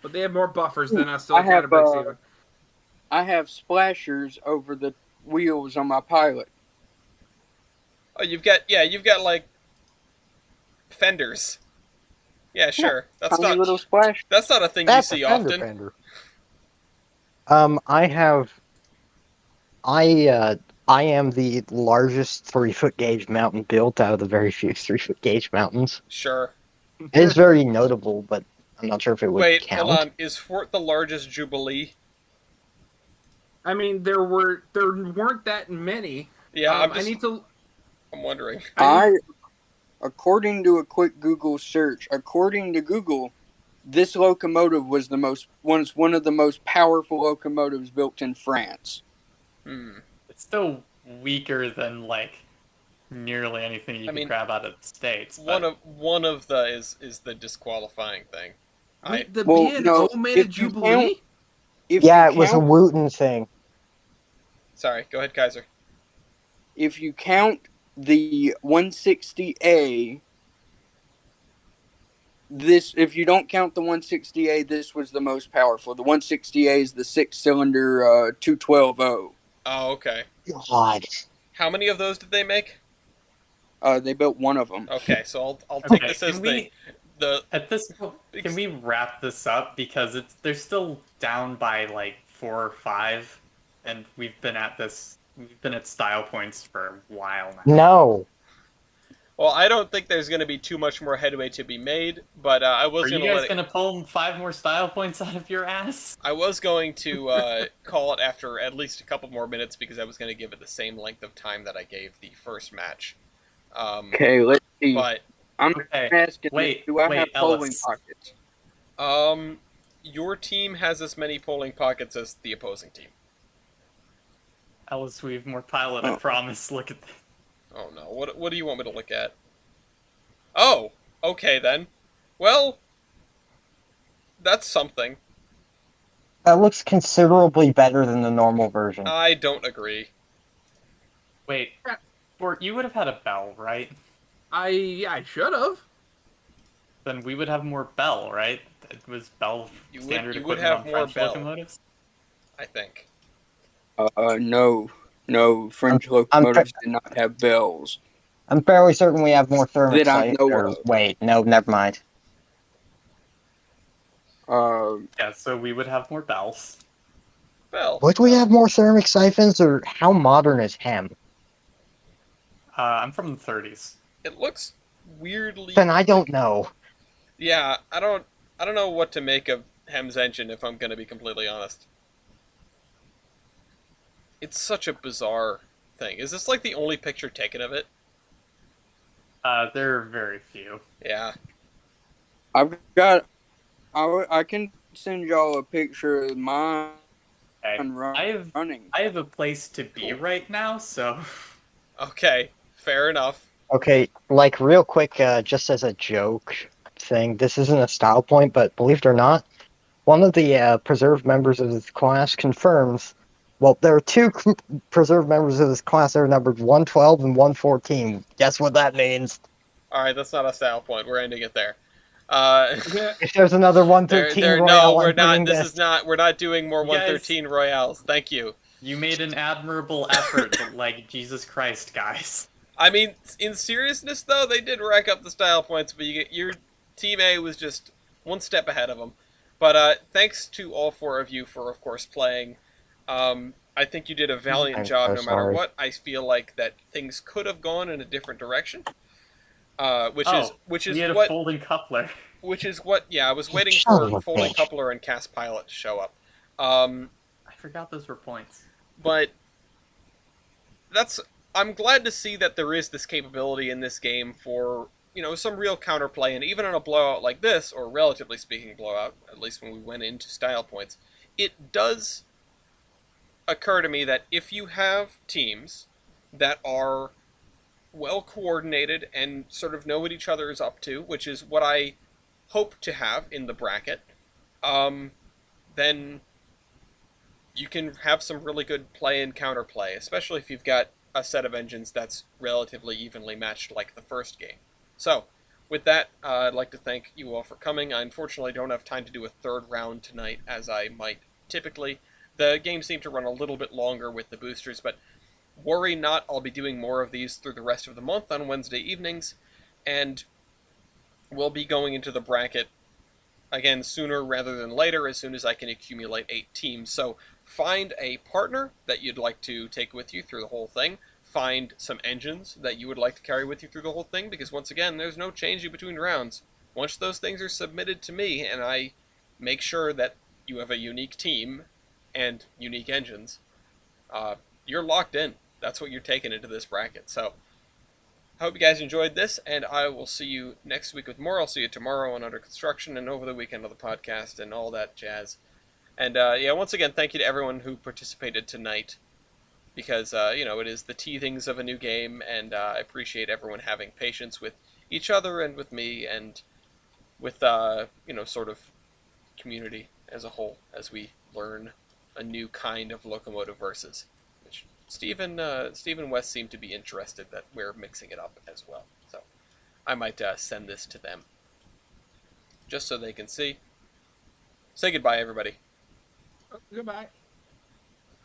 But they have more buffers than us, so I it kind have of breaks even. I have splashers over the wheels on my pilot. Oh, you've got like fenders. Yeah, sure. That's Tiny not little splash. that's not a thing That's you see a fender often. bender. I am the largest 3-foot gauge mountain built out of the very few 3-foot gauge mountains. Sure. It is very notable, but I'm not sure if it would Wait, count. hold on. Is Fort the largest Jubilee? I mean, there weren't that many. Yeah, I'm wondering. According to a quick Google search, according to Google, this locomotive was one of the most powerful locomotives built in France. It's still weaker than like nearly anything you can grab out of the States. But... One of the is the disqualifying thing. Wait, the B&O made a Jubilee? Yeah, it was a Wooten thing. Sorry, go ahead, Kaiser. If you count the 160A, if you don't count the 160A, this was the most powerful. The 160A is the 6-cylinder 212O. Oh, okay. God. How many of those did they make? They built one of them. Okay, so I'll take this as at this point, can we wrap this up because they're still down by like 4 or 5, and we've been at style points for a while now. No. Well, I don't think there's going to be too much more headway to be made, but I was going to let it... Are you guys going to pull 5 more style points out of your ass? I was going to call it after at least a couple more minutes because I was going to give it the same length of time that I gave the first match. Okay, let's see. But I'm asking, do I have polling pockets? Your team has as many polling pockets as the opposing team. Ellis, we have more pilot, I promise. Look at that. Oh no, what do you want me to look at? Oh, okay then. Well, that's something. That looks considerably better than the normal version. I don't agree. Wait, Bort, you would have had a bell, right? I should have. Then we would have more bell, right? It was bell standard you would equipment have on more French bell. locomotives? I think. No. French locomotives did not have bells. I'm fairly certain we have more thermic That I know of. Wait, no, never mind. Yeah, so we would have more bells. Bell. Would we have more thermic siphons, or how modern is Hem? I'm from the 30s. It looks weirdly... Then I don't know. Yeah, I don't know what to make of Hem's engine, if I'm going to be completely honest. It's such a bizarre thing. Is this like the only picture taken of it? There are very few. Yeah. I can send y'all a picture of mine running. I have a place to be right now, so... Okay, fair enough. Okay, like real quick, just as a joke thing, this isn't a style point, but believe it or not, one of the preserved members of this class confirms. Well, there are two preserved members of this class that are numbered 112 and 114. Guess what that means? All right, that's not a style point. We're ending it there. If there's another there, 113 there. No, Royale, we're I'm not. bringing This this. is not. We're not doing more You guys- 113 Royales. Thank you. You made an admirable effort, but like Jesus Christ, guys. I mean, in seriousness though, they did rack up the style points, but your team A was just one step ahead of them. But thanks to all four of you for, of course, playing. I think you did a valiant I'm job, so no matter sorry. what. I feel like that things could have gone in a different direction. Which We is had a what folding coupler. which is what. Yeah, I was waiting Son of for a folding bitch. coupler and cast pilot to show up. I forgot those were points. But I'm glad to see that there is this capability in this game for, some real counterplay, and even in a blowout like this, or relatively speaking blowout, at least when we went into style points, it does occur to me that if you have teams that are well coordinated and sort of know what each other is up to, which is what I hope to have in the bracket, then you can have some really good play and counterplay, especially if you've got a set of engines that's relatively evenly matched like the first game. So, with that, I'd like to thank you all for coming. I unfortunately don't have time to do a third round tonight, as I might typically. The game seemed to run a little bit longer with the boosters, but worry not, I'll be doing more of these through the rest of the month on Wednesday evenings, and we'll be going into the bracket again sooner rather than later, as soon as I can accumulate 8 teams. So find a partner that you'd like to take with you through the whole thing. Find some engines that you would like to carry with you through the whole thing, because once again, there's no changing between rounds. Once those things are submitted to me and I make sure that you have a unique team and unique engines, you're locked in. That's what you're taking into this bracket. So I hope you guys enjoyed this, and I will see you next week with more. I'll see you tomorrow on Under Construction and over the weekend on the podcast and all that jazz. And once again, thank you to everyone who participated tonight, because it is the teethings of a new game, and I appreciate everyone having patience with each other and with me and with sort of community as a whole as we learn a new kind of Locomotive versus, which Steve and West seem to be interested that we're mixing it up as well. So I might send this to them just so they can see. Say goodbye, everybody. Goodbye.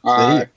All right.